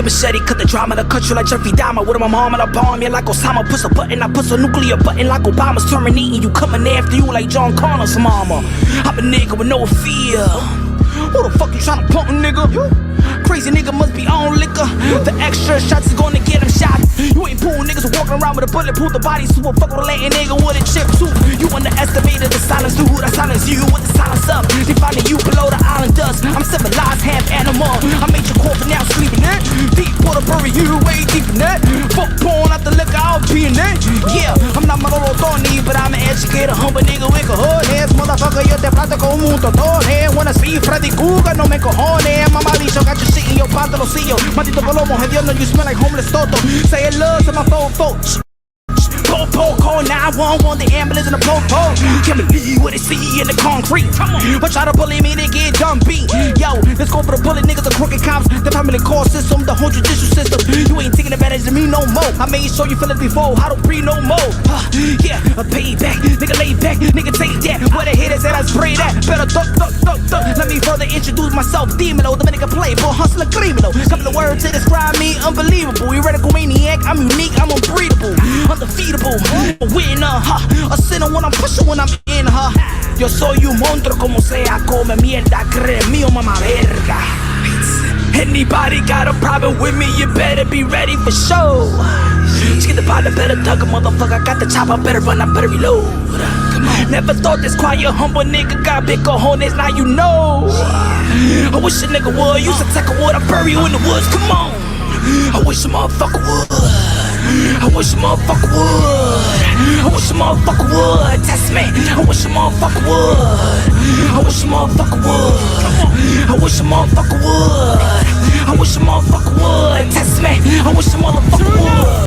machete, cut the drama, to cut you like Jeffrey Dahmer. With my mom and a bomb, yeah, like Osama. Push a button, I push a nuclear button like Obama's terminating you, coming after you like John Connor's mama. I'm a nigga with no fear. Who the fuck you tryna punk, nigga? Crazy nigga must be on liquor. The extra shots is gonna get him shot. You ain't pool niggas walking around with a bulletproof. The body super fuck with a Latin nigga with a chip too. You underestimated the silence, dude. I silence you with the silence up. They finding you below the island dust. I'm civilized, half animal. I made your corpse now sleeping in. Deep water bury you way deep in that. Fuck porn out the liquor, I'll be in that. Yeah, I'm not Manolo Tony, but I'm an educator, humble nigga with a hood hands. Motherfucker, yo te platico un mundo todo. Wanna see Freddy Cougar, no me cojones. Mama Lisa got your shit in your pantaloncillo. Maldito palomo, hediondo, you smell like homeless toto. Say it love to my fofo. Popo, call 911, the ambulance and the popo. Can't believe what they see in the concrete. But try to bully me, they get done beat. Yo, let's go for the bullet niggas, the crooked cops, the family court system, the whole judicial system. You ain't taking advantage of me no more. I made sure you feel it before, I don't breathe no more. Yeah, a payback, nigga lay back, nigga take that. Where the haters at, I spray that. Better duck. Let me further introduce myself, Demino, Dominican playboy, hustler, criminal. Couple of words to describe me, unbelievable. Heretical maniac, I'm unique, I'm unbreathable, undefeatable. A winner, a sinner when I'm pushing when I'm in her. Yo soy un monstruo como sea, come mierda, cree mío, mamá verga. Anybody got a problem with me, you better be ready for show. Just get the partner, better duck a motherfucker, got the chopper, better run, I better reload. Never thought this quiet, humble nigga got big cojones, now you know. I wish a nigga would, use a take a wood, I bury you in the woods, come on. I wish a motherfucker would. I wish a motherfucker would. I wish a motherfucker would test me. I wish a motherfucker would. I wish a motherfucker would. I wish a motherfucker would. I wish a motherfucker would test me. I wish a motherfucker would.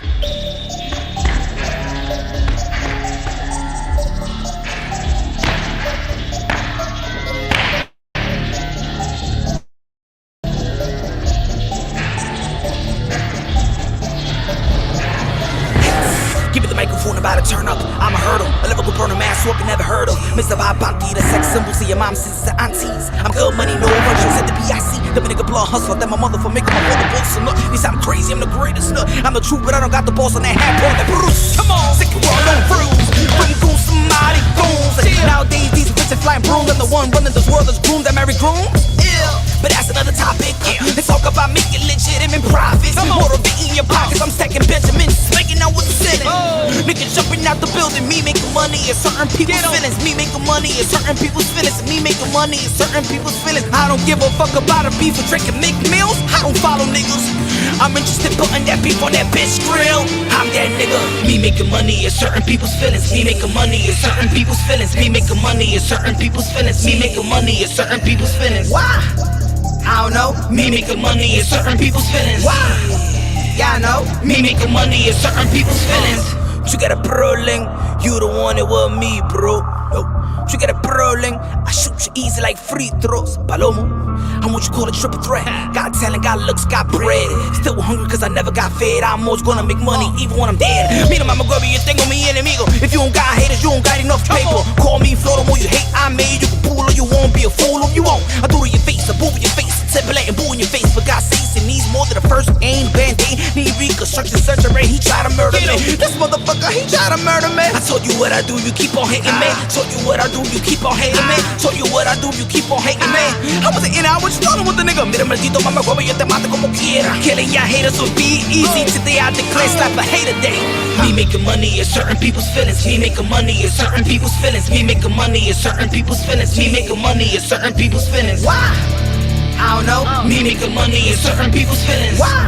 About to turn up, I'm a hurdle. A lyrical burner man, so I never heard of. Mr. Vabanti, the sex symbol, see your mom, sisters, and aunties. I'm good money, no virtues at the BIC. The nigga blood hustler, that my mother for making my mother boss. Look, they say I'm crazy, I'm the greatest. Look, I'm the truth, but I don't got the balls on that hat. Ball, that Bruce. Come on, sick of world on fruits. Bring goons, somebody goons. Nowadays, these bitches flying brooms. I'm the one running this world that's groomed, that married groom. But that's another topic, yeah. Let's talk about making legitimate profits. Motivating your pockets, I'm stacking Benjamins, making out with the ceiling. Niggas jumping out the building, me making money is certain people's feelings. Me making money is certain people's feelings. Me making money is certain people's feelings. I don't give a fuck about a beef or drinking make meals. I don't follow niggas. I'm interested in putting that beef on that bitch grill. I'm that nigga. Me making money is certain people's feelings. Me making money is certain people's feelings. Me making money is certain people's feelings. Me making money is certain people's feelings. Why? I don't know. Me making money is certain people's feelings. Why? Yeah, I know. Me making money is certain people's feelings. You got a problem, you the one that was me, bro. Nope. You got a problem, I shoot you easy like free throws. Palomo, I'm what you call a triple threat. Got talent, got looks, got bread. Still hungry cause I never got fed. I'm always gonna make money even when I'm dead. Mira mama grubby, you think on me enemigo. If you don't got haters, you don't got enough paper. Call me Florida, more you hate I made. You can pull or you won't, be a fool if you won't. I do to your face, I boo in your face. Tibulate and boo in your face, but God sakes, it needs more than the first aim. Band-aid, need reconstruction surgery. He tried to murder me. This motherfucker, he tried to murder me. I told you what I do, you keep on hating me. Told you what I do, you keep on hating me. Told you what I do, you keep on hating me. I wasn't in, I was rolling with the nigga. Mira maldito, mama guapa, yo te mato como quiera. Killing y'all haters would be easy. Today I declare slap a hater day. Me making money is certain people's feelings. Me making money is certain people's feelings. Me making money is certain people's feelings. Me making money is certain people's feelings. Why? I don't know. Me making money is certain people's feelings. Why?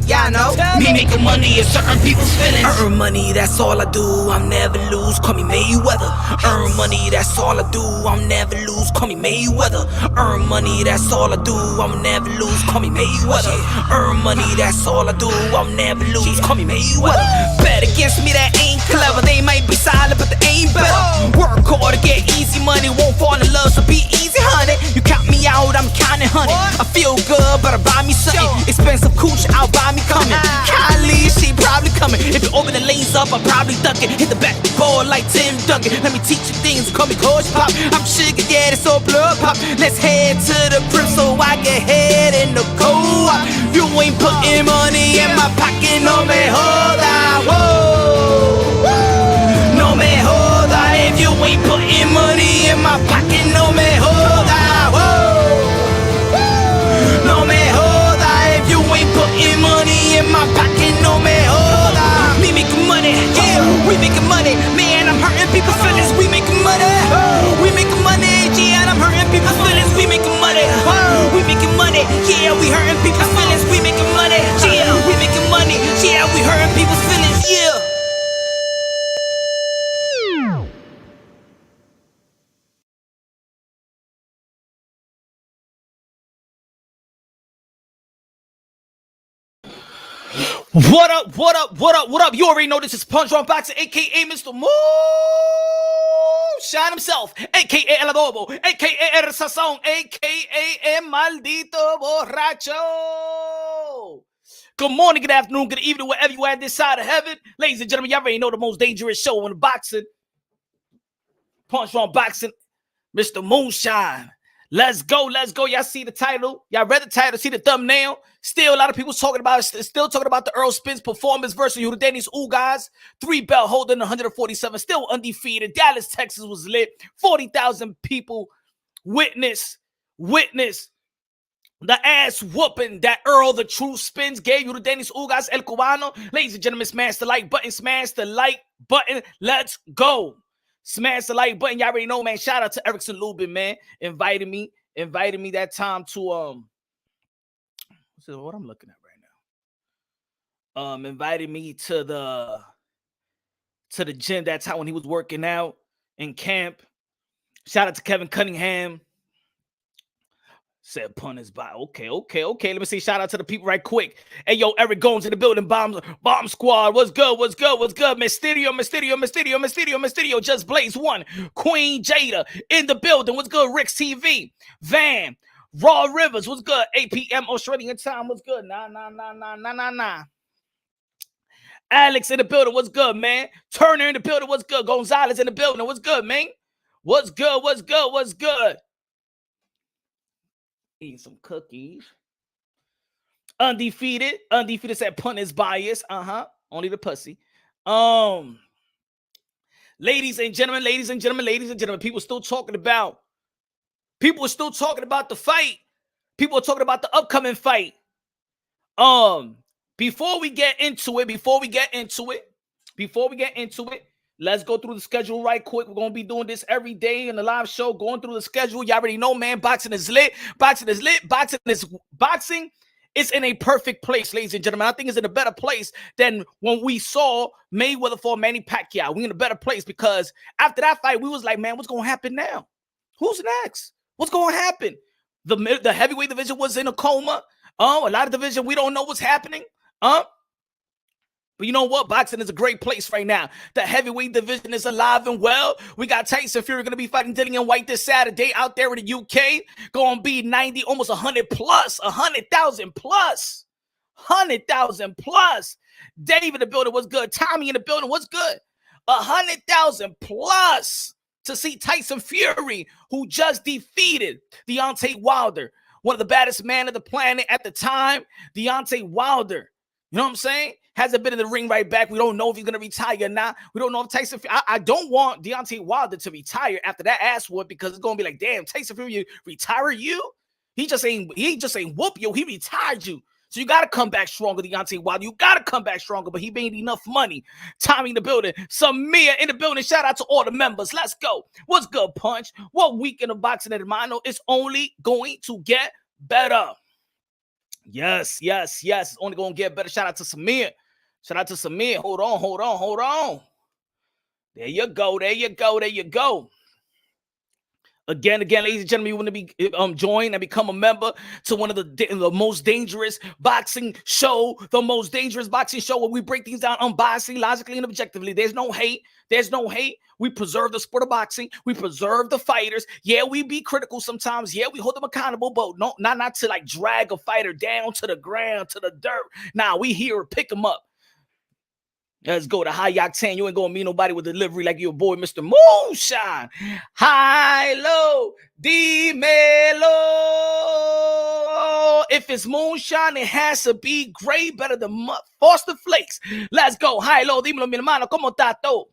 Yeah, I know. Me making money is certain people's feelings. Earn money, that's all I do. I'm never lose. Call me Mayweather. Earn money, that's all I do. I'm never lose. Call me Mayweather. Earn money, that's all I do. I'm never lose. Call me Mayweather. Earn money, that's all I do. I'm never lose. Call me Mayweather. Bet against me, that ain't clever. They might be silent, but they ain't better. Work hard to get easy money. Won't fall in love, so be easy, honey. You count me out, I'm counting honey. I feel good, but I buy me something. Expensive cooch, I'll buy me coming. Kylie, she probably coming. If you open the lanes up, I'm probably ducking. Hit the back ball like Tim Duncan. Let me teach you things, call me Coach Pop. I'm sugar, yeah, it's all blood pop. Let's head to the crib so I can head in the co-op. You ain't ain't putting money in my pocket, no me joda. Whoa. No me joda. If you ain't putting money in my pocket, no me joda. Whoa. No me joda. If you ain't putting money in my pocket, no me joda. Me making money, yeah, we making money. Man, I'm hurting people's feelings, we making money. We making money, yeah, and I'm hurting people's feelings, we making money. We making money, yeah, we hurting people's feelings, we making money. Yeah, we making money, yeah, we hurting people's feelings, yeah. What up, what up, what up, what up? You already know this is Punch Drunk Boxing, aka Mr. Moonshine himself, aka El Adobo, aka El Sazón, aka El Maldito Borracho. Good morning, good afternoon, good evening, wherever you at this side of heaven. Ladies and gentlemen, y'all already know the most dangerous show in boxing. Punch Drunk Boxing, Mr. Moonshine. Let's go, let's go. Y'all see the title? Y'all read the title, see the thumbnail? Still, a lot of people talking about it. Still talking about the Errol Spence performance versus Ugas. Ugas, 3-belt holding 147, still undefeated. Dallas, Texas was lit. 40,000 people witness the ass whooping that Errol the True Spence gave Ugas El Cubano. Ladies and gentlemen, smash the like button, smash the like button. Let's go. Smash the like button. Y'all already know, man. Shout out to Erickson Lubin, man. Invited me that time to what I'm looking at right now. Invited me to the gym that time when he was working out in camp. Shout out to Kevin Cunningham. Said pun is by. Okay. Let me say shout out to the people right quick. Hey, yo, Eric Gomes in the building. Bomb squad. What's good? Mysterio. Just Blaze 1. Queen Jada in the building. What's good? Rick's TV. Van. Raw Rivers. What's good? 8 p.m. Australian time. What's good? Nah. Alex in the building. What's good, man? Turner in the building. What's good? Gonzalez in the building. What's good, man? What's good? Eating some cookies. Undefeated said punt is biased. Only the pussy. Ladies and gentlemen, people are still talking about the fight. People are talking about the upcoming fight. Before we get into it, let's go through the schedule right quick. We're going to be doing this every day in the live show, going through the schedule. You already know, man, boxing is lit. Boxing is in a perfect place, ladies and gentlemen. I think it's in a better place than when we saw Mayweather for Manny Pacquiao. We're in a better place because after that fight, we was like, man, what's going to happen now? Who's next? What's going to happen? The heavyweight division was in a coma. A lot of division, we don't know what's happening. But you know what? Boxing is a great place right now. The heavyweight division is alive and well. We got Tyson Fury going to be fighting Dillian White this Saturday out there in the UK. Going to be 90, almost 100 plus, 100,000 plus. 100,000 plus. Dave in the building was good. Tommy in the building was good. 100,000 plus to see Tyson Fury, who just defeated Deontay Wilder, one of the baddest men of the planet at the time. Deontay Wilder, you know what I'm saying? Hasn't been in the ring right back. We don't know if he's going to retire or not. We don't know if Tyson Fury... I don't want Deontay Wilder to retire after that ass whoop because it's going to be like, damn, Tyson Fury retire you? He just ain't whoop you. He retired you. So you got to come back stronger, Deontay Wilder. You got to come back stronger, but he made enough money. Tommy in the building. Samir in the building. Shout out to all the members. Let's go. What's good, Punch? What weekend of boxing at Hermano? It's only going to get better. Yes. It's only going to get better. Shout out to Samir. Hold on. There you go. Again, ladies and gentlemen, you want to be join and become a member to one of the most dangerous boxing show, where we break things down unbiasedly, logically, and objectively. There's no hate. We preserve the sport of boxing. We preserve the fighters. Yeah, we be critical sometimes. Yeah, we hold them accountable, but no, not to like drag a fighter down to the ground, to the dirt. Nah, we here to pick them up. Let's go to high octane. You ain't gonna meet nobody with delivery like your boy, Mr. Moonshine. High, low, D-Melo. If it's moonshine, it has to be gray, better than Foster Flakes. Let's go. Hi, lo, dímelo, mi hermano. ¿Cómo está todo?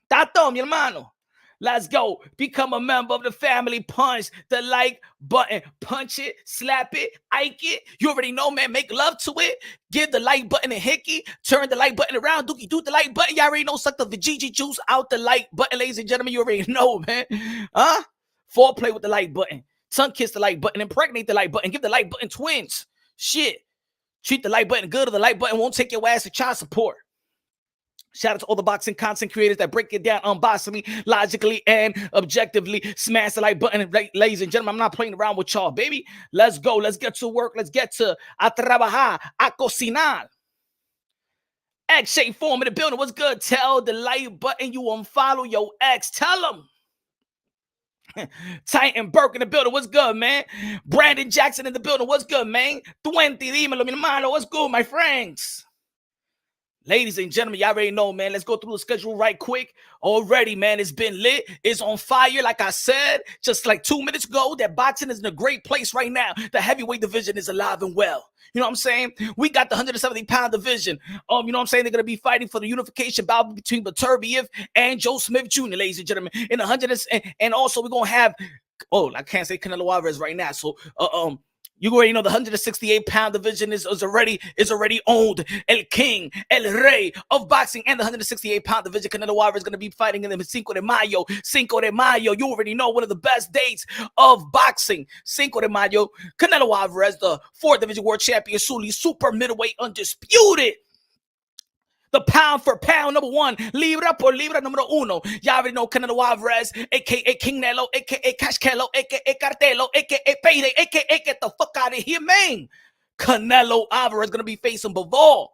Tato, mi hermano. Let's go. Become a member of the family. Punch the like button. Punch it, slap it, ike it. You already know, man. Make love to it. Give the like button a hickey. Turn the like button around. Dookie, do the like button. Y'all already know. Suck the Vijiji juice out the like button, ladies and gentlemen. You already know, man. Huh? Foreplay with the like button. Tongue kiss the like button. Impregnate the like button. Give the like button twins. Shit. Treat the like button good, or the like button won't take your ass to child support. Shout out to all the boxing content creators that break it down unbossingly, logically, and objectively. Smash the like button, ladies and gentlemen. I'm not playing around with y'all, baby. Let's go. Let's get to work. Let's get to a trabajar, a cocinar. X-shape form in the building. What's good? Tell the like button you unfollow your ex. Tell them. Titan Burke in the building. What's good, man? Brandon Jackson in the building. What's good, man? 20, dímelo, mi hermano. What's good, my friends? Ladies and gentlemen, y'all already know, man. Let's go through the schedule right quick. Already, man, it's been lit. It's on fire. Like I said, just like 2 minutes ago, that boxing is in a great place right now. The heavyweight division is alive and well. You know what I'm saying? We got the 170-pound division. You know what I'm saying? They're going to be fighting for the unification bout between Beterbiev and Joe Smith Jr., ladies and gentlemen. In 100, and also we're going to have, I can't say Canelo Alvarez right now. So, you already know the 168-pound division is already owned. El King, El Rey of boxing, and the 168-pound division. Canelo Alvarez is going to be fighting in the Cinco de Mayo. Cinco de Mayo. You already know one of the best dates of boxing. Cinco de Mayo. Canelo Alvarez, the 4th division world champion, super middleweight, undisputed. The pound for pound number 1, libra por libra numero 1. Y'all already know Canelo Alvarez, a.k.a. King Nelo, a.k.a. Cash Kelo, a.k.a. Cartelo, a.k.a. Payday, a.k.a. Get the fuck out of here, man. Canelo Alvarez going to be facing Bivol.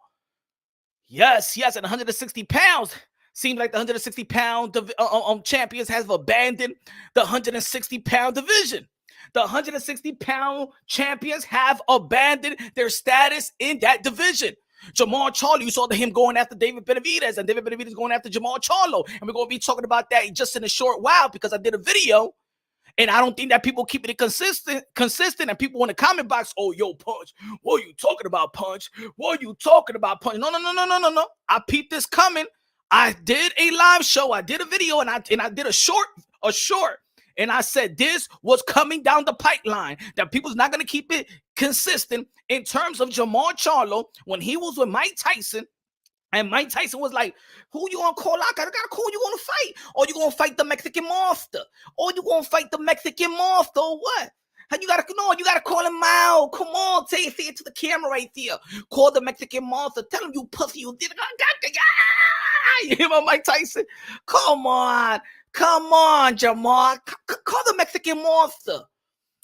Yes, at 160 pounds. Seems like the 160-pound champions have abandoned the 160-pound division. The 160-pound champions have abandoned their status in that division. Jamal Charlo, you saw him going after David Benavidez, and David Benavidez going after Jamal Charlo. And we're going to be talking about that just in a short while, because I did a video, and I don't think that people keep it consistent, and people in the comment box, oh, yo, Punch, what are you talking about, Punch? What are you talking about, Punch? No. I peeped this coming. I did a live show. I did a video, and I did a short. And I said this was coming down the pipeline, that people's not going to keep it consistent in terms of Jamal Charlo when he was with Mike Tyson. And Mike Tyson was like, who you going to call out? I got to call you going to fight. Or you going to fight the Mexican Monster. Or you going to fight the Mexican Monster or what? You got to call him out. Come on, say it to the camera right there. Call the Mexican Monster. Tell him you pussy. You did it. You hear about Mike Tyson? Come on, Jamal. Call the Mexican Monster.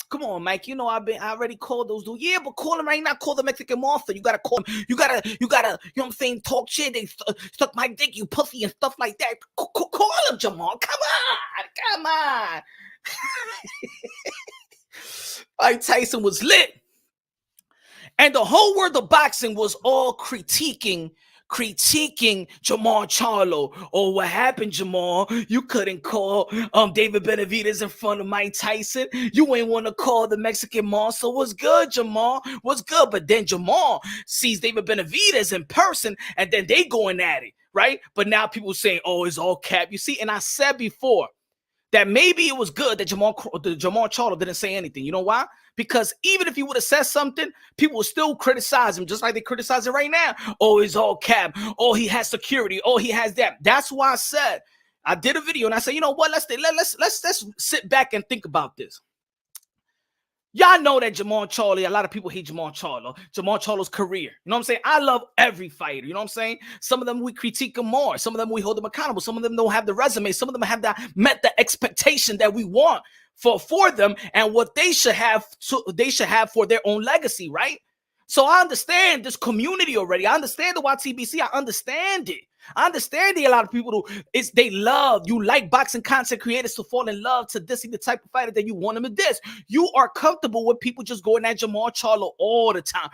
Come on, Mike. You know I already called those dudes. Yeah, but call him right now. Call the Mexican Monster. You gotta call him. You gotta, you know what I'm saying, talk shit. They suck my dick, you pussy, and stuff like that. Call him, Jamal. Come on. Mike Tyson was lit. And the whole world of boxing was all critiquing Jamal Charlo. Oh, what happened, Jamal? You couldn't call David Benavidez in front of Mike Tyson. You ain't want to call the Mexican Monster. What's good, Jamal? What's good? But then Jamal sees David Benavidez in person, and then they going at it, right? But now people saying, oh, it's all cap. You see, and I said before that maybe it was good that Jamal Charlo didn't say anything. You know why? Because even if he would have said something, people would still criticize him, just like they criticize it right now. Oh, he's all cap. Oh, he has security. Oh, he has that. That's why I said, I did a video and I said, you know what? Let's sit back and think about this. Y'all know that Jamal Charlo, a lot of people hate Jamal Charlo's career. You know what I'm saying? I love every fighter. You know what I'm saying? Some of them we critique them more. Some of them we hold them accountable. Some of them don't have the resume. Some of them have met the expectation that we want for them and what they should have for their own legacy, right? So I understand this community already. I understand the YTBC. I understand it. I understand a lot of people they love, you like boxing content creators to fall in love to dissing the type of fighter that you want them to diss. You are comfortable with people just going at Jamal Charlo all the time.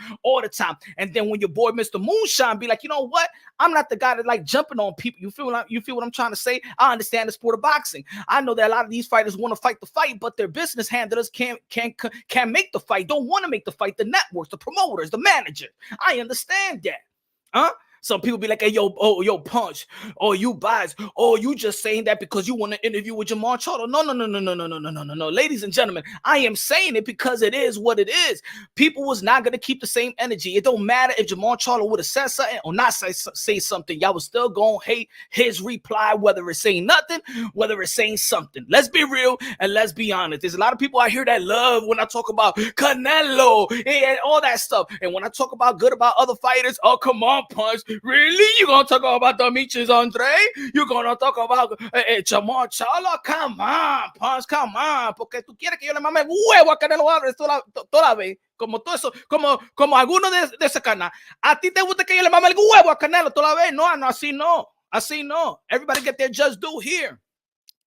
And then when your boy Mr. Moonshine be like, you know what? I'm not the guy that like jumping on people. You feel what I'm trying to say? I understand the sport of boxing. I know that a lot of these fighters want to fight the fight, but their business handlers can't make the fight, don't want to make the fight, the networks, the promoters, the manager. I understand that. Some people be like, hey, yo, Punch, or you bias, or you just saying that because you want to interview with Jamal Charlo. No. Ladies and gentlemen, I am saying it because it is what it is. People was not going to keep the same energy. It don't matter if Jamal Charlo would have said something or not say something. Y'all was still going to hate his reply, whether it's saying nothing, whether it's saying something. Let's be real and let's be honest. There's a lot of people out here that love when I talk about Canelo and all that stuff. And when I talk about good about other fighters, oh, come on, Punch. Really? You gonna talk about Demetrius Andre? You gonna talk about Jamal Charlo? Come on, Punch, come on. Porque tú quieres que yo le mame huevo a Canelo Álvarez toda vez. Como todo eso, como alguno de ese canal. A ti te gusta que yo le mame el huevo a Canelo toda vez? No, así no. Así no. Everybody get their just due here.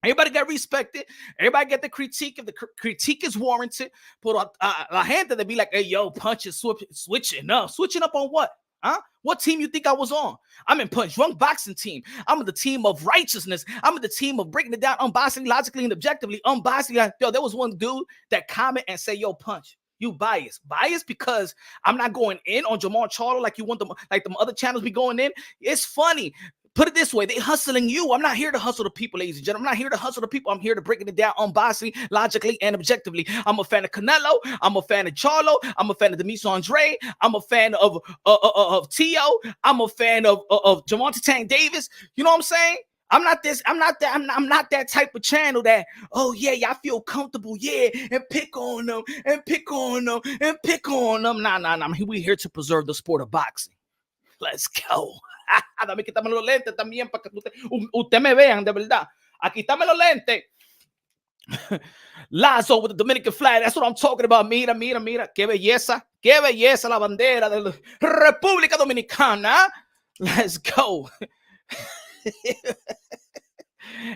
Everybody get respected. Everybody get the critique if the critique is warranted. Por la gente they be like, hey, yo, Punch is switching up. Switching up on what? Huh? What team you think I was on? I'm in Punch Drunk Boxing team. I'm in the team of righteousness. I'm in the team of breaking it down unbiasedly, logically, and objectively. Unbiasedly. Yo, there was one dude that comment and say, yo, Punch, you biased. Biased because I'm not going in on Jamal Charlo like you want them, like them other channels be going in. It's funny. Put it this way, they hustling you. I'm not here to hustle the people, ladies and gentlemen. I'm not here to hustle the people. I'm here to break it down unbiasedly, logically, and objectively. I'm a fan of Canelo. I'm a fan of Charlo. I'm a fan of Demetrius Andre. I'm a fan of Tio. I'm a fan of Gervonta Tank Davis. You know what I'm saying? I'm not that type of channel that, oh yeah, y'all feel comfortable, yeah, and pick on them, and pick on them, and pick on them. Nah. We here to preserve the sport of boxing. Let's go. Dame quítame los lentes también para que usted me vean de verdad. Aquí quítame los lentes. Lazo with the Dominican flag. That's what I'm talking about. Mira. Qué belleza la bandera de la República Dominicana. Let's go.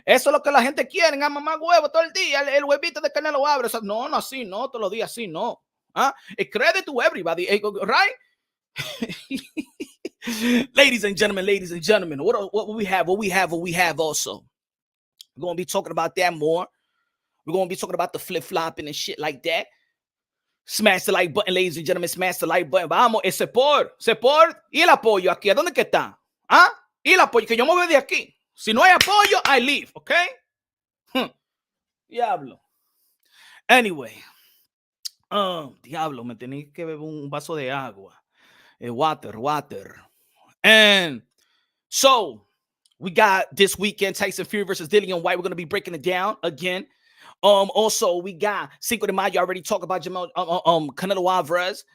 Eso es lo que la gente quiere. A mamá huevo todo el día. El huevito de Canelo Álvarez. No, así no. Todos los días así no. It credit to everybody. Right? Ladies and gentlemen, what we have also. We're going to be talking about that more. We're going to be talking about the flip-flopping and shit like that. Smash the like button, ladies and gentlemen. Smash the like button. Vamos, ese por. Y el apoyo aquí. ¿A dónde que está? Y el apoyo, que yo me voy de aquí. Si no hay apoyo, I leave, ¿ok? Diablo. Anyway. Diablo, me tenía que beber un vaso de agua. Water. And so we got this weekend Tyson Fury versus Dillian White. We're going to be breaking it down again. Also we got Cinco de Mayo. I already talked about Canelo Alvarez.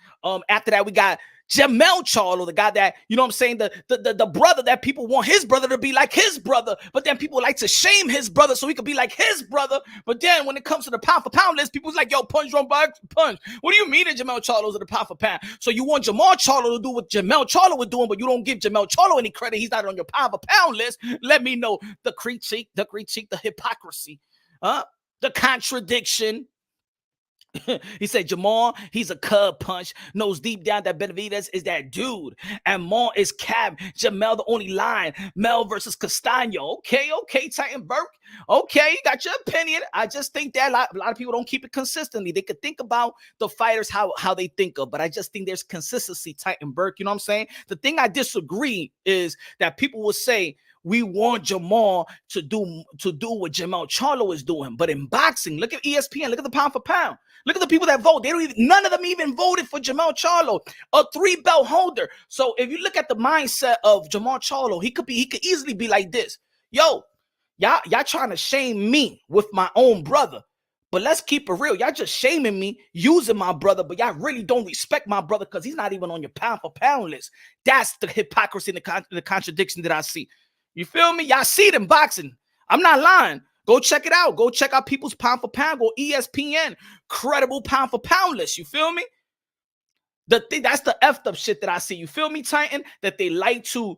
After that we got Jamel Charlo, the guy that, you know what I'm saying, the brother that people want his brother to be like his brother, but then people like to shame his brother so he could be like his brother. But then when it comes to the pound for pound list, people's like, yo, Punch. What do you mean that Jamel Charlo's at the pound for pound? So you want Jamal Charlo to do what Jamel Charlo was doing, but you don't give Jamel Charlo any credit. He's not on your pound for pound list. Let me know the critique, the hypocrisy, the contradiction. He said Jamal, he's a cub Punch, knows deep down that Benavidez is that dude, and Maul is Cab, Jamel the only line, Mel versus Castano. Okay, Titan Burke. Okay, you got your opinion. I just think that a lot of people don't keep it consistently. They could think about the fighters how they think of, but I just think there's consistency, Titan Burke. You know what I'm saying? The thing I disagree is that people will say, we want Jamal to do what Jamal Charlo is doing. But in boxing, look at ESPN, look at the pound for pound. Look at the people that vote. None of them even voted for Jamal Charlo, a 3-belt holder. So if you look at the mindset of Jamal Charlo, he could easily be like this. Yo, y'all trying to shame me with my own brother. But let's keep it real. Y'all just shaming me using my brother, but y'all really don't respect my brother because he's not even on your pound for pound list. That's the hypocrisy and the contradiction that I see. You feel me? Y'all see it in boxing. I'm not lying. Go check it out. Go check out people's pound for pound. Go ESPN. Credible pound for pound list. You feel me? That's the effed up shit that I see. You feel me, Titan? That they like to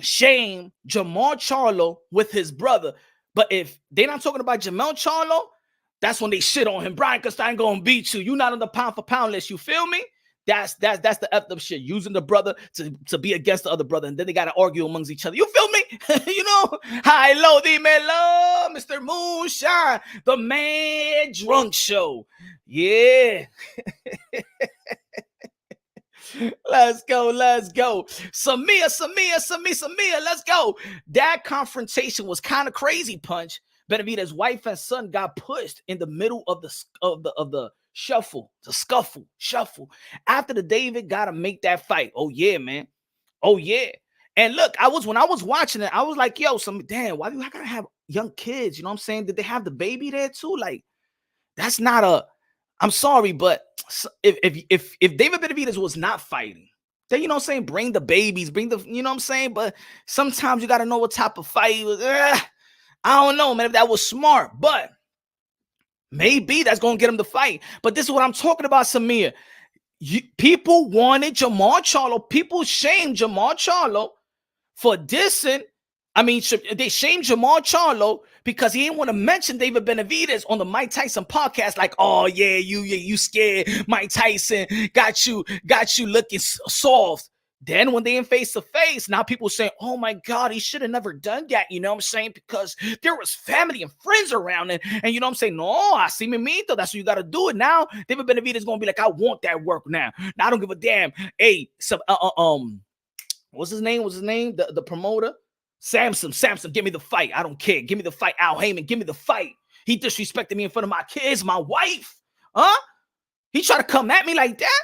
shame Jamal Charlo with his brother. But if they're not talking about Jamal Charlo, that's when they shit on him. Brian Castine gonna beat you. You're not on the pound for pound list. You feel me? That's the effed up shit. Using the brother to be against the other brother, and then they gotta argue amongst each other. You feel me? You know? High low, dímelo, Mr. Moonshine, the Man Drunk Show. Yeah. Let's go. Samia, let's go. That confrontation was kind of crazy, Punch. Benavidez's wife and son got pushed in the middle of the shuffle. After the David gotta make that fight. Oh yeah, man. Oh yeah. And look, when I was watching it, I was like, yo, why do I gotta have young kids? You know what I'm saying? Did they have the baby there too? Like, that's not a. I'm sorry, but if David Benavidez was not fighting, then, you know what I'm saying, bring the babies, you know what I'm saying? But sometimes you got to know what type of fight it was. I don't know, man, if that was smart, but maybe that's going to get him to fight. But this is what I'm talking about, Samir. People wanted Jamal Charlo. People shamed Jamal Charlo for dissing. I mean, they shamed Jamal Charlo because he didn't want to mention David Benavidez on the Mike Tyson podcast. Like, oh yeah, you scared. Mike Tyson got you looking soft. Then when they in face to face, now people saying, oh my God, he should have never done that. You know what I'm saying? Because there was family and friends around, and you know what I'm saying? No, I see me mito. That's what you got to do it now. David Benavidez is gonna be like, I want that work now. Now I don't give a damn. Hey, what's his name? The promoter. Samson, give me the fight. I don't care. Give me the fight. Al Heyman, give me the fight. He disrespected me in front of my kids, my wife. Huh? He tried to come at me like that.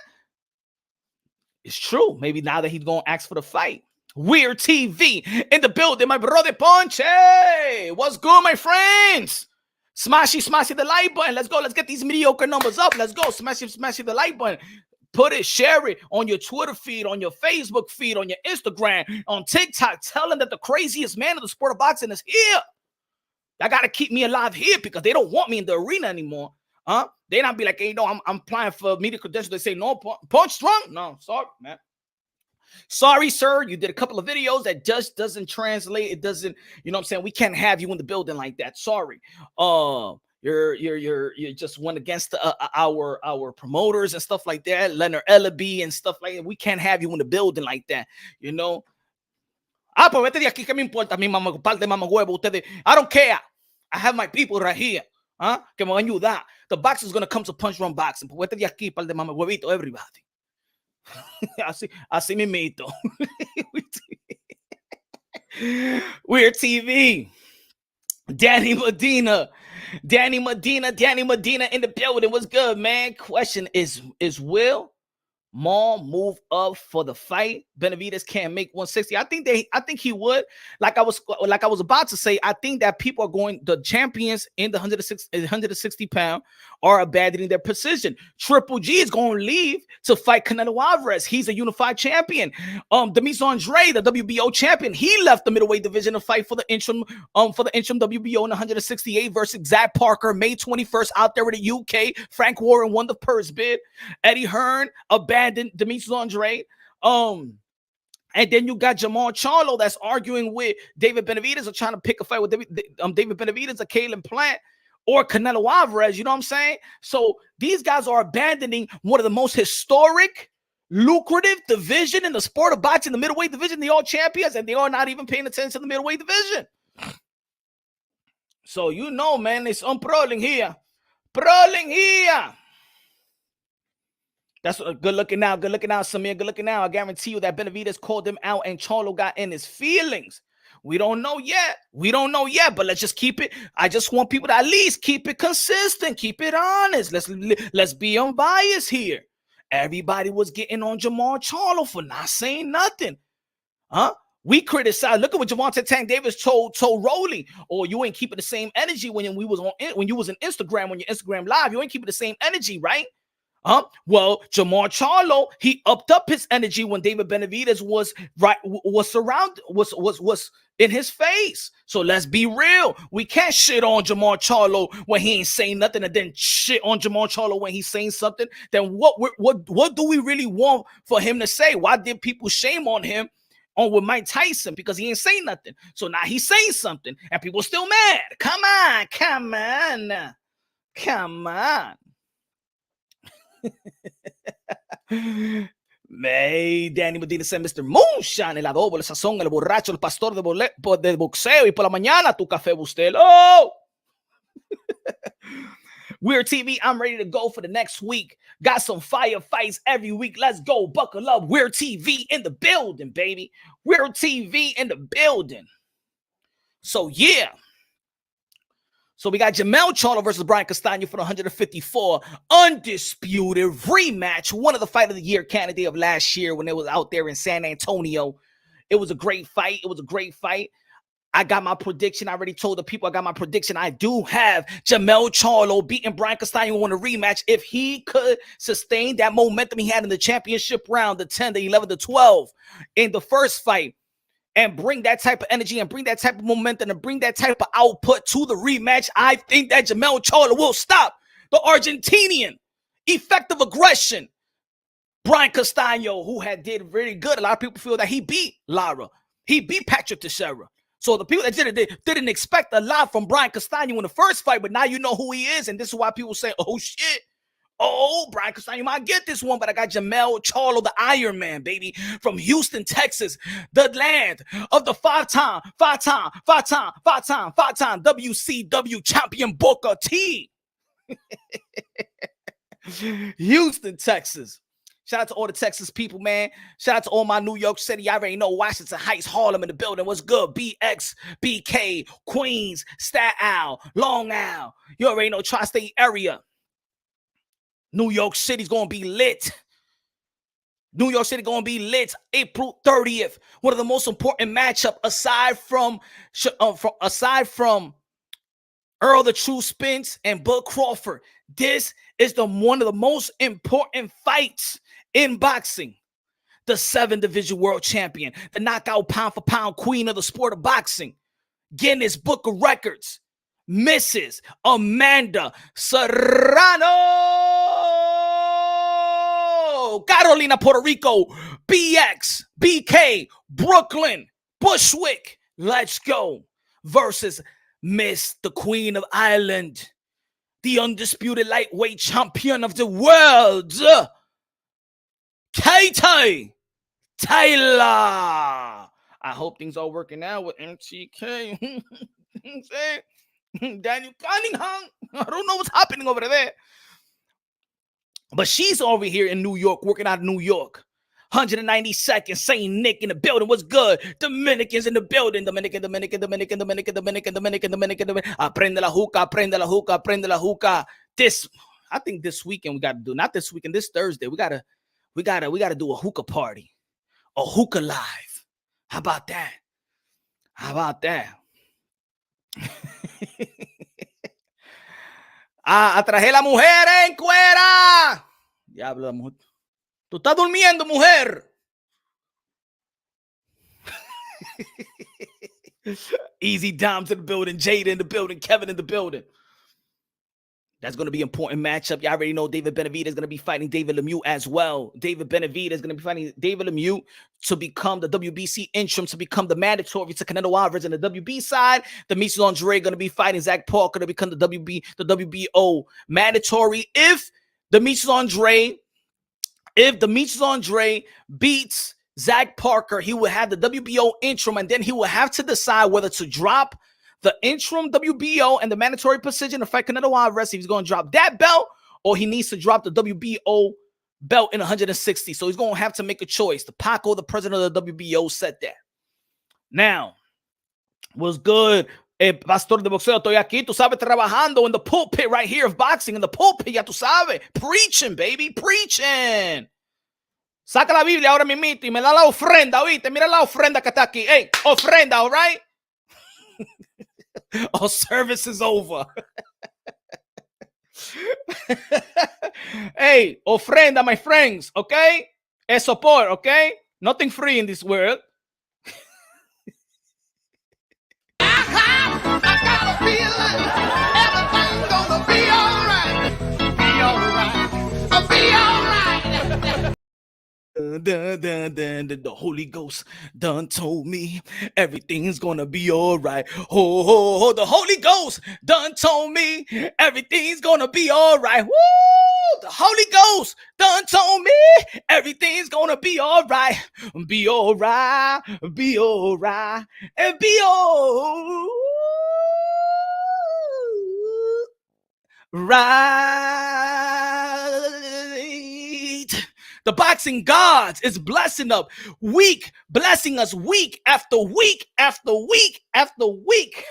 It's true. Maybe now that he's going to ask for the fight. Weird TV in the building. My brother Ponche. What's good, my friends? Smashy the like button. Let's go. Let's get these mediocre numbers up. Let's go. Smashy the like button. Put it, share it on your Twitter feed, on your Facebook feed, on your Instagram, on TikTok. Tell them that the craziest man of the sport of boxing is here. I got to keep me alive here because they don't want me in the arena anymore. Huh? They not be like, hey, no, I'm applying for media credentials. They say, no, Punch strong. No, sorry, man. Sorry, sir. You did a couple of videos that just doesn't translate. It doesn't, you know what I'm saying? We can't have you in the building like that. Sorry. You just went against our promoters and stuff like that, Leonard Ellaby and stuff like that. We can't have you in the building like that, you know. Pues vete de aquí, que me importa a mí, par de mamahuevo ustedes. I don't care. I have my people right here, huh? Que me van a ayudar. The box is gonna come to Punch Run Boxing. Pues vete de aquí, par de mamahuevito, everybody. así mimito. Weird TV. Danny Medina in the building. What's good, man? Question is Will Maul move up for the fight? Benavidez can't make 160. I think he would. Like I was about to say, I think that people are going, the champions in the 160 pound are abandoning their position. Triple G is going to leave to fight Canelo Alvarez. He's a unified champion. Demis Andre, the WBO champion, he left the middleweight division to fight for the interim WBO in 168 versus Zach Parker, May 21st out there in the UK. Frank Warren won the purse bid. Eddie Hearn abandoned Demis Andre. And then you got Jamal Charlo that's arguing with David Benavidez or trying to pick a fight with David Benavidez or Caleb Plant or Canelo Alvarez. You know what I'm saying? So these guys are abandoning one of the most historic, lucrative division in the sport of boxing, the middleweight division. They all champions, and they are not even paying attention to the middleweight division. So you know, man, it's unprolling here. That's good looking now, Samir. Good looking now. I guarantee you that Benavidez called him out and Charlo got in his feelings. We don't know yet, but let's just keep it. I just want people to at least keep it consistent, keep it honest. Let's be unbiased here. Everybody was getting on Jamal Charlo for not saying nothing. Huh? We criticize. Look at what Javante Tank Davis told Rolly. Or you ain't keeping the same energy when you was on Instagram, when you're Instagram live. You ain't keeping the same energy, right? Well, Jamal Charlo, he upped up his energy when David Benavidez was in his face. So let's be real. We can't shit on Jamal Charlo when he ain't saying nothing, and then shit on Jamal Charlo when he's saying something. Then what do we really want for him to say? Why did people shame on him on with Mike Tyson because he ain't say nothing. So now he's saying something and people still mad. Come on. Danny Medina said, Mr. Moonshine, el adobo, el sazón, el borracho, el pastor de boxeo, y por la mañana tu café bustelo. Weird TV, I'm ready to go for the next week. Got some fire fights every week. Let's go. Buckle up. Weird TV in the building, baby. Weird TV in the building. So, yeah. So, we got Jamel Charlo versus Brian Castano for the 154 undisputed rematch. One of the fight of the year candidate of last year when it was out there in San Antonio. It was a great fight. I got my prediction. I already told the people I got my prediction. I do have Jamel Charlo beating Brian Castano in a rematch if he could sustain that momentum he had in the championship round, the 10, the 11, the 12 in the first fight, and bring that type of energy and bring that type of momentum and bring that type of output to the rematch. I think that Jamel Charlo will stop the Argentinian effective aggression. Brian Castano, who had did really good. A lot of people feel that he beat Lara. He beat Patrick Teixeira. So the people that didn't expect a lot from Brian Castano in the first fight, but now you know who he is, and this is why people say, oh, shit. Oh, Brian Castano might get this one, but I got Jamel Charlo, the Iron Man, baby, from Houston, Texas, the land of the five-time WCW champion Booker T. Houston, Texas. Shout out to all the Texas people, man. Shout out to all my New York City. I already know Washington Heights, Harlem in the building. What's good? BX, BK, Queens, Staten Island, Long Island. You already know tri-state area. New York City's going to be lit. New York City going to be lit April 30th. One of the most important matchup aside from Earl the True Spence and Bud Crawford. This is one of the most important fights in boxing. The 7-division world champion, the knockout pound-for-pound queen of the sport of boxing, Guinness Book of Records, Mrs. Amanda Serrano, Carolina, Puerto Rico, BX, BK, Brooklyn, Bushwick, let's go, versus Miss the Queen of Ireland, the undisputed lightweight champion of the world, Katie Taylor. I hope things are working out with MTK. Daniel Cunningham. I don't know what's happening over there. But she's over here in New York, working out of New York. 192nd, Saint Nick in the building. What's good? Dominicans in the building. Dominican. Aprende la hookah. I think this weekend we got to do, not this weekend, this Thursday, we gotta do a hookah party. A hookah live. How about that? Atraje la mujer en cuera. Diablo, la mujer. Tú estás durmiendo, mujer. Easy Dom's in the building. Jada in the building. Kevin in the building. That's going to be an important matchup. You already know David Benavidez is going to be fighting David Lemieux as well. David Benavidez is going to be fighting David Lemieux to become the WBC interim, to become the mandatory to Canelo Alvarez on the WB side. Demetrius Andre going to be fighting Zach Parker to become the WBO mandatory. If Demetrius Andre beats Zach Parker, he will have the WBO interim, and then he will have to decide whether to drop the interim WBO and the mandatory position to fight Canelo Alvarez. He's going to drop that belt, or he needs to drop the WBO belt in 160. So he's going to have to make a choice. The Paco, the president of the WBO, said that. Now, what's good? Pastor de boxeo, estoy aquí, tú sabes, trabajando in the pulpit right here of boxing, in the pulpit, ya tú sabes, preaching, baby, preaching. Saca la Biblia ahora mismito y me da la ofrenda, ¿oíste? Mira la ofrenda que está aquí. Hey, ofrenda, all right? All service is over. Hey, ofrenda, my friends, okay? Es support, okay? Nothing free in this world. The Holy Ghost done told me everything's gonna be all right. Oh, the Holy Ghost done told me everything's gonna be all right. Woo! The Holy Ghost done told me everything's gonna be all right. Be all right, be all right, and be all right. The boxing gods is blessing us blessing us week after week after week after week.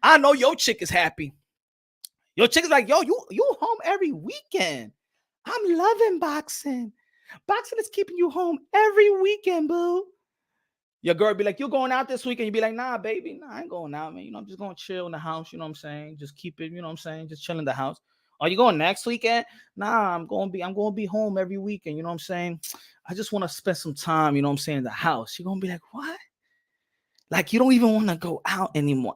I know your chick is happy. Your chick is like, yo, you home every weekend. I'm loving boxing. Boxing is keeping you home every weekend, boo. Your girl be like, you going out this weekend? You be like, nah, baby, nah, I ain't going out, man. You know, I'm just going to chill in the house. You know what I'm saying? Just keep it, you know what I'm saying? Just chill in the house. Are you going next weekend? Nah, I'm going to be home every weekend. You know what I'm saying? I just want to spend some time, you know what I'm saying, in the house. You're going to be like, what? Like, you don't even want to go out anymore.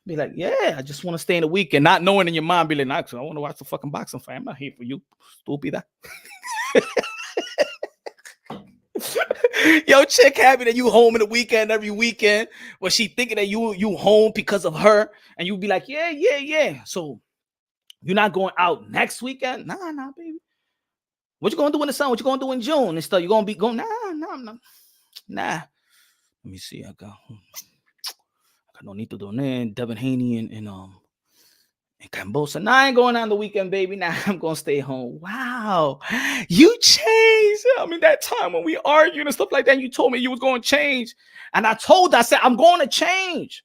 Be like, yeah, I just want to stay in the weekend. Not knowing in your mind, be like, nah, I want to watch the fucking boxing fight. I'm not here for you, stupid. Yo, chick happy that you home in the weekend every weekend. Well, she thinking that you home because of her, and you be like, yeah. So you're not going out next weekend? Nah, baby. What you gonna do in the summer? What you gonna do in June and stuff? You gonna be going? Nah. Let me see. I got no need to do that. Devin Haney and Cambosa. Nah, I ain't going on the weekend, baby. Nah, I'm gonna stay home. Wow, you changed. I mean, that time when we argued and stuff like that, you told me you was gonna change, and I said I'm going to change.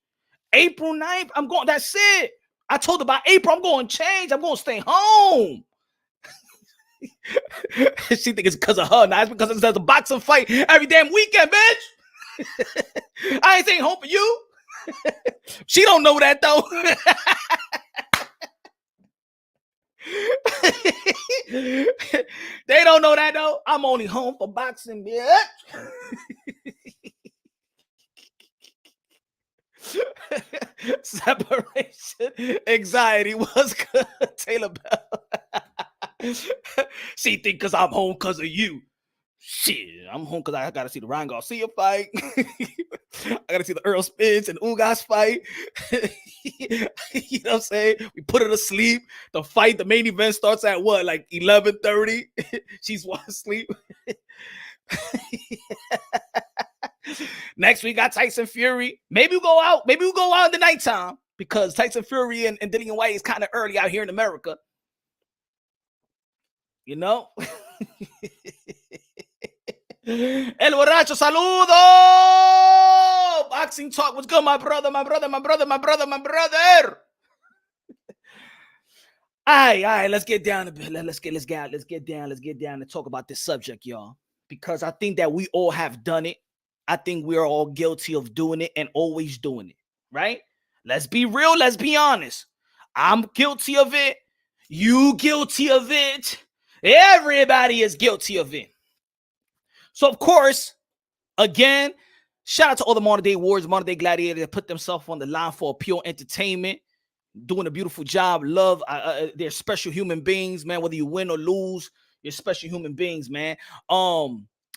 April 9th, I'm going. That's it. I told her by April I'm going to change. I'm going to stay home. She think it's because of her. Nah, it's because it's a boxing fight every damn weekend, bitch. I ain't staying home for you. She don't know that though. They don't know that though. I'm only home for boxing, bitch. Separation anxiety was good. Taylor Bell. She think because I'm home because of you. Shit, I'm home because I gotta see the Ryan Garcia fight. I gotta see the Errol Spence and Ugas fight. You know what I'm saying? We put her to sleep. The fight, the main event starts at what, like 11:30? She's asleep. Next we got Tyson Fury. Maybe we'll go out. Maybe we'll go out in the nighttime because Tyson Fury and Dillian White is kind of early out here in America. You know? El borracho, saludo! Boxing talk, what's good, my brother? All right, let's get down a bit. Let's get down and talk about this subject, y'all. Because I think that we all have done it. I think we're all guilty of doing it and always doing it, right? Let's be real, let's be honest. I'm guilty of it. You guilty of it. Everybody is guilty of it. So, of course, again, shout out to all the modern day warriors, modern day gladiators that put themselves on the line for pure entertainment, doing a beautiful job. Love, they're special human beings, man. Whether you win or lose, you're special human beings, man.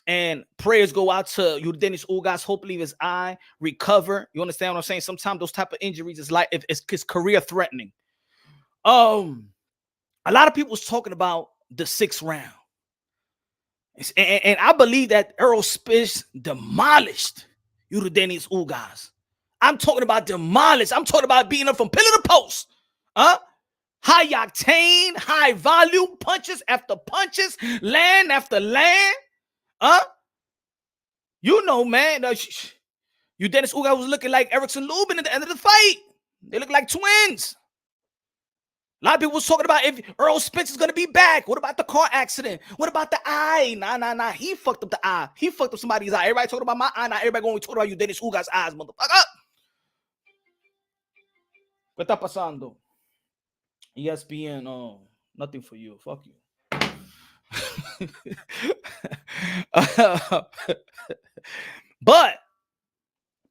And prayers go out to you, Dennis Ugas. Hopefully his eye recover. You understand what I'm saying? Sometimes those type of injuries is like if it's career threatening. A lot of people was talking about the 6th round. And I believe that Errol Spence demolished Dennis Ugas. I'm talking about demolished. I'm talking about beating him from pillar to post. High octane, high volume, punches after punches, land after land. You know, man. Dennis Ugas was looking like Erickson Lubin at the end of the fight. They look like twins. A lot of people was talking about if Errol Spence is going to be back. What about the car accident? What about the eye? Nah. He fucked up the eye. He fucked up somebody's eye. Everybody talking about my eye. Now everybody going to talk about you, Dennis Ugas' eyes, motherfucker. ¿Qué está pasando? ESPN, nothing for you. Fuck you. But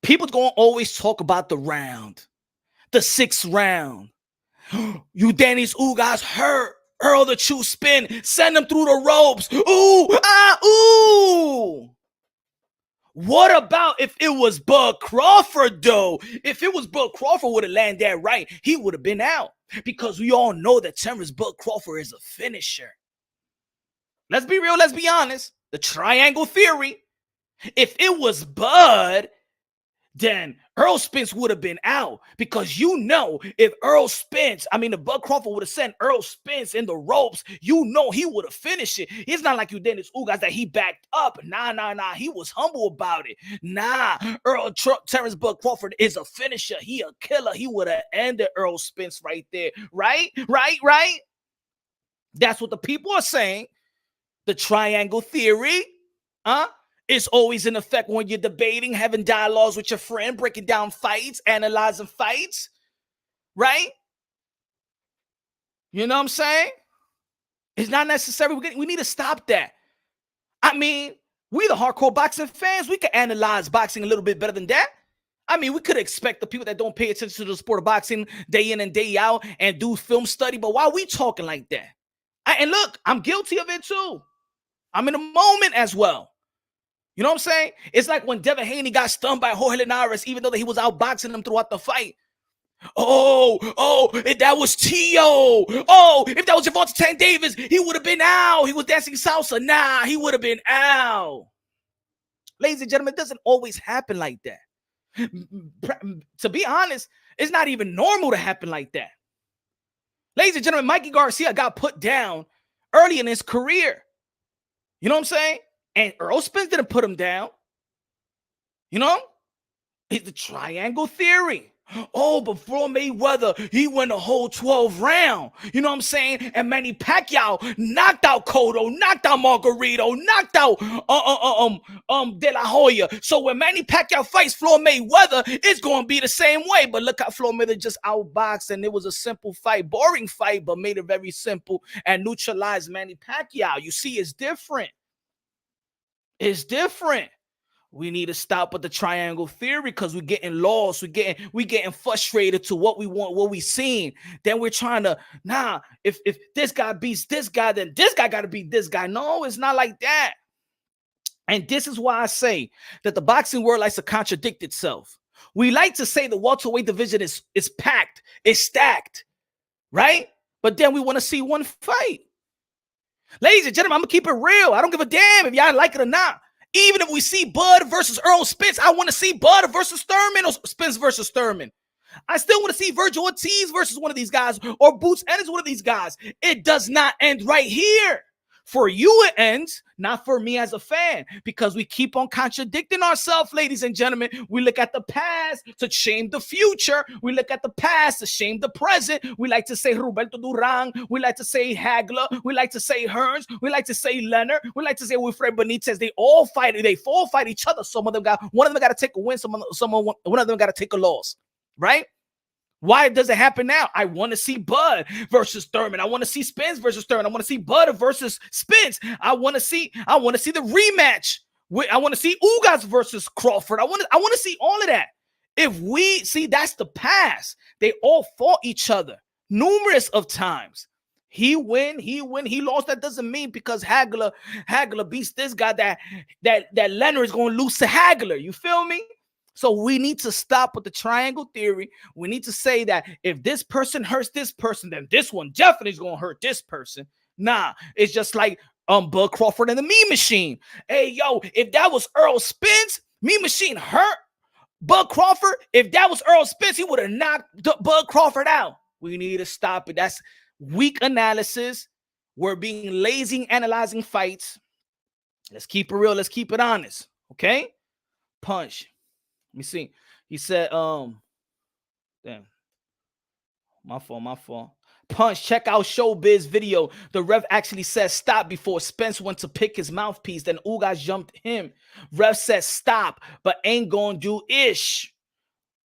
people going to always talk about the round. The 6th round. You Dennis Ugas hurt Earl the true spin. Send him through the ropes. Ooh, ah, ooh. What about if it was Bud Crawford, though? If it was Bud Crawford would have landed that right, he would have been out. Because we all know that Terence Bud Crawford is a finisher. Let's be real, let's be honest. The triangle theory. If it was Bud, then Errol Spence would have been out. Because you know, if Bud Crawford would have sent Errol Spence in the ropes, you know he would have finished it. It's not like you did this Ugas that he backed up. Nah. He was humble about it. Nah, Terence Bud Crawford is a finisher. He a killer. He would have ended Errol Spence right there. Right? That's what the people are saying. The triangle theory. It's always in effect when you're debating, having dialogues with your friend, breaking down fights, analyzing fights, right? You know what I'm saying? It's not necessary. We need to stop that. I mean, we the hardcore boxing fans, we can analyze boxing a little bit better than that. I mean, we could expect the people that don't pay attention to the sport of boxing day in and day out and do film study, but why are we talking like that? And look, I'm guilty of it too. I'm in a moment as well. You know what I'm saying? It's like when Devin Haney got stunned by Jorge Linares, even though he was outboxing him throughout the fight. Oh, if that was Tio. Oh, if that was Gervonta Tank Davis, he would have been out. He was dancing salsa. Nah, he would have been out. Ladies and gentlemen, it doesn't always happen like that. To be honest, it's not even normal to happen like that. Ladies and gentlemen, Mikey Garcia got put down early in his career. You know what I'm saying? And Errol Spence didn't put him down. You know? It's the triangle theory. Oh, but Floyd Mayweather, he went a whole 12 round. You know what I'm saying? And Manny Pacquiao knocked out Cotto, knocked out Margarito, knocked out De La Hoya. So when Manny Pacquiao fights Floyd Mayweather, it's going to be the same way. But look how Floyd Mayweather just outboxed, and it was a simple fight, boring fight, but made it very simple and neutralized Manny Pacquiao. You see, it's different. It's different. We need to stop with the triangle theory because we're getting lost. We're getting frustrated to what we want, what we seen. Then we're trying to, if this guy beats this guy, then this guy got to beat this guy. No, it's not like that. And this is why I say that the boxing world likes to contradict itself. We like to say the welterweight division is packed, it's stacked, right? But then we want to see one fight. Ladies and gentlemen, I'm going to keep it real. I don't give a damn if y'all like it or not. Even if we see Bud versus Errol Spence, I want to see Bud versus Thurman or Spence versus Thurman. I still want to see Virgil Ortiz versus one of these guys or Boots Ennis one of these guys. It does not end right here. For you, it ends, not for me as a fan, because we keep on contradicting ourselves, ladies and gentlemen. We look at the past to shame the future. We look at the past to shame the present. We like to say Roberto Duran. We like to say Hagler. We like to say Hearns. We like to say Leonard. We like to say Wilfred Benitez. They all fight each other. One of them got to take a win. One of them got to take a loss, right? Why does it happen now? I want to see Bud versus Thurman. I want to see Spence versus Thurman. I want to see Bud versus Spence. I want to see the rematch. I want to see Ugas versus Crawford. I want to see all of that. If we see, that's the past. They all fought each other numerous of times. He win, he lost. That doesn't mean because Hagler beats this guy that Leonard is going to lose to Hagler. You feel me? So we need to stop with the triangle theory. We need to say that if this person hurts this person, then this one definitely is going to hurt this person. Nah, it's just like Bud Crawford and the Mean Machine. Hey, yo, if that was Errol Spence, Mean Machine hurt Bud Crawford. If that was Errol Spence, he would have knocked Bud Crawford out. We need to stop it. That's weak analysis. We're being lazy analyzing fights. Let's keep it real. Let's keep it honest. Okay? Punch. Let me see. He said, damn. My fault. Punch, check out Showbiz video. The ref actually said stop before Spence went to pick his mouthpiece. Then Ugas jumped him. Ref said stop, but ain't gonna do ish.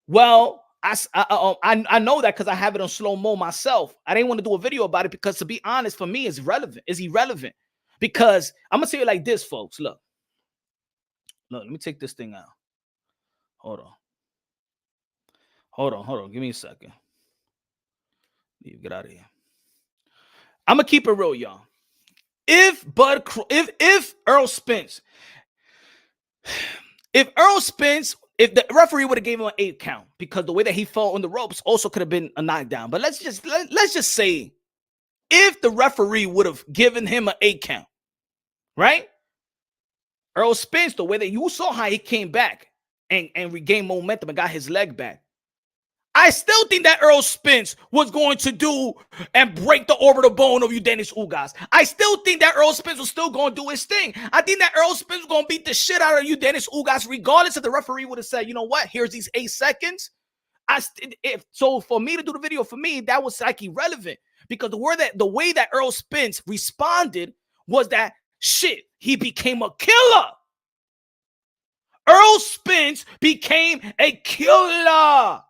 Well, I know that because I have it on slow-mo myself. I didn't want to do a video about it because, to be honest, for me, it's irrelevant. Because I'm gonna say it like this, folks. Look, let me take this thing out. Hold on. Give me a second. Get out of here. I'm gonna keep it real, y'all. If Errol Spence, if the referee would have gave him an 8 count, because the way that he fell on the ropes also could have been a knockdown. But let's just say, if the referee would have given him an 8 count, right? Errol Spence, the way that you saw how he came back and regained momentum and got his leg back, I still think that Errol Spence was going to do and break the orbital bone of Dennis Ugas. I still think that Errol Spence was still going to do his thing. I think that Errol Spence was going to beat the shit out of Dennis Ugas, regardless if the referee would have said, you know what, here's these 8 seconds. So for me to do the video, for me, that was like irrelevant, because the way that Errol Spence responded was that shit, he became a killer. Errol Spence became a killer.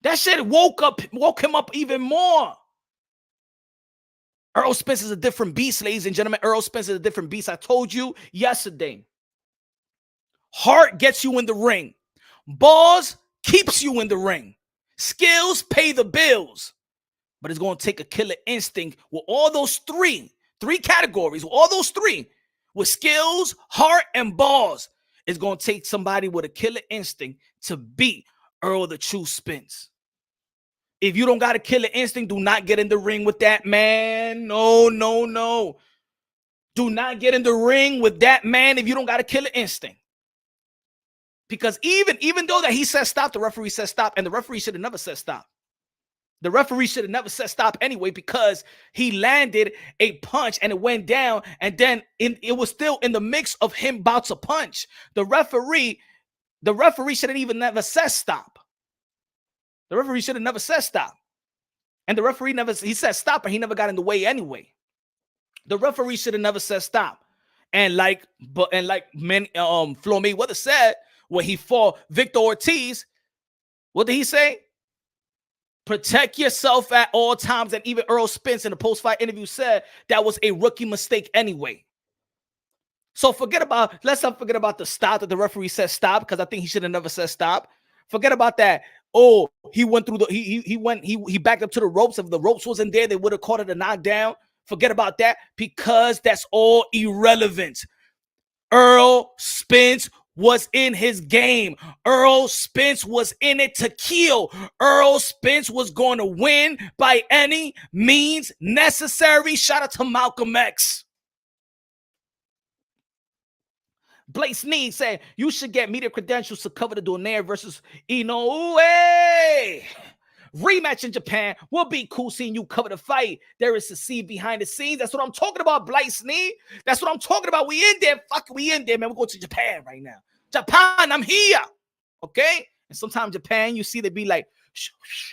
That shit woke him up even more. Errol Spence is a different beast, ladies and gentlemen. Errol Spence is a different beast. I told you yesterday. Heart gets you in the ring. Balls keeps you in the ring. Skills pay the bills. But it's going to take a killer instinct with all those three categories, with all those three, with skills, heart, and balls. It's going to take somebody with a killer instinct to beat Errol the True Spence. If you don't got a killer instinct, do not get in the ring with that man. No. Do not get in the ring with that man if you don't got a killer instinct. Because even though that he said stop, the referee said stop, and the referee should have never said stop. The referee should have never said stop anyway, because he landed a punch and it went down, and then it was still in the mix of him about to punch. The referee should have even never said stop. The referee should have never said stop. And the referee he said stop, and he never got in the way anyway. The referee should have never said stop. And like Floyd Mayweather said when he fought Victor Ortiz, what did he say? Protect yourself at all times. And even Errol Spence in the post-fight interview said that was a rookie mistake anyway. So let's not forget about the stop that the referee said stop, because I think he should have never said stop. Forget about that. Oh, he went through he backed up to the ropes. If the ropes wasn't there, they would have called it a knockdown. Forget about that, because that's all irrelevant. Errol Spence was in his game. Errol Spence was in it to kill. Errol Spence was going to win by any means necessary. Shout out to Malcolm X. Blake Sneed said, you should get media credentials to cover the Donaire versus Inoue rematch in Japan. Will be cool seeing you cover the fight. There is to see behind the scenes. That's what I'm talking about, Blake Sneed. That's what I'm talking about. We in there. We in there, man. We're going to Japan right now. Japan, I'm here. Okay? And sometimes Japan, you see, they be like, shh,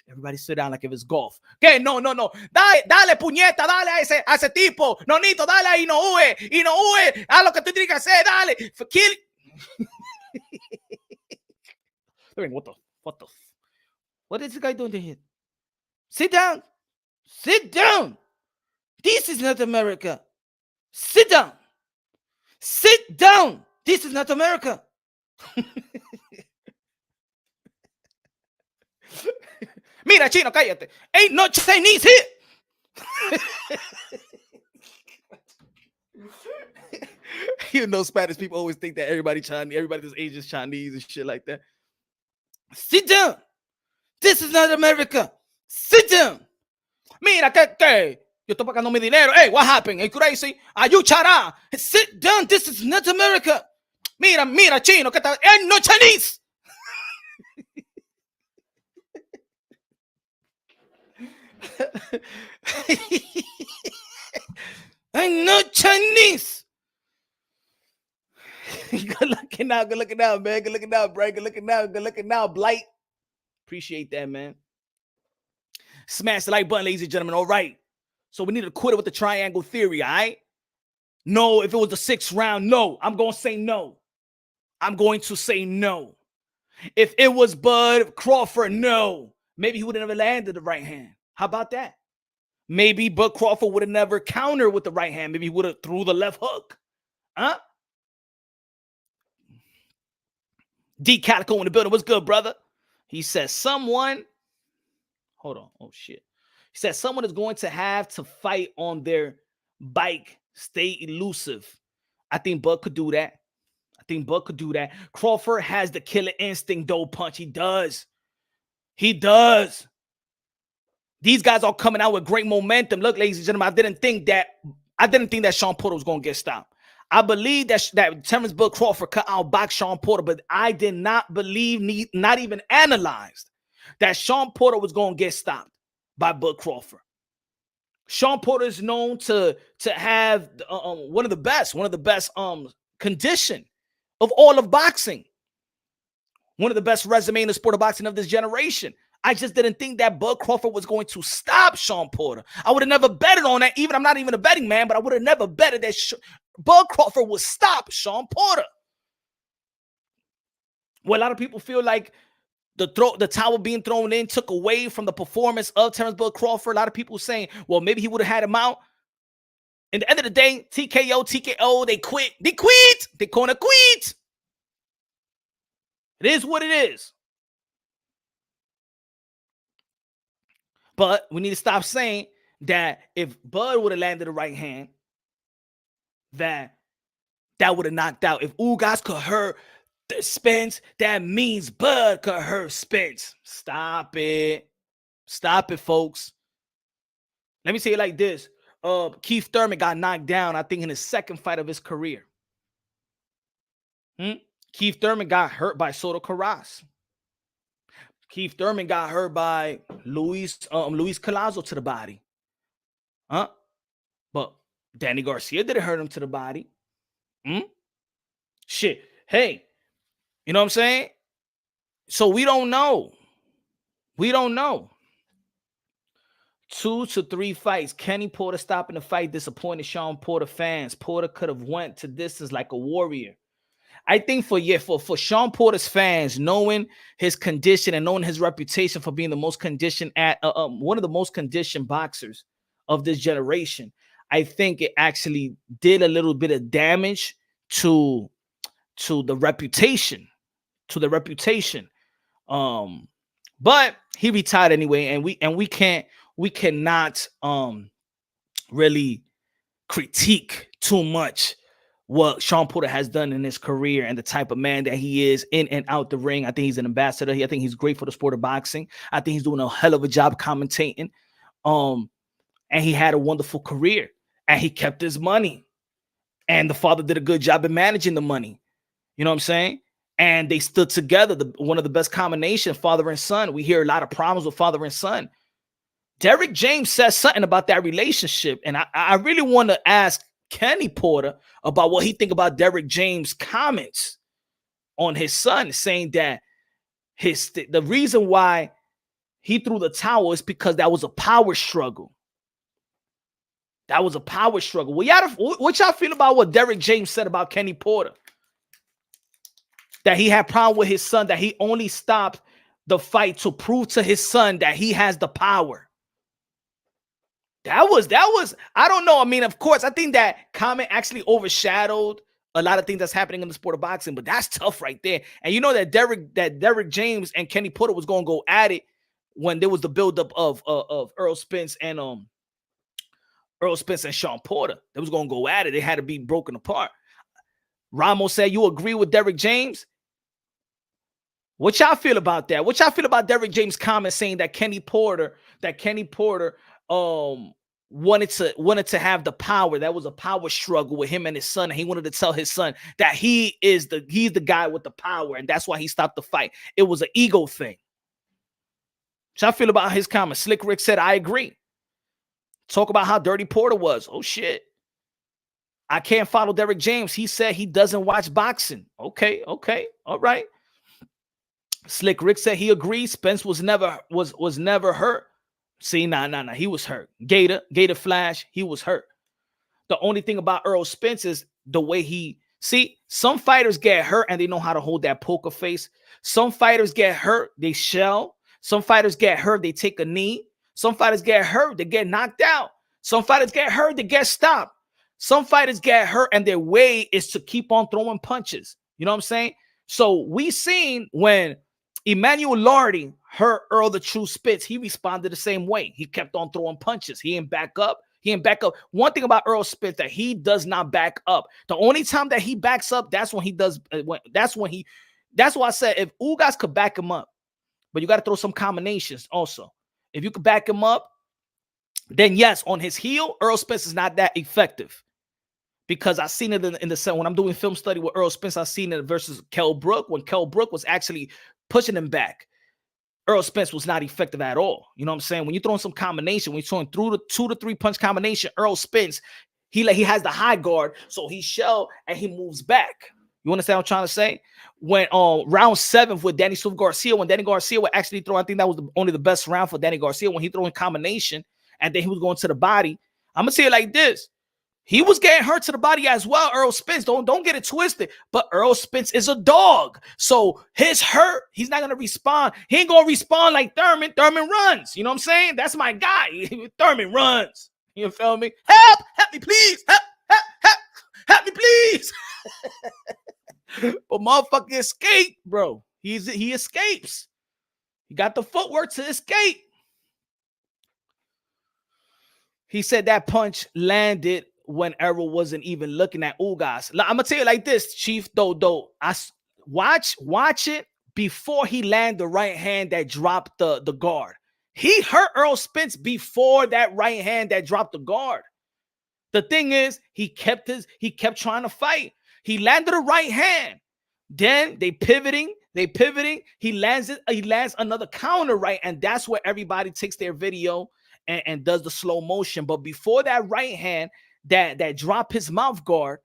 everybody sit down like if it's golf. Okay, no. Dale, puñeta, dale a ese tipo. Nonito, dale a Inoue. Haz lo que tú tienes que hacer, dale. For kill. What is this guy doing to him? Sit down. Sit down. This is not America. Sit down. Sit down. This is not America. Mira, Chino, cállate. Ain't no Chinese here. You know, Spanish people always think that everybody Chinese, everybody that's Asian is Chinese and shit like that. Sit down. This is not America. Sit down. Mira, que yo estoy pagando mi dinero. Hey, what happened? Hey, crazy? Are you chara? Sit down. This is not America. Mira, Chino, que ain't no Chinese. Ain't no Chinese. Good looking out, man. Good looking out, Brad. Good looking out, Blight. Appreciate that, man. Smash the like button, ladies and gentlemen. All right. So we need to quit it with the triangle theory, all right? No, if it was the 6th round, no. I'm going to say no. I'm going to say no. If it was Bud Crawford, no. Maybe he would have never landed the right hand. How about that? Maybe Bud Crawford would have never countered with the right hand. Maybe he would have threw the left hook. Huh? D Calico in the building. What's good, brother? He says someone. Hold on. Oh, shit. He said someone is going to have to fight on their bike, stay elusive. I think Bud could do that. I think Bud could do that. Crawford has the killer instinct, though, Punch. He does. He does. These guys are coming out with great momentum. Look, ladies and gentlemen, I didn't think that Sean Porter was going to get stopped. I believe that Terence Bud Crawford cut out box Sean Porter, but I did not believe, not even analyzed, that Sean Porter was going to get stopped by Bud Crawford. Sean Porter is known to have one of the best condition of all of boxing. One of the best resume in the sport of boxing of this generation. I just didn't think that Bud Crawford was going to stop Sean Porter. I would have never betted on that. Even I'm not even a betting man, but I would have never betted that Bud Crawford would stop Sean Porter. Well, a lot of people feel like the towel being thrown in took away from the performance of Terence Bud Crawford. A lot of people saying, well, maybe he would have had him out. At the end of the day, TKO, they quit. They quit. They gonna quit. It is what it is. But we need to stop saying that if Bud would have landed the right hand, that would have knocked out. If Ugas could hurt the Spence, that means Bud could hurt Spence. Stop it. Stop it, folks. Let me say it like this. Keith Thurman got knocked down, I think, in his second fight of his career. Keith Thurman got hurt by Soto Carras. Keith Thurman got hurt by Luis Collazo to the body. But Danny Garcia didn't hurt him to the body. Shit. Hey, you know what I'm saying? So we don't know. We don't know. 2 to 3 fights. Kenny Porter stopping the fight disappointed Sean Porter fans. Porter could have went to distance like a warrior. I think for Sean Porter's fans, knowing his condition and knowing his reputation for being the most conditioned one of the most conditioned boxers of this generation, I think it actually did a little bit of damage to the reputation, But he retired anyway, and we cannot really critique too much what Sean Porter has done in his career and the type of man that he is in and out the ring. I think he's an ambassador. I think he's great for the sport of boxing. I think he's doing a hell of a job commentating. And he had a wonderful career, and he kept his money. And the father did a good job in managing the money. You know what I'm saying? And they stood together. One of the best combinations, father and son. We hear a lot of problems with father and son. Derrick James says something about that relationship. And I really want to ask Kenny Porter about what he think about Derrick James' comments on his son, saying that the reason why he threw the towel is because that was a power struggle. That was a power struggle. Well, what y'all feel about what Derrick James said about Kenny Porter? That he had problem with his son, that he only stopped the fight to prove to his son that he has the power. That was, I don't know. I mean, of course, I think that comment actually overshadowed a lot of things that's happening in the sport of boxing, but that's tough right there. And you know that Derrick James and Kenny Porter was going to go at it when there was the buildup of Errol Spence and Sean Porter. They was going to go at it. They had to be broken apart. Ramos said, you agree with Derrick James? What y'all feel about that? What y'all feel about Derrick James' comment saying that Kenny Porter wanted to have the power? That was a power struggle with him and his son, and he wanted to tell his son that he's the guy with the power, and that's why he stopped the fight. It was an ego thing. What y'all feel about his comment? Slick Rick said, I agree. Talk about how dirty Porter was. Oh shit. I can't follow Derrick James. He said he doesn't watch boxing. Okay. All right. Slick Rick said he agrees. Spence was never hurt. See, nah. He was hurt. Gator Flash, he was hurt. The only thing about Errol Spence is the way some fighters get hurt and they know how to hold that poker face. Some fighters get hurt, they shell. Some fighters get hurt, they take a knee. Some fighters get hurt, they get knocked out. Some fighters get hurt, they get stopped. Some fighters get hurt and their way is to keep on throwing punches. You know what I'm saying? So we seen when Emmanuel Lardy hurt Earl the True Spitz. He responded the same way. He kept on throwing punches. He didn't back up. One thing about Errol Spence, that he does not back up. The only time that he backs up, that's when he does. That's why I said if Ugas could back him up, but you got to throw some combinations also. If you could back him up, then yes, on his heel, Errol Spence is not that effective. Because I've seen it in the set when I'm doing film study with Errol Spence, I've seen it versus Kell Brook when Kell Brook was actually pushing him back. Errol Spence was not effective at all. You know what I'm saying? When you're throwing some combination, when you're throwing through the 2 to 3 punch combination, Errol Spence, he has the high guard, so he shell and he moves back. You understand what I'm trying to say? When round 7 with Danny Swift Garcia, when Danny Garcia would actually throw, I think that was only the best round for Danny Garcia when he threw in combination and then he was going to the body. I'm gonna say it like this. He was getting hurt to the body as well, Errol Spence. Don't get it twisted. But Errol Spence is a dog. So his hurt, he's not going to respond. He ain't going to respond like Thurman. Thurman runs. You know what I'm saying? That's my guy. Thurman runs. You feel me? Help! Help me, please! Help me, please! But motherfucker escape, bro. He escapes. He got the footwork to escape. He said that punch landed when Errol wasn't even looking at Ugas. I'm gonna tell you like this, Chief. Though, I watch it before he landed the right hand that dropped the guard. He hurt Errol Spence before that right hand that dropped the guard. The thing is, he kept trying to fight. He landed a right hand. Then they pivoting. He lands another counter right, and that's where everybody takes their video and does the slow motion. But before that right hand that dropped his mouth guard,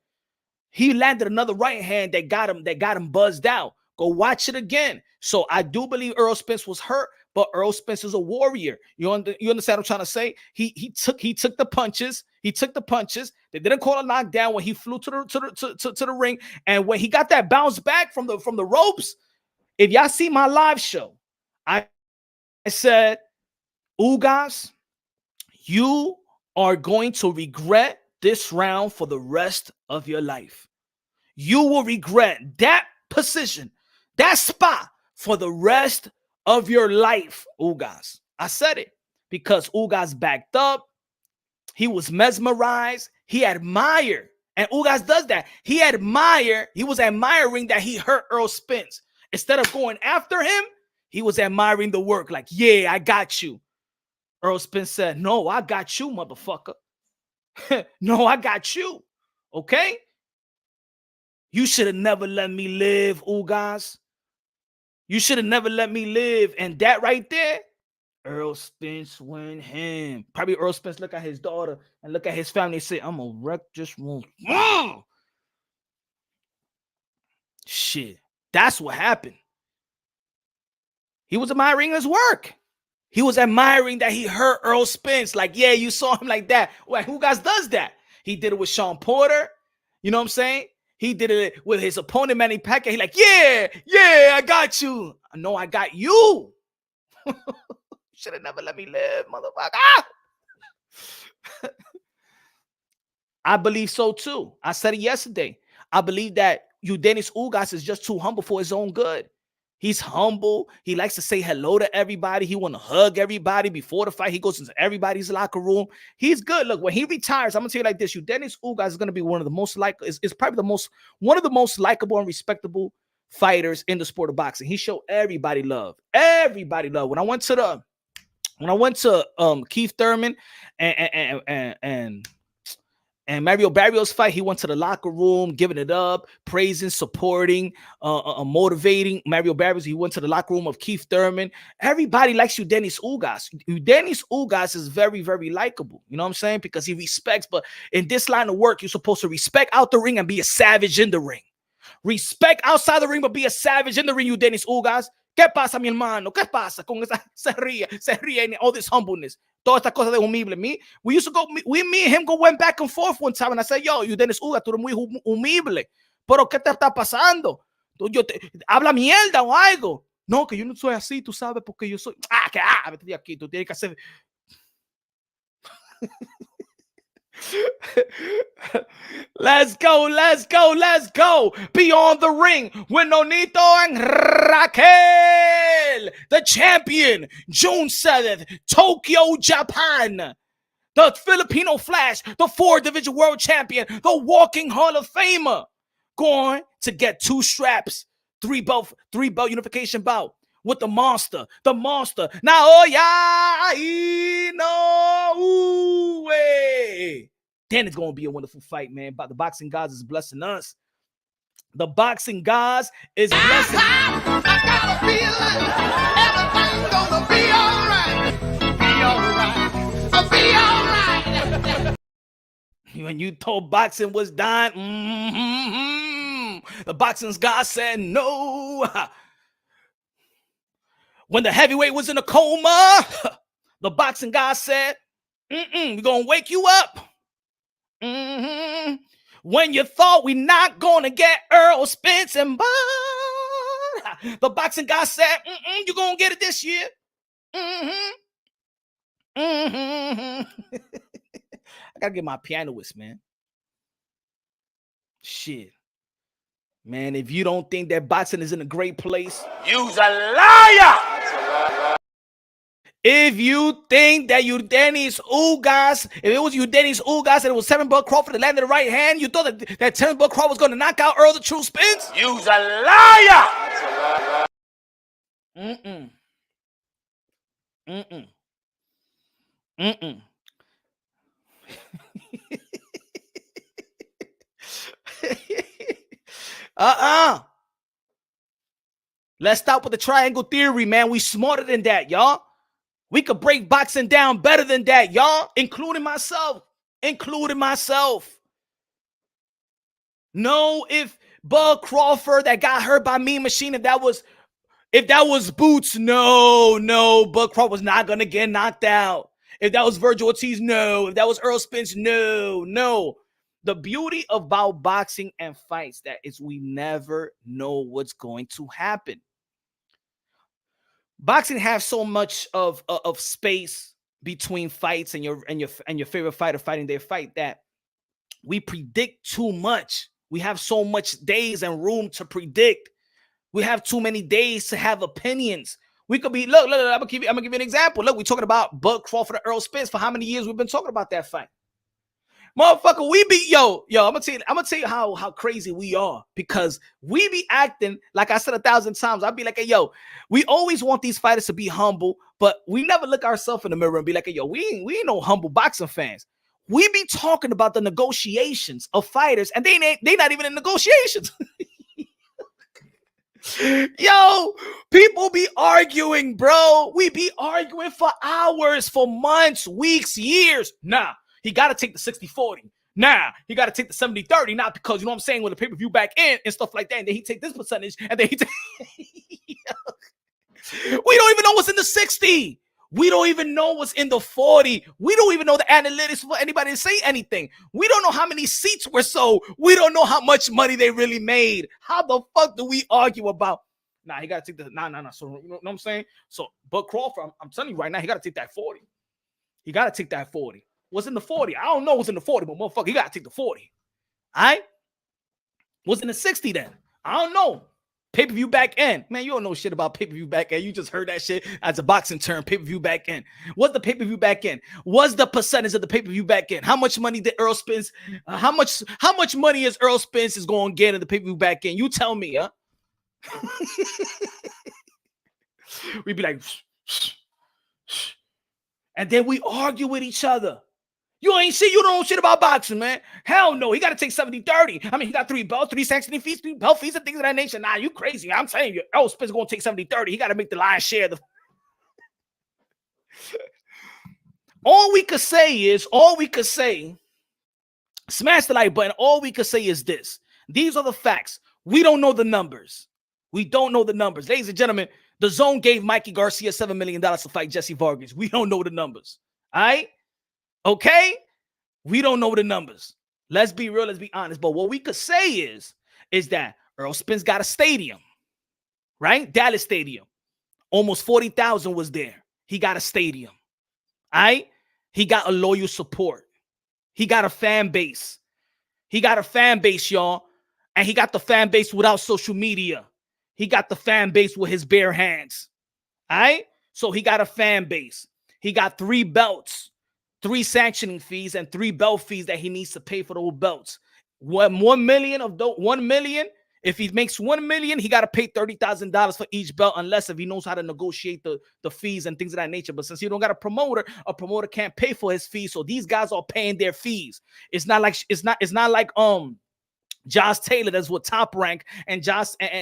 he landed another right hand that got him buzzed out. Go watch it again. So I do believe Errol Spence was hurt, but Errol Spence is a warrior. You understand what I'm trying to say? He took the punches. They didn't call a knockdown when he flew to the ring, and when he got that bounce back from the ropes. If y'all see my live show, I said, Ugas, you are going to regret this round for the rest of your life. You will regret that position, that spot for the rest of your life, Ugas. I said it because Ugas backed up. He was mesmerized. He admired. And Ugas does that. He was admiring that he hurt Errol Spence. Instead of going after him, he was admiring the work. Like, yeah, I got you. Errol Spence said, no, I got you, motherfucker. No, I got you. Okay? You should have never let me live, Ugas. You should have never let me live. And that right there, Errol Spence went him. Probably Errol Spence look at his daughter and look at his family and say, I'm going to wreck this room. Shit. That's what happened. He was admiring his work. He was admiring that he hurt Errol Spence. Like, yeah, you saw him like that. Well, who guys does that? He did it with Sean Porter. You know what I'm saying? He did it with his opponent, Manny Pacquiao. He like, yeah, I got you. No, I got you. You should have never let me live, motherfucker. I believe so too. I said it yesterday. I believe that Dennis Ugas is just too humble for his own good. He's humble. He likes to say hello to everybody. He want to hug everybody before the fight. He goes into everybody's locker room. He's good. Look, when he retires, I'm gonna tell you like this: Dennis Ugas is gonna be one of the most one of the most likable and respectable fighters in the sport of boxing. He showed everybody love. Everybody love. When I went to Keith Thurman and Mario Barrios fight, he went to the locker room, giving it up, praising, supporting, motivating Mario Barrios. He went to the locker room of Keith Thurman. Everybody likes Dennis Ugas. Dennis Ugas is very, very likable. You know what I'm saying? Because he respects. But in this line of work, you're supposed to respect out the ring and be a savage in the ring. Respect outside the ring, but be a savage in the ring, Dennis Ugas. ¿Qué pasa, mi hermano? ¿Qué pasa con esa? Se ríe, and all this humbleness. Toda esta cosa de humilde. Me and him went back and forth one time, and I said, yo, Dennis Ugas, tú eres muy humilde. Pero, ¿qué te está pasando? Habla mierda o algo. No, que yo no soy así, tú sabes, porque yo soy... vete de aquí, tú tienes que hacer... Let's go, let's go, let's go. Beyond the ring with Nonito and Raquel. The champion, June 7th, Tokyo, Japan. The Filipino Flash, the 4-division world champion, the walking Hall of Famer. Going to get 2 straps, 3-belt unification bout with the monster. Naoya Inoue. Then it's going to be a wonderful fight, man. But the boxing gods is blessing us. The boxing gods is blessing. I got a feeling everything's gonna be all right. Be all right. When you told boxing was dying, the boxing god said no. When the heavyweight was in a coma, the boxing god said, we're gonna wake you up. When you thought we not gonna get Errol Spence and Bud, the boxing god said, you're gonna get it this year. I gotta get my pianist, man. Shit. Man, if you don't think that boxing is in a great place, You's a liar. if you think that Dennis Ugas, if it was Dennis Ugas and it was 7 Crawford that landed the right hand, you thought that 10 Crawford was gonna knock out Earl the True Spence? You's a liar. Let's stop with the triangle theory, man. We smarter than that, y'all. We could break boxing down better than that, y'all, including myself. No, if Bud Crawford that got hurt by Mean Machine, if that was Boots, no, Bud Crawford was not gonna get knocked out. If that was Virgil Ortiz, no. If that was Errol Spence, no. The beauty about boxing and fights that is we never know what's going to happen. Boxing has so much of space between fights and your favorite fighter fighting their fight that we predict too much. We have so much days and room to predict. We have too many days to have opinions. We could be look. I'm gonna give you an example. Look, we're talking about Bud Crawford and Earl Spence for how many years we've been talking about that fight. Motherfucker, we be yo. I'm gonna tell you how crazy we are because we be acting like I said 1,000 times. I'd be like, hey, yo, we always want these fighters to be humble, but we never look ourselves in the mirror and be like, hey, yo, we ain't no humble boxing fans. We be talking about the negotiations of fighters, and they not even in negotiations. Yo, people be arguing, bro. We be arguing for hours, for months, weeks, years. Nah, he got to take the 60-40. Nah, he got to take the 70-30. Not because, you know what I'm saying, with the pay-per-view back in and stuff like that. And then he take this percentage, and then he take... We don't even know what's in the 60. We don't even know what's in the 40. We don't even know the analytics for anybody to say anything. We don't know how many seats were sold. We don't know how much money they really made. How the fuck do we argue about? Nah, he got to take the... Nah. So, you know what I'm saying? So, Bud Crawford, I'm telling you right now, he got to take that 40. He got to take that 40. What's in the 40? I don't know what's in the 40, but motherfucker, he got to take the 40. All right? What's in the 60 then? I don't know. Pay-per-view back end. Man, you don't know shit about pay-per-view back end. You just heard that shit as a boxing term, pay-per-view back end. What's the pay-per-view back end? What's the percentage of the pay-per-view back end? How much money did Errol Spence, how much money is Errol Spence is going to get in the pay-per-view back end? You tell me, huh? We'd be like, and then we argue with each other. You ain't shit. You don't know shit about boxing, man. Hell no. He got to take 70-30. I mean, he got 3 belts, 3 sanctioning fees, 3 belt fees, and things of that nature. Nah, you crazy. I'm saying you. Oh, Spence going to take 70-30. He got to make the lion's share. All we could say, smash the like button. All we could say is this. These are the facts. We don't know the numbers. Ladies and gentlemen, the Zone gave Mikey Garcia $7 million to fight Jesse Vargas. We don't know the numbers. All right? Okay? We don't know the numbers. Let's be real. Let's be honest. But what we could say is that Errol Spence got a stadium, right? Dallas Stadium. Almost 40,000 was there. He got a stadium. All right? He got a loyal support. He got a fan base. He got a fan base, y'all. And he got the fan base without social media. He got the fan base with his bare hands. All right? So he got a fan base. He got 3 belts, 3 sanctioning fees, and 3 belt fees that he needs to pay for those belts. 1 million of those, 1 million. If he makes 1 million, he got to pay $30,000 for each belt, unless if he knows how to negotiate the fees and things of that nature. But since he don't got a promoter can't pay for his fees. So these guys are paying their fees. It's not like Josh Taylor, that's what Top Rank, and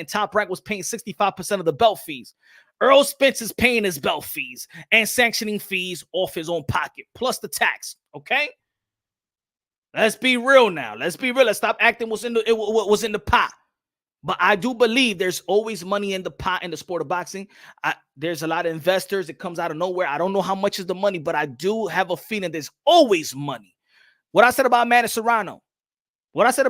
Top Rank was paying 65% of the belt fees. Errol Spence is paying his belt fees and sanctioning fees off his own pocket, plus the tax. Okay, let's be real now. Let's be real. Let's stop acting what was in the pot. But I do believe there's always money in the pot in the sport of boxing. There's a lot of investors. It comes out of nowhere. I don't know how much is the money, but I do have a feeling there's always money. What I said about Amanda Serrano. I said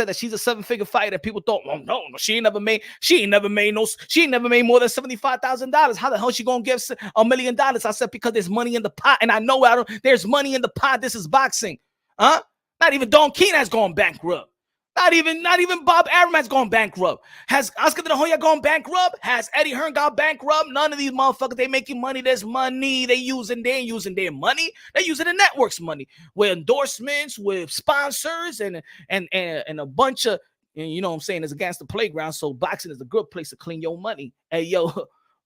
that she's a 7-figure fighter. People thought, well, no, she ain't never made more than $75,000. How the hell she gonna give $1 million? I said, because there's money in the pot, and I know there's money in the pot. This is boxing, huh? Not even Don King has gone bankrupt. Not even Bob Arum has gone bankrupt. Has Oscar De La Hoya gone bankrupt? Has Eddie Hearn gone bankrupt? None of these motherfuckers, they making money. There's money. They ain't using their money. They using the network's money with endorsements, with sponsors, and a bunch of, you know what I'm saying, it's against the playground. So boxing is a good place to clean your money. Hey, yo,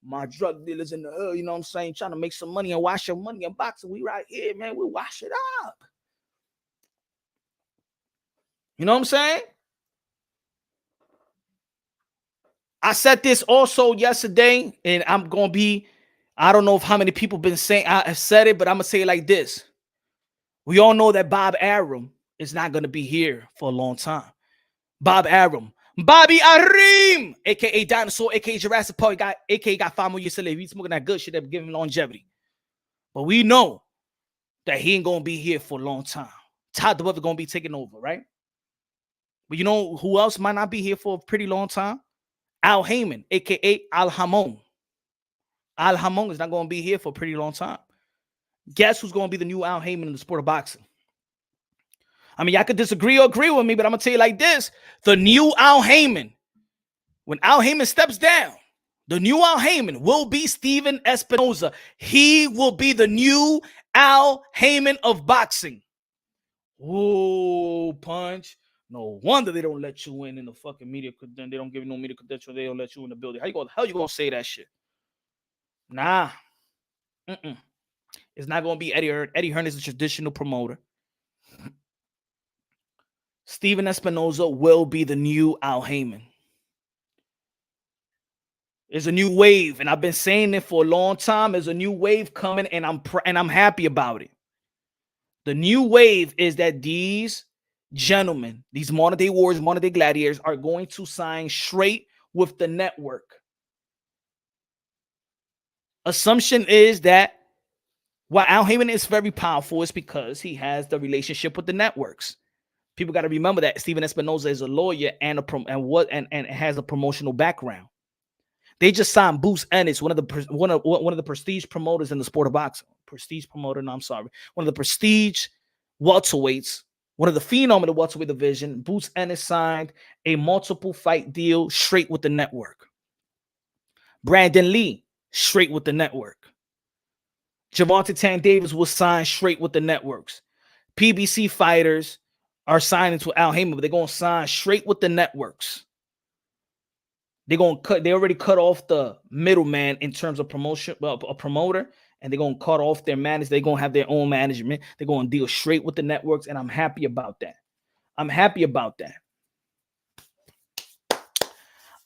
my drug dealers in the hood, you know what I'm saying, trying to make some money and wash your money in boxing. We right here, man. We wash it up. You know what I'm saying? I said this also yesterday, and I don't know if how many people been saying I have said it, but I'm gonna say it like this. We all know that Bob Arum is not gonna be here for a long time. Bob Arum, Bobby Arum, aka Dinosaur, aka Jurassic Park, aka got 5 more years to live. He's smoking that good shit that give him longevity. But we know that he ain't gonna be here for a long time. Todd the Weather gonna be taking over, right? But you know who else might not be here for a pretty long time? Al Heyman, a.k.a. Al Hamon. Al Hamon is not going to be here for a pretty long time. Guess who's going to be the new Al Heyman in the sport of boxing? I mean, y'all could disagree or agree with me, but I'm going to tell you like this. The new Al Heyman, when Al Heyman steps down, the new Al Heyman will be Steven Espinoza. He will be the new Al Heyman of boxing. Whoa, punch. No wonder they don't let you in the fucking media. Then they don't give you no media credential. They don't let you in the building. How you gonna say that shit? Nah. It's not gonna be Eddie Hearn. Eddie Hearn is a traditional promoter. Steven Espinoza will be the new Al Heyman. There's a new wave, and I've been saying it for a long time. There's a new wave coming, and I'm happy about it. The new wave is that these gentlemen, these modern day warriors, modern day gladiators, are going to sign straight with the network. Assumption is that while Al Heyman is very powerful, it's because he has the relationship with the networks. People got to remember that Steven Espinoza is a lawyer and has a promotional background. They just signed Bruce Ennis, one of the prestige promoters in the sport of boxing. One of the prestige welterweights. One of the phenom of the welterweight division. Bruce Ennis signed a multiple fight deal straight with the network. Brandon Lee, straight with the network. Gervonta Tank Davis was signed straight with the networks. PBC fighters are signing to Al Heyman, but they're going to sign straight with the networks. They already cut off the middleman in terms of promotion, a promoter, and they're going to cut off their managers. They're going to have their own management. They're going to deal straight with the networks, and I'm happy about that.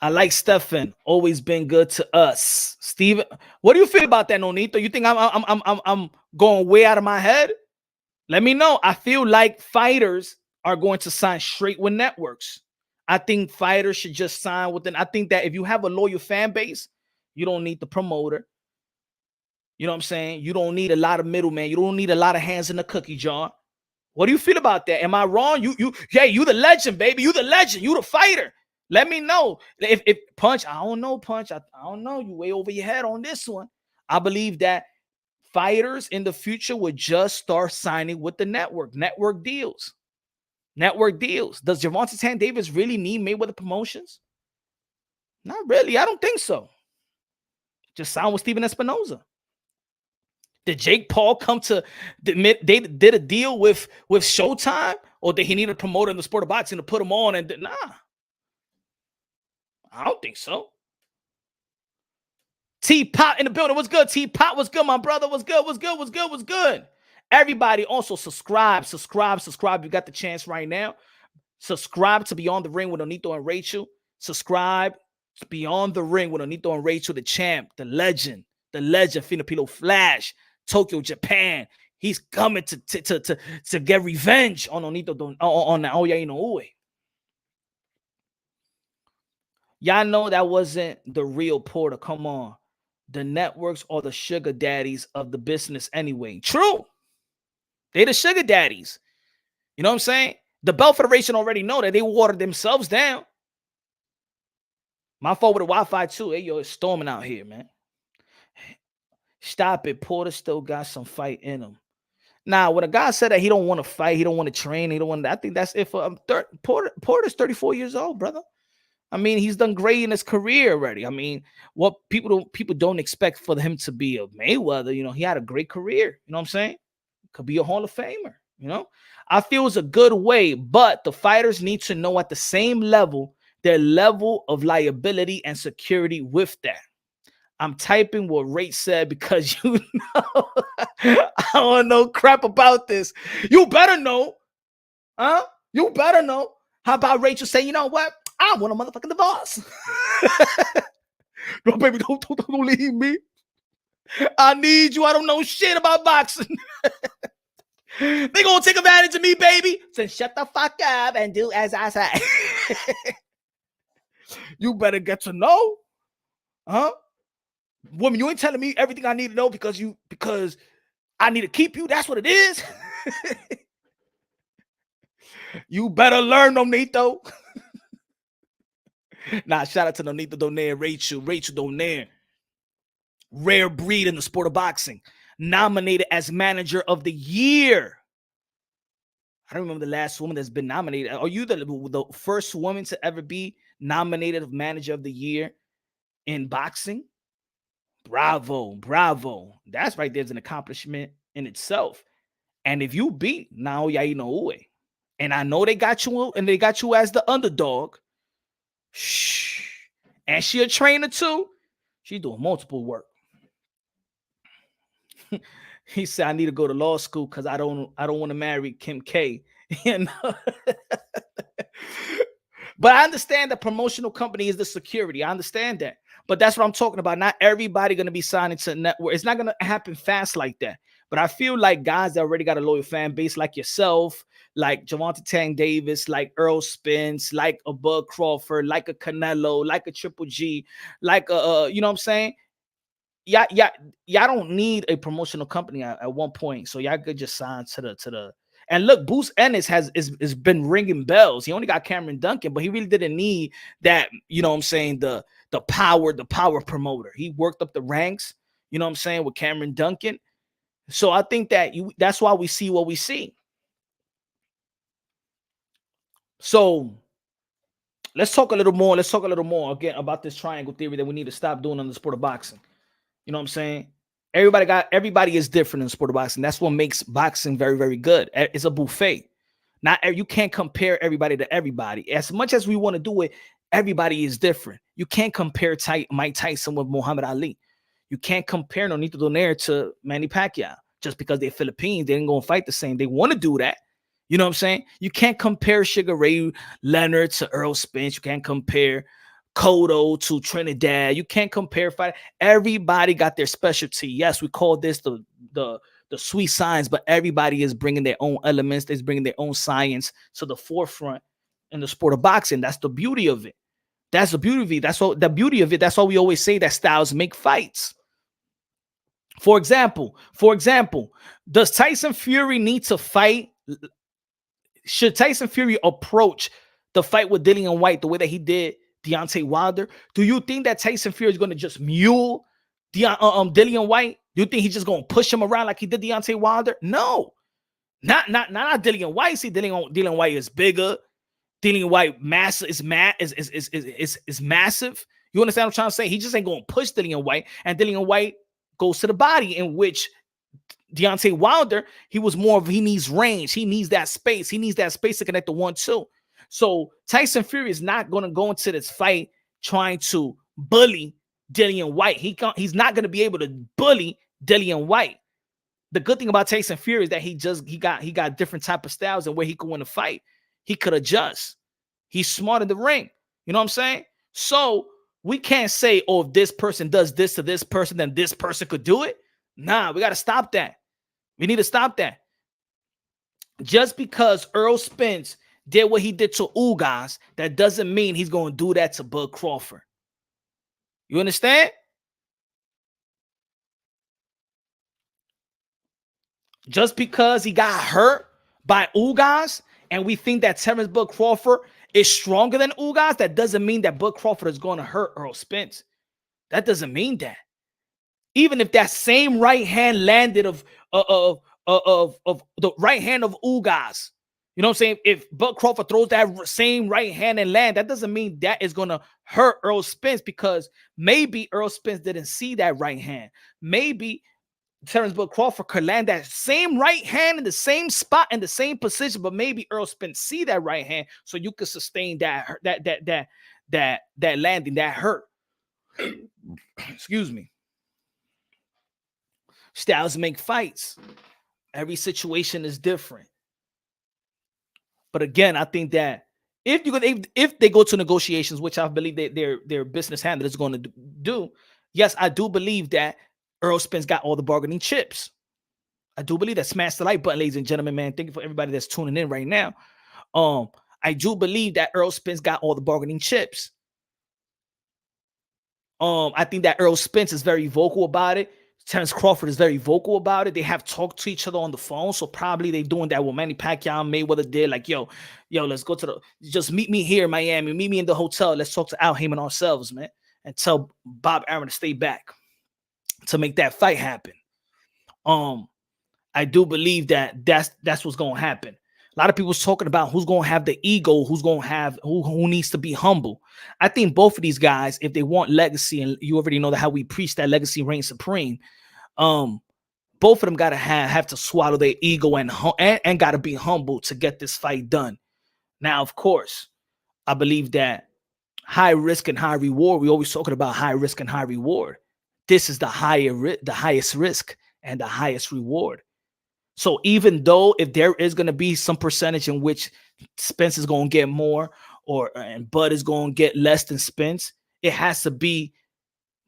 I like Stefan. Always been good to us. Steven, what do you feel about that, Nonito? You think I'm going way out of my head? Let me know. I feel like fighters are going to sign straight with networks. I think fighters should just sign with them. I think that if you have a loyal fan base, you don't need the promoter. You know what I'm saying? You don't need a lot of middlemen. You don't need a lot of hands in the cookie jar. What do you feel about that? Am I wrong? You the legend, baby. You the legend. You the fighter. Let me know. If Punch, I don't know, Punch. I don't know. You way over your head on this one. I believe that fighters in the future would just start signing with the network deals. Network deals. Does Gervonta Tank Davis really need Mayweather Promotions? Not really. I don't think so. Just signed with Steven Espinoza. Did Jake Paul come to they did a deal with Showtime, or did he need a promoter in the sport of boxing to put him on? And nah, I don't think so. T-Pot in the building. What's good? T-Pot, what's good, my brother? What's good? What's good? What's good? What's good? Everybody also subscribe. You got the chance right now. Subscribe to Beyond the Ring with Onito and Rachel. Subscribe to Beyond the Ring with Onito and Rachel, the champ, the legend, Filipino Flash, Tokyo, Japan. He's coming to get revenge on Onito on Naoya Inoue. Y'all know that wasn't the real Porter. Come on. The networks are the sugar daddies of the business anyway. True. They the sugar daddies. You know what I'm saying? The Belt Federation already know that they watered themselves down. My fault with the Wi-Fi too. Hey, yo, it's storming out here, man. Stop it. Porter still got some fight in him. Now, when a guy said that he don't want to fight, he don't want to train, he don't want to, I think that's it for Porter's 34 years old, brother. I mean, he's done great in his career already. I mean, what people don't expect for him to be a Mayweather, you know, he had a great career. You know what I'm saying? Could be a Hall of Famer, you know? I feel it's a good way, but the fighters need to know at the same level, their level of liability and security with that. I'm typing what Rach said because you know, I don't know crap about this. You better know, huh? You better know. How about Rachel say, you know what? I want a motherfucking divorce. No, baby, don't leave me. I need you. I don't know shit about boxing. They gonna take advantage of me, baby. So shut the fuck up and do as I say. You better get to know, huh? Woman, you ain't telling me everything I need to know because I need to keep you. That's what it is. You better learn, Nonito. Nah, shout out to Nonito Donaire, Rachel Donaire. Rare breed in the sport of boxing. Nominated as Manager of the Year. I don't remember the last woman that's been nominated. Are you the first woman to ever be nominated as Manager of the Year in boxing? Bravo. That's right there's an accomplishment in itself. And if you beat Naoya Inoue, and I know they got you as the underdog, shh, and she a trainer too, she's doing multiple work. He said, I need to go to law school because I don't want to marry Kim K. You know? But I understand the promotional company is the security. I understand that. But that's what I'm talking about. Not everybody going to be signing to a network. It's not going to happen fast like that. But I feel like guys that already got a loyal fan base like yourself, like Gervonta Tank Davis, like Errol Spence, like a Bud Crawford, like a Canelo, like a Triple G, like a you know what I'm saying? Y'all don't need a promotional company at one point. So y'all could just sign to the and look, Boost Ennis has been ringing bells. He only got Cameron Duncan, but he really didn't need that, you know what I'm saying, the power promoter. He worked up the ranks, you know what I'm saying, with Cameron Duncan. So I think that that's why we see what we see. So let's talk a little more again about this triangle theory that we need to stop doing in the sport of boxing. You know what I'm saying? Everybody is different in the sport of boxing. That's what makes boxing very, very good. It's a buffet. You can't compare everybody to everybody. As much as we want to do it, everybody is different. You can't compare Mike Tyson with Muhammad Ali. You can't compare Nonito Donaire to Manny Pacquiao. Just because they're Philippines, they ain't gonna fight the same. They want to do that. You know what I'm saying? You can't compare Sugar Ray Leonard to Errol Spence. You can't compare Cotto to Trinidad. You can't compare fight. Everybody got their specialty. Yes, we call this the sweet science, but everybody is bringing their own elements. They're bringing their own science to the forefront in the sport of boxing. That's the beauty of it. That's the beauty of it. That's what the beauty of it. That's why we always say that styles make fights. For example, does Tyson Fury need to fight? Should Tyson Fury approach the fight with Dillian White the way that he did Deontay Wilder? Do you think that Tyson Fury is going to just mule Dillian White? Do you think he's just going to push him around like he did Deontay Wilder? No. Not Dillian White. See, Dillian White is bigger. Dillian White is massive. You understand what I'm trying to say? He just ain't going to push Dillian White, and Dillian White goes to the body, in which Deontay Wilder, he needs range. He needs that space. He needs that space to connect the 1-2. So Tyson Fury is not going to go into this fight trying to bully Dillian White. He's not going to be able to bully Dillian White. The good thing about Tyson Fury is that he got different type of styles and where he could win a fight. He could adjust. He's smart in the ring. You know what I'm saying? So we can't say, oh, if this person does this to this person, then this person could do it. Nah, we got to stop that. We need to stop that. Just because Errol Spence did what he did to Ugas, that doesn't mean he's going to do that to Bud Crawford. You understand? Just because he got hurt by Ugas, and we think that Terence Bud Crawford is stronger than Ugas, that doesn't mean that Bud Crawford is going to hurt Errol Spence. That doesn't mean that. Even if that same right hand landed of the right hand of Ugas, you know what I'm saying? If Bud Crawford throws that same right hand and land, that doesn't mean that is going to hurt Errol Spence, because maybe Errol Spence didn't see that right hand. Maybe Terence Bud Crawford could land that same right hand in the same spot in the same position, but maybe Errol Spence see that right hand, so you could sustain that landing, that hurt. Excuse me. Styles make fights. Every situation is different. But again, I think that if they go to negotiations, which I believe their business handler is going to do, yes, I do believe that Errol Spence got all the bargaining chips. I do believe that. Smash the like button, ladies and gentlemen, man. Thank you for everybody that's tuning in right now. I do believe that Errol Spence got all the bargaining chips. I think that Errol Spence is very vocal about it. Terence Crawford is very vocal about it. They have talked to each other on the phone, so probably they doing that what Manny Pacquiao and Mayweather did. Like, yo, let's go to just meet me here in Miami. Meet me in the hotel. Let's talk to Al Heyman ourselves, man, and tell Bob Arum to stay back to make that fight happen. I do believe that that's what's going to happen. A lot of people's talking about who's going to have the ego, who needs to be humble. I think both of these guys, if they want legacy, and you already know that how we preach that legacy reigns supreme, both of them got to have to swallow their ego and got to be humble to get this fight done. Now, of course, I believe that high risk and high reward. We always talking about high risk and high reward. This is the highest risk and the highest reward. So even though if there is going to be some percentage in which Spence is going to get more and Bud is going to get less than Spence, it has to be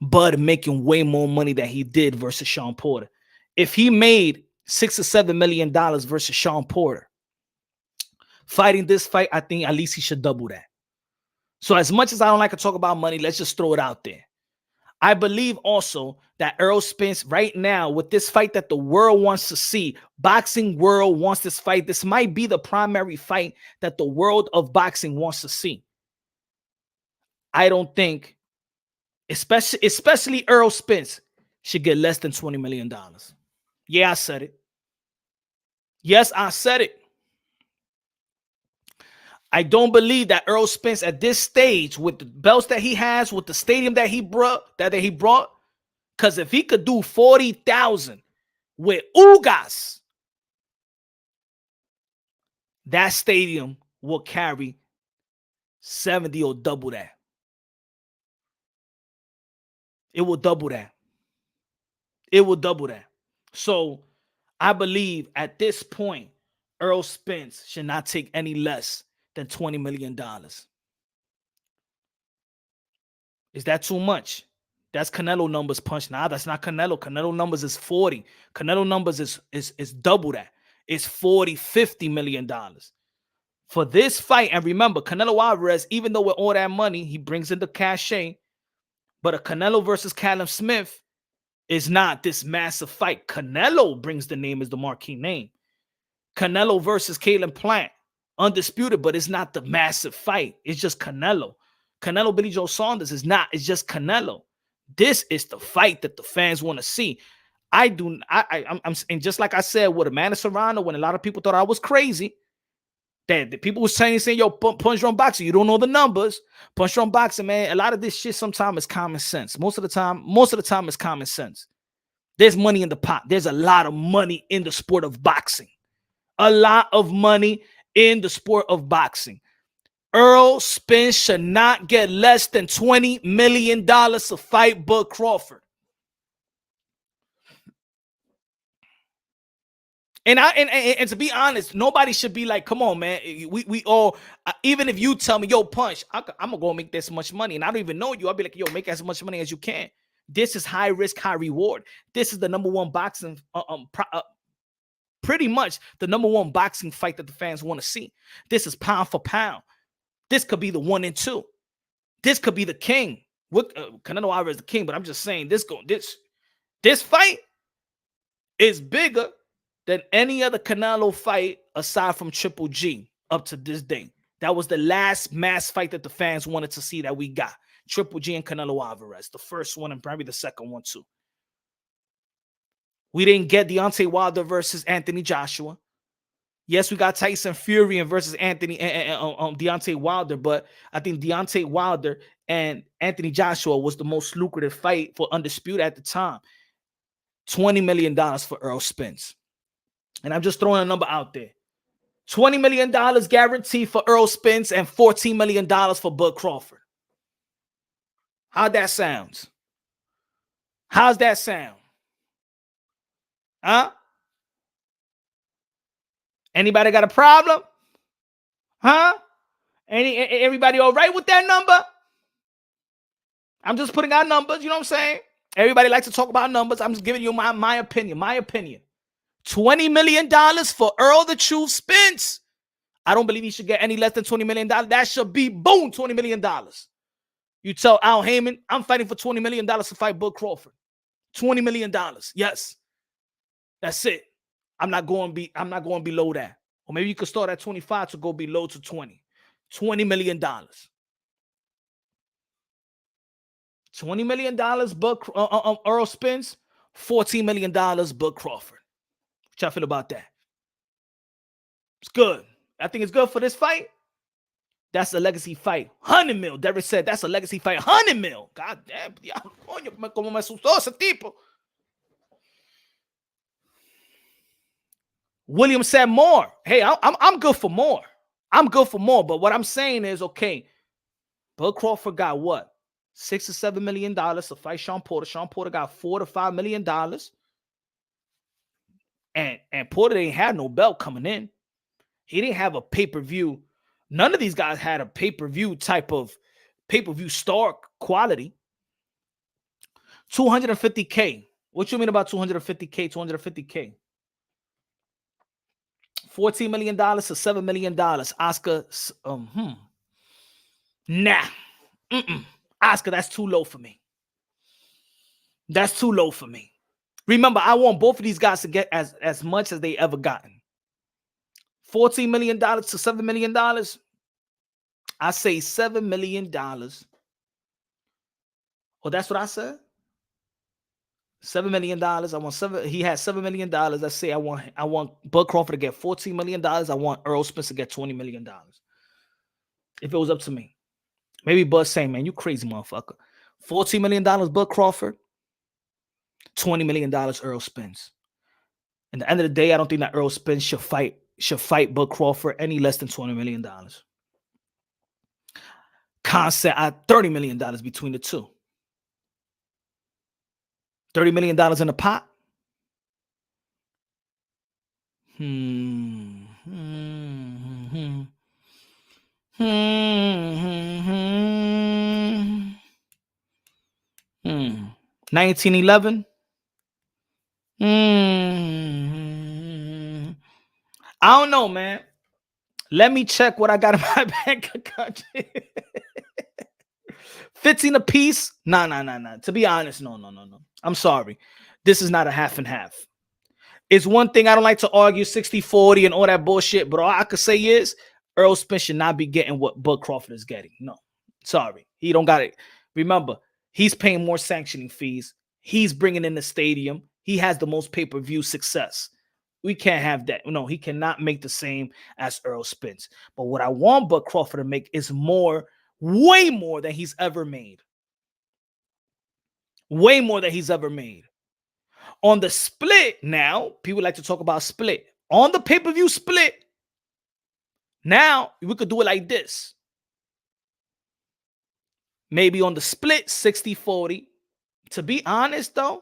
Bud making way more money than he did versus Sean Porter. If he made $6 or $7 million versus Sean Porter, fighting this fight, I think at least he should double that. So as much as I don't like to talk about money, let's just throw it out there. I believe also that Errol Spence right now, with this fight that the world wants to see, boxing world wants this fight. This might be the primary fight that the world of boxing wants to see. I don't think, especially Errol Spence, should get less than $20 million. Yeah, I said it. Yes, I said it. I don't believe that Errol Spence at this stage, with the belts that he has, with the stadium that he brought, because if he could do 40,000 with Ugas, that stadium will carry 70 or double that. It will double that. It will double that. So I believe at this point, Errol Spence should not take any less than $20 million. Is that too much? That's Canelo numbers punch. Nah, that's not Canelo. Canelo numbers is 40. Canelo numbers is double that. It's $40-50 million. For this fight, and remember, Canelo Alvarez, even though with all that money, he brings in the cachet, but a Canelo versus Callum Smith is not this massive fight. Canelo brings the name as the marquee name. Canelo versus Caleb Plant, undisputed, but it's not the massive fight. It's just Canelo. Canelo Billy Joe Saunders is not. It's just Canelo. This is the fight that the fans want to see. I'm and just like I said with Amanda Serrano, when a lot of people thought I was crazy, that the people were saying, yo, punch your own boxing, you don't know the numbers. Punch your own boxing, man. A lot of this shit sometimes is common sense. Most of the time it's common sense. There's money in the pot. There's a lot of money in the sport of boxing. A lot of money in the sport of boxing. Errol Spence should not get less than $20 million to fight Bud Crawford. And to be honest, nobody should be like, come on, man. We all, even if you tell me, yo, Punch, I'm going to go make this much money. And I don't even know you. I'll be like, yo, make as much money as you can. This is high risk, high reward. This is the number one boxing, pretty much the number one boxing fight that the fans want to see. This is pound for pound. This could be the 1 and 2. This could be the king. Canelo Alvarez is the king, but I'm just saying this fight is bigger than any other Canelo fight aside from Triple G up to this day. That was the last mass fight that the fans wanted to see that we got. Triple G and Canelo Alvarez. The first one and probably the second one too. We didn't get Deontay Wilder versus Anthony Joshua. Yes, we got Tyson Fury versus Deontay Wilder, but I think Deontay Wilder and Anthony Joshua was the most lucrative fight for Undisputed at the time. $20 million for Errol Spence. And I'm just throwing a number out there. $20 million guaranteed for Errol Spence and $14 million for Bud Crawford. How'd that sound? How's that sound? Huh? Anybody got a problem? Huh? Everybody all right with that number? I'm just putting out numbers, you know what I'm saying? Everybody likes to talk about numbers. I'm just giving you my opinion. My opinion. $20 million for Errol the Truth Spence. I don't believe he should get any less than $20 million. That should be, boom, $20 million. You tell Al Heyman, I'm fighting for $20 million to fight Bud Crawford. $20 million. Yes. That's it. I'm not going below that. Or maybe you could start at 25 to go below to 20. $20 million. $20 million, Errol Spence. $14 million, Bud Crawford. What y'all feel about that? It's good. I think it's good for this fight. That's a legacy fight. 100 mil. Derek said that's a legacy fight. 100 mil. God damn. Como me asustó ese tipo. William said more. Hey, I'm good for more. I'm good for more. But what I'm saying is, okay, Bud Crawford got what? $6 to $7 million to fight Sean Porter. Sean Porter got $4 to $5 million. And Porter didn't have no belt coming in. He didn't have a pay-per-view. None of these guys had a pay-per-view type of pay-per-view star quality. $250K. What you mean about $250K? $250K. $14 million to $7 million. Oscar, nah. Oscar, that's too low for me. That's too low for me. Remember, I want both of these guys to get as much as they ever gotten. $14 million to $7 million. I say $7 million. Oh, that's what I said? $7 million. I want seven. He had $7 million. Let's say I want Bud Crawford to get $14 million. I want Errol Spence to get $20 million. If it was up to me. Maybe Bud saying, man, you crazy motherfucker. $14 million, Bud Crawford. $20 million, Errol Spence. At the end of the day, I don't think that Errol Spence should fight Bud Crawford any less than $20 million. Concept at $30 million between the two. $30 million in the pot. Hmm. 1911. I don't know, man. Let me check what I got in my bank account. 15 a piece? Nah. To be honest, no. I'm sorry. This is not a half and half. It's one thing I don't like to argue 60-40 and all that bullshit, but all I could say is Errol Spence should not be getting what Bud Crawford is getting. No. Sorry. He don't got it. Remember, he's paying more sanctioning fees. He's bringing in the stadium. he has the most pay-per-view success. We can't have that. No, he cannot make the same as Errol Spence. But what I want Bud Crawford to make is more, way more than he's ever made. Way more than he's ever made. On the split now, people like to talk about split. On the pay-per-view split, now we could do it like this. Maybe on the split, 60-40. To be honest, though,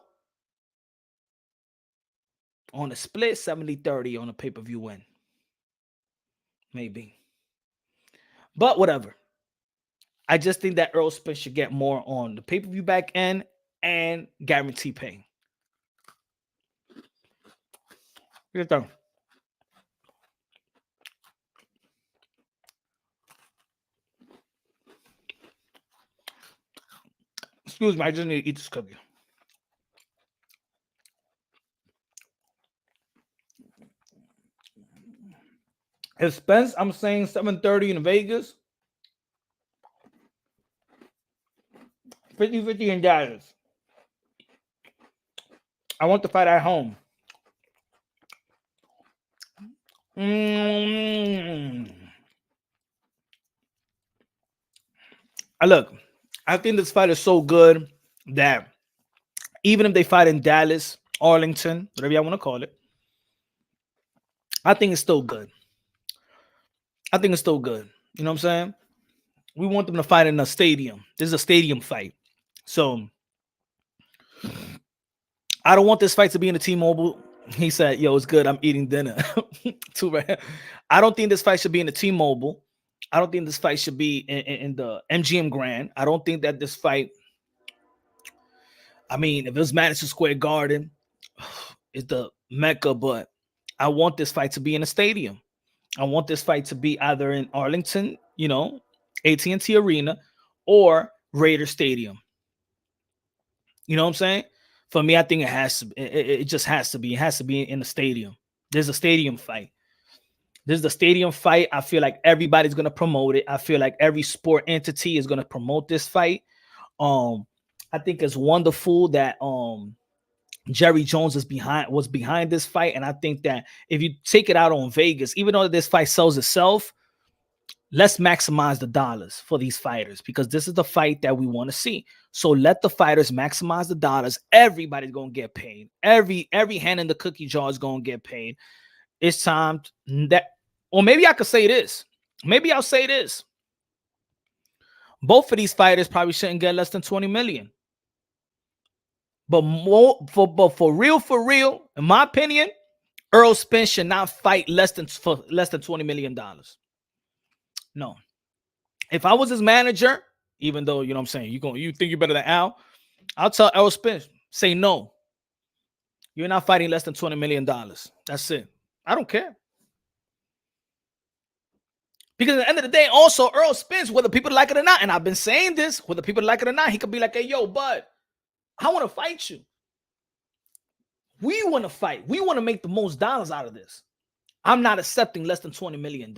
on the split, 70-30 on a pay-per-view win. Maybe. But whatever. I just think that Errol Spence should get more on the pay-per-view back end and guarantee pay. Good thing. Excuse me, I just need to eat this cookie. If Spence, I'm saying 7:30 in Vegas, 50-50 in Dallas. I want the fight at home. Look, I think this fight is so good that even if they fight in Dallas, Arlington, whatever you want to call it, I think it's still good. I think it's still good. You know what I'm saying? We want them to fight in a stadium. This is a stadium fight. So I don't want this fight to be in the T-Mobile. He said, yo, it's good. I'm eating dinner. Too bad. I don't think this fight should be in the T-Mobile. I don't think this fight should be in the MGM Grand. I don't think that this fight, I mean, if it was Madison Square Garden, it's the Mecca, but I want this fight to be in a stadium. I want this fight to be either in Arlington, you know, AT&T Arena, or Raider Stadium. You know what I'm saying? For me, I think it has to. It just has to be. It has to be in the stadium. There's a stadium fight. This is the stadium fight. I feel like everybody's gonna promote it. I feel like every sport entity is gonna promote this fight. I think it's wonderful that Jerry Jones was behind this fight, and I think that if you take it out on Vegas, even though this fight sells itself, let's maximize the dollars for these fighters because this is the fight that we want to see. So let the fighters maximize the dollars. Everybody's gonna get paid. Every hand in the cookie jar is gonna get paid. It's time that, or maybe I could say this. Maybe I'll say this. Both of these fighters probably shouldn't get less than 20 million. But for real, in my opinion, Errol Spence should not fight less than $20 million. No. If I was his manager, even though, you know what I'm saying, you think you're better than Al, I'll tell Errol Spence, say no. You're not fighting less than $20 million. That's it. I don't care. Because at the end of the day, also, Errol Spence, whether people like it or not, and I've been saying this, whether people like it or not, he could be like, hey, yo, bud, I want to fight you. We want to fight. We want to make the most dollars out of this. I'm not accepting less than $20 million.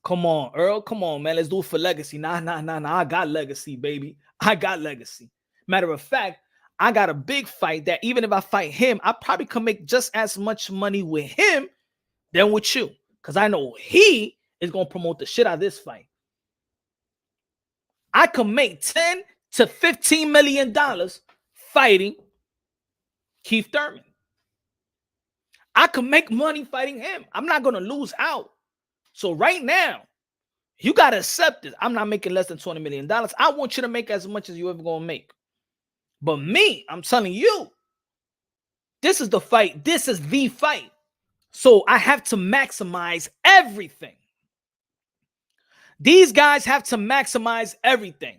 Come on, Earl. Come on, man. Let's do it for legacy. Nah. I got legacy, baby. I got legacy. Matter of fact, I got a big fight that even if I fight him, I probably can make just as much money with him than with you. Because I know he is going to promote the shit out of this fight. I can make $10 to $15 million fighting Keith Thurman. I can make money fighting him. I'm not going to lose out. So right now, you got to accept it. I'm not making less than $20 million. I want you to make as much as you ever going to make. But me, I'm telling you, this is the fight. This is the fight. So I have to maximize everything. These guys have to maximize everything.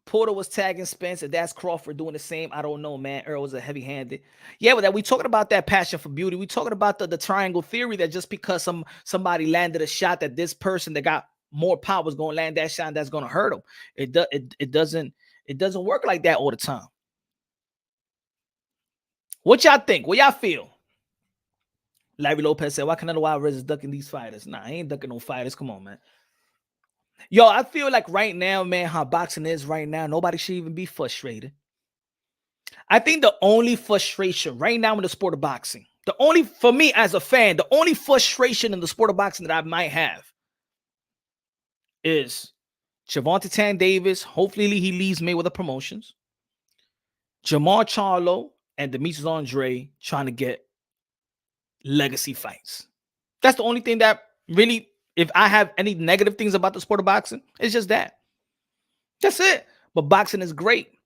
Porter was tagging Spence, and that's Crawford doing the same. I don't know, man. Earl was a heavy-handed. Yeah, but we talking about that passion for beauty. We talking about the triangle theory that just because somebody landed a shot that this person that got more power is going to land that shot, that's going to hurt him. It doesn't work like that all the time. What y'all think? What y'all feel? Larry Lopez said, why Canelo Alvarez is ducking these fighters? Nah, I ain't ducking no fighters. Come on, man. Yo, I feel like right now, man, how boxing is right now, nobody should even be frustrated. I think the only frustration right now in the sport of boxing, for me as a fan, the only frustration in the sport of boxing that I might have is Gervonta Tan Davis. Hopefully he leaves Mayweather Promotions. Jamar Charlo and Demetrius Andre trying to get legacy fights. That's the only thing that really, if I have any negative things about the sport of boxing, it's just that. That's it. But boxing is great.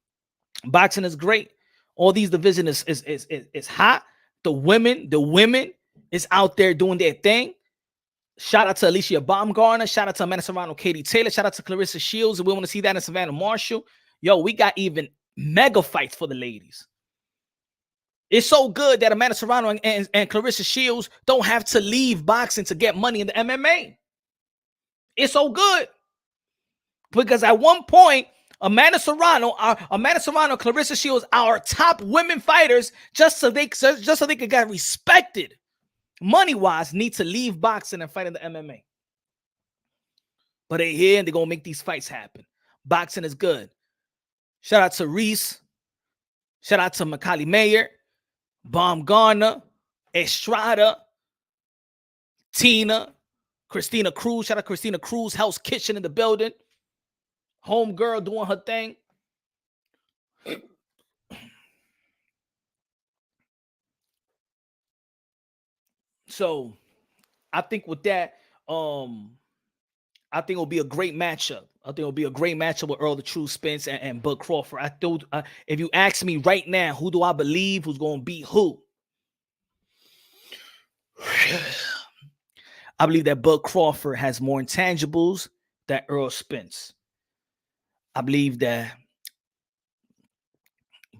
Boxing is great. All these divisions is hot. The women is out there doing their thing. Shout out to Alicia Baumgartner. Shout out to Amanda Serrano, Katie Taylor. Shout out to Clarissa Shields. We want to see that in Savannah Marshall. Yo, we got even mega fights for the ladies. It's so good that Amanda Serrano and Clarissa Shields don't have to leave boxing to get money in the MMA. It's so good. Because at one point, Amanda Serrano, Clarissa Shields, our top women fighters, just so they could get respected, money-wise, need to leave boxing and fight in the MMA. But they're here and they're gonna make these fights happen. Boxing is good. Shout out to Reese. Shout out to Macaulay Mayer, Baumgartner, Estrada, Tina, Christina Cruz. Shout out Christina Cruz, Hell's Kitchen in the building. Homegirl doing her thing. So I think with that, I think it'll be a great matchup. I think it'll be a great matchup with Errol the True Spence and Bud Crawford. I thought, if you ask me right now, who do I believe who's going to beat who? I believe that Bud Crawford has more intangibles than Errol Spence. I believe that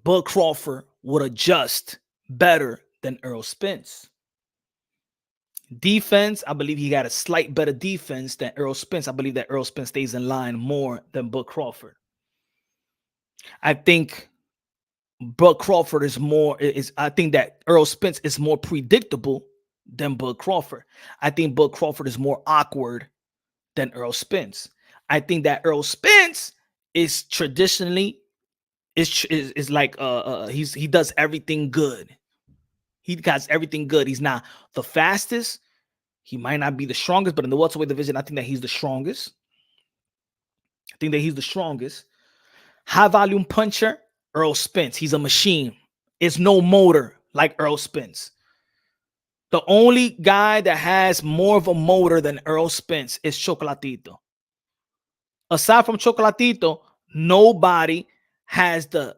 Bud Crawford would adjust better than Errol Spence. Defense, I believe he got a slight better defense than Errol Spence. I believe that Errol Spence stays in line more than Bud Crawford. I think Bud Crawford I think that Errol Spence is more predictable than Bud Crawford. I think Bud Crawford is more awkward than Errol Spence. I think that Errol Spence is traditionally is like he does everything good. He does everything good. He's not the fastest. He might not be the strongest, but in the welterweight division, I think that he's the strongest. High volume puncher, Errol Spence. He's a machine. It's no motor like Errol Spence. The only guy that has more of a motor than Errol Spence is Chocolatito. Aside from Chocolatito, nobody has the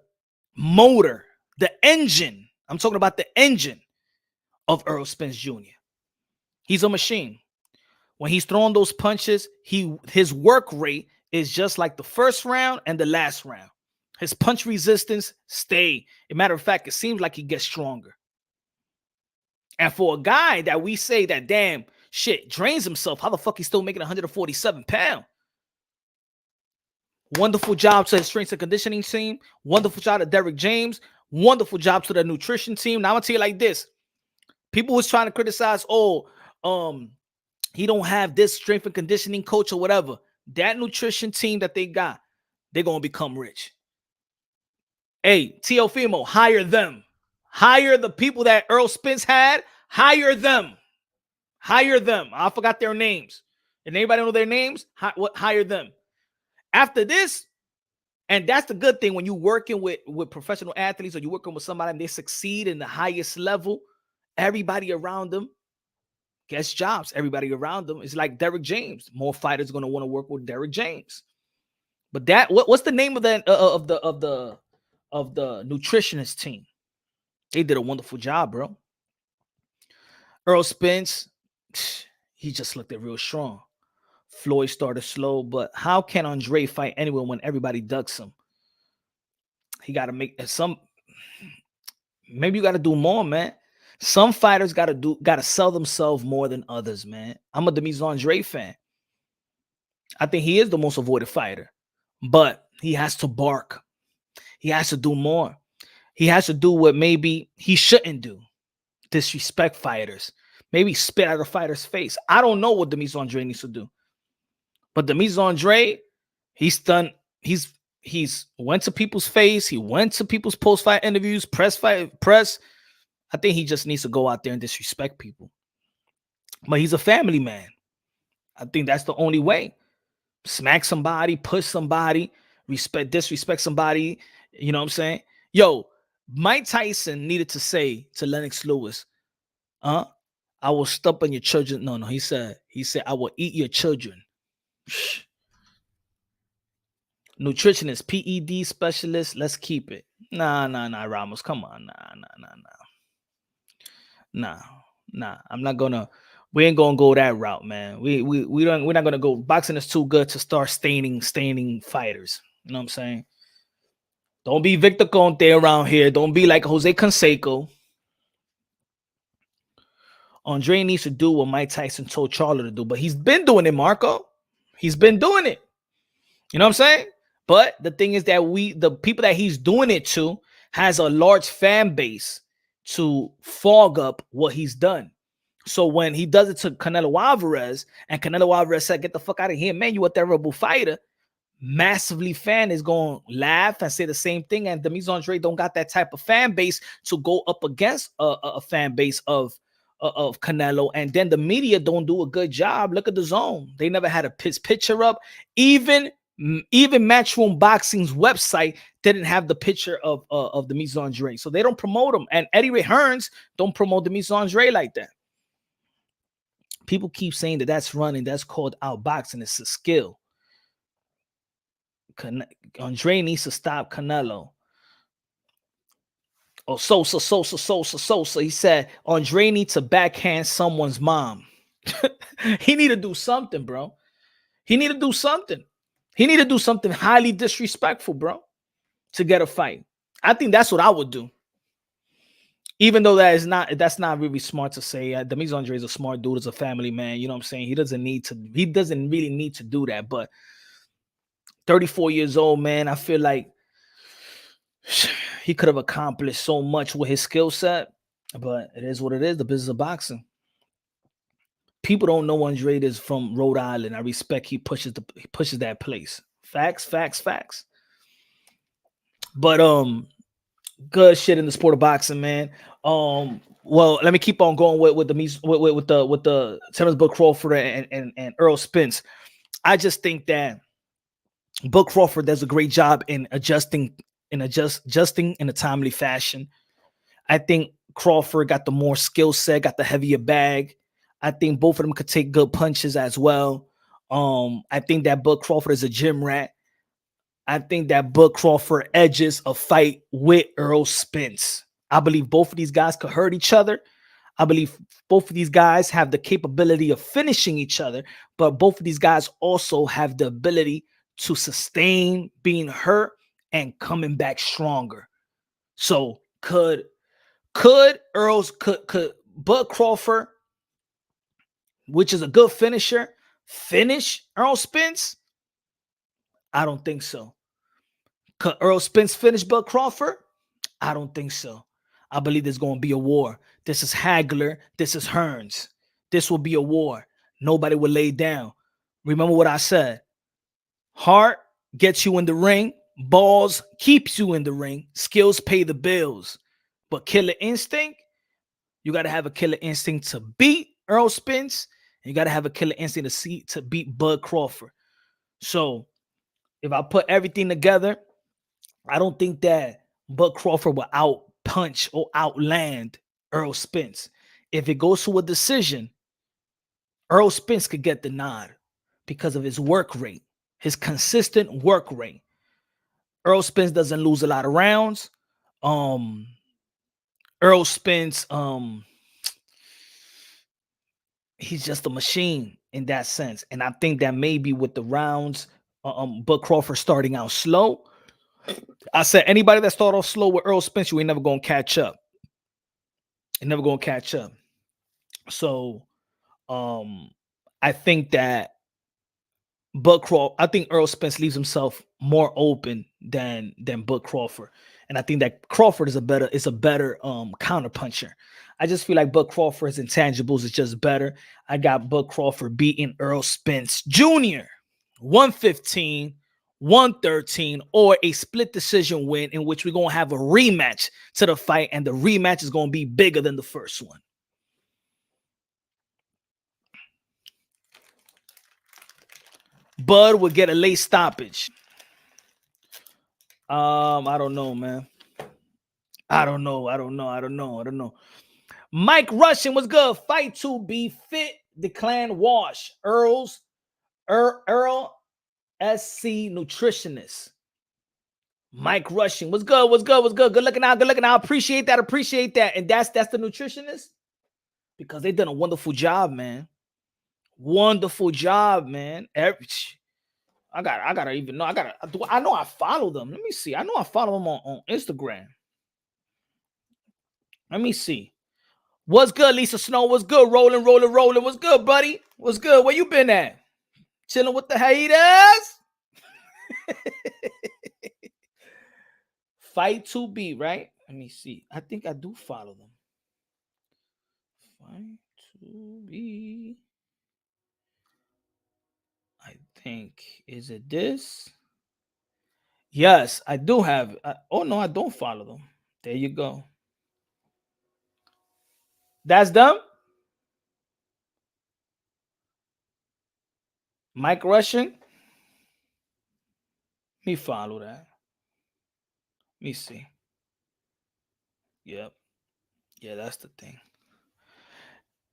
motor, the engine. I'm talking about the engine of Errol Spence Jr. He's a machine. When he's throwing those punches, his work rate is just like the first round and the last round. His punch resistance stay. As a matter of fact, it seems like he gets stronger. And for a guy that we say that damn shit drains himself, how the fuck he's still making 147 pounds? Wonderful job to his strength and conditioning team. Wonderful job to Derek James. Wonderful job to the nutrition team. Now I'm gonna tell you like this. People was trying to criticize, he don't have this strength and conditioning coach or whatever. That nutrition team that they got, they're gonna become rich. Hey, Teofimo, hire them. Hire the people that Errol Spence had. Hire them. Hire them. I forgot their names. And anybody know their names? Hire them. After this, and that's the good thing when you're working with professional athletes or you're working with somebody and they succeed in the highest level, everybody around them gets jobs. Everybody around them is like Derek James. More fighters are going to want to work with Derek James. But that what's the name of that of the nutritionist team? They did a wonderful job, bro. Errol Spence, he just looked real strong. Floyd started slow, but how can Andre fight anyone when everybody ducks him? He got to make some. Maybe you got to do more, man. Some fighters got to sell themselves more than others, man. I'm a Demetrius Andre fan. I think he is the most avoided fighter, but he has to bark. He has to do more. He has to do what maybe he shouldn't do. Disrespect fighters. Maybe spit out a fighter's face. I don't know what Demetrius Andre needs to do. But Demetrius Andre, he's done. He's went to people's face. He went to people's post-fight interviews, press. I think he just needs to go out there and disrespect people. But he's a family man. I think that's the only way. Smack somebody, push somebody, disrespect somebody. You know what I'm saying? Yo, Mike Tyson needed to say to Lennox Lewis, I will step on your children. No, he said, I will eat your children. Nutritionist, PED specialist, let's keep it. Nah, Ramos, come on. Nah. We ain't gonna go that route, man. We're not gonna go. Boxing is too good to start staining fighters. You know what I'm saying? Don't be Victor Conte around here. Don't be like Jose Canseco. Andre needs to do what Mike Tyson told Charlo to do, but he's been doing it, Marco. He's been doing it. You know what I'm saying? But the thing is that the people that he's doing it to has a large fan base to fog up what he's done. So when he does it to Canelo Alvarez, and Canelo Alvarez said, "Get the fuck out of here, man, you a terrible fighter," massively fan is going to laugh and say the same thing. And Demetrius Andre don't got that type of fan base to go up against a fan base of Canelo. And then the media don't do a good job. Look at the Zone. They never had a picture up. Even Matchroom Boxing's website didn't have the picture of Demetrius Andre. So they don't promote him. And Eddie Ray Hearns don't promote Demetrius Andre like that. People keep saying that's running. That's called outboxing. It's a skill. Andre needs to stop Canelo. Oh, Sosa. He said Andre needs to backhand someone's mom. He need to do something, bro. He need to do something. He need to do something highly disrespectful, bro, to get a fight. I think that's what I would do. Even though that's not really smart to say. Demetrius Andre is a smart dude, is a family man. You know what I'm saying? He doesn't really need to do that. But 34 years old, man, I feel like he could have accomplished so much with his skill set. But it is what it is, the business of boxing. People don't know Andre is from Rhode Island. I respect he pushes that place. Facts. But good shit in the sport of boxing, man. Well, let me keep on going with the Terence Bud Crawford and Errol Spence. I just think that Bud Crawford does a great job in adjusting in a timely fashion. I think Crawford got the more skill set, got the heavier bag. I think both of them could take good punches as well. I think that Bud Crawford is a gym rat. I think that Bud Crawford edges a fight with Errol Spence. I believe both of these guys could hurt each other. I believe both of these guys have the capability of finishing each other, but both of these guys also have the ability to sustain being hurt and coming back stronger. So could Bud Crawford, which is a good finisher, finish Errol Spence? I don't think so. Could Errol Spence finish Bud Crawford? I don't think so. I believe there's going to be a war. This is Hagler. This is Hearns. This will be a war. Nobody will lay down. Remember what I said. Heart gets you in the ring. Balls keeps you in the ring. Skills pay the bills. But killer instinct, you got to have a killer instinct to beat Errol Spence. And you got to have a killer instinct to beat Bud Crawford. So if I put everything together, I don't think that Bud Crawford will out-punch or outland Errol Spence. If it goes to a decision, Errol Spence could get the nod because of his work rate, his consistent work rate. Errol Spence doesn't lose a lot of rounds. Errol Spence, he's just a machine in that sense. And I think that maybe with the rounds, Bud Crawford starting out slow. I said anybody that start off slow with Errol Spence, you ain't never gonna catch up. You're never gonna catch up. So I think that I think Errol Spence leaves himself more open than Bud Crawford. And I think that Crawford is a better counter puncher. I just feel like Bud Crawford's intangibles is just better. I got Bud Crawford beating Errol Spence Jr. 115, 113, or a split decision win in which we're going to have a rematch to the fight, and the rematch is going to be bigger than the first one. Bud would get a late stoppage. I don't know, man. I don't know. Mike Russian was good. Fight to be fit. Declan Wash. Errol SC Nutritionist. Mike Russian was good. Good looking out. I appreciate that. And that's the nutritionist, because they done a wonderful job, man. Wonderful job, man. I know I follow them. Let me see. I know I follow them on Instagram. Let me see. What's good, Lisa Snow? What's good? Rolling. What's good, buddy? What's good? Where you been at? Chilling with the haters? Fight to be, right? Let me see. I think I do follow them. Fight to be. I think. Is it this? Yes, I do have. Oh, no, I don't follow them. There you go. That's them? Mike Russian? Let me follow that. Let me see. Yep. Yeah, that's the thing.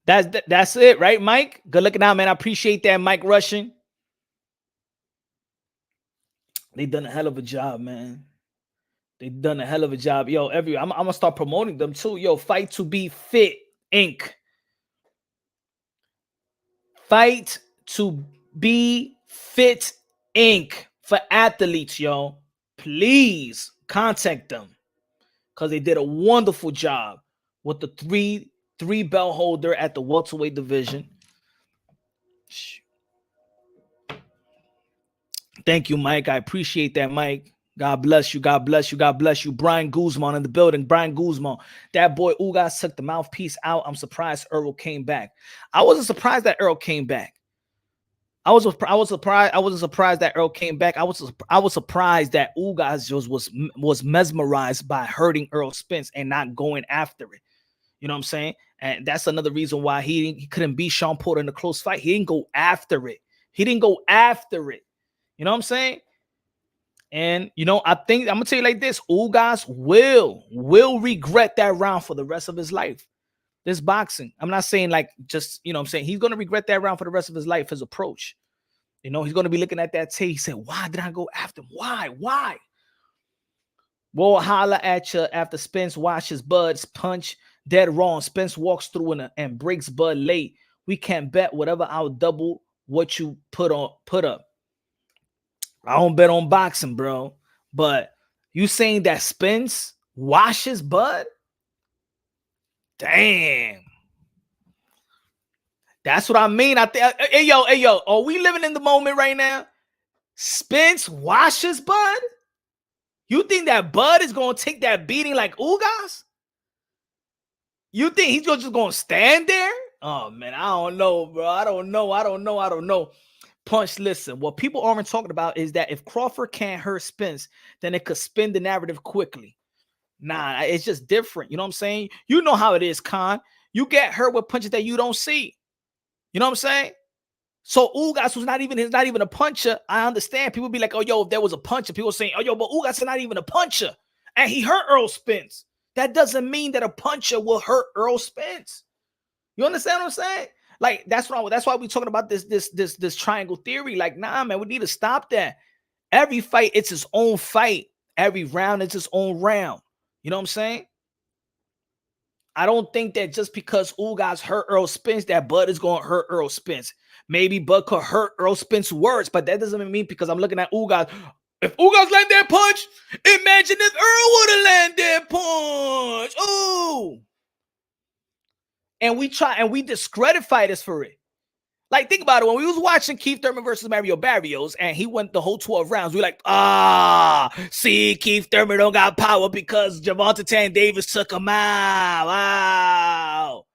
That's it, right, Mike? Good looking out, man. I appreciate that, Mike Russian. They done a hell of a job, man. They done a hell of a job. Yo, I'm gonna start promoting them too. Yo, Fight to be Fit Inc. Fight to be Fit Inc. for athletes, yo. Please contact them, because they did a wonderful job with the three belt holder at the welterweight division. Thank you, Mike. I appreciate that, Mike. God bless you. Brian Guzman in the building. Brian Guzman. That boy Ugas took the mouthpiece out. I'm surprised Errol came back. I wasn't surprised that Errol came back. I was surprised. I wasn't surprised that Errol came back. I was surprised that Ugas was mesmerized by hurting Errol Spence and not going after it. You know what I'm saying? And that's another reason why he couldn't beat Sean Porter in a close fight. He didn't go after it. You know what I'm saying? And, I think I'm going to tell you like this. Ugas will regret that round for the rest of his life. This boxing. I'm not saying like just, I'm saying he's going to regret that round for the rest of his life, his approach. He's going to be looking at that tape. He said, why did I go after him? Why? We'll holler at you after Spence washes Bud's punch. Dead wrong. Spence walks through and breaks Bud late. We can't bet whatever. I'll double what you put up. I don't bet on boxing, bro. But you saying that Spence washes Bud? Damn. That's what I mean. I think, hey, yo, are we living in the moment right now? Spence washes Bud? You think that Bud is going to take that beating like Ugas? You think he's just going to stand there? Oh, man, I don't know, bro. I don't know. Punch, listen, what people aren't talking about is that if Crawford can't hurt Spence, then it could spin the narrative quickly. Nah, it's just different. You know what I'm saying? You know how it is, Khan. You get hurt with punches that you don't see. You know what I'm saying? So Ugas was not even a puncher. I understand. People be like, oh, yo, if there was a puncher, people saying, oh, yo, but Ugas is not even a puncher. And he hurt Errol Spence. That doesn't mean that a puncher will hurt Errol Spence. You understand what I'm saying? Like, that's why we're talking about this triangle theory. Like, nah, man, we need to stop that. Every fight, it's its own fight. Every round, it's its own round. You know what I'm saying? I don't think that just because Ugas hurt Errol Spence, that Bud is going to hurt Errol Spence. Maybe Bud could hurt Errol Spence worse, but that doesn't mean because I'm looking at Ugas. If Ugas land that punch, imagine if Errol would have landed that punch. Oh. And we discredit fighters for it. Like, think about it. When we was watching Keith Thurman versus Mario Barrios, and he went the whole 12 rounds, we like, see, Keith Thurman don't got power because Gervonta Tank Davis took him out. Wow.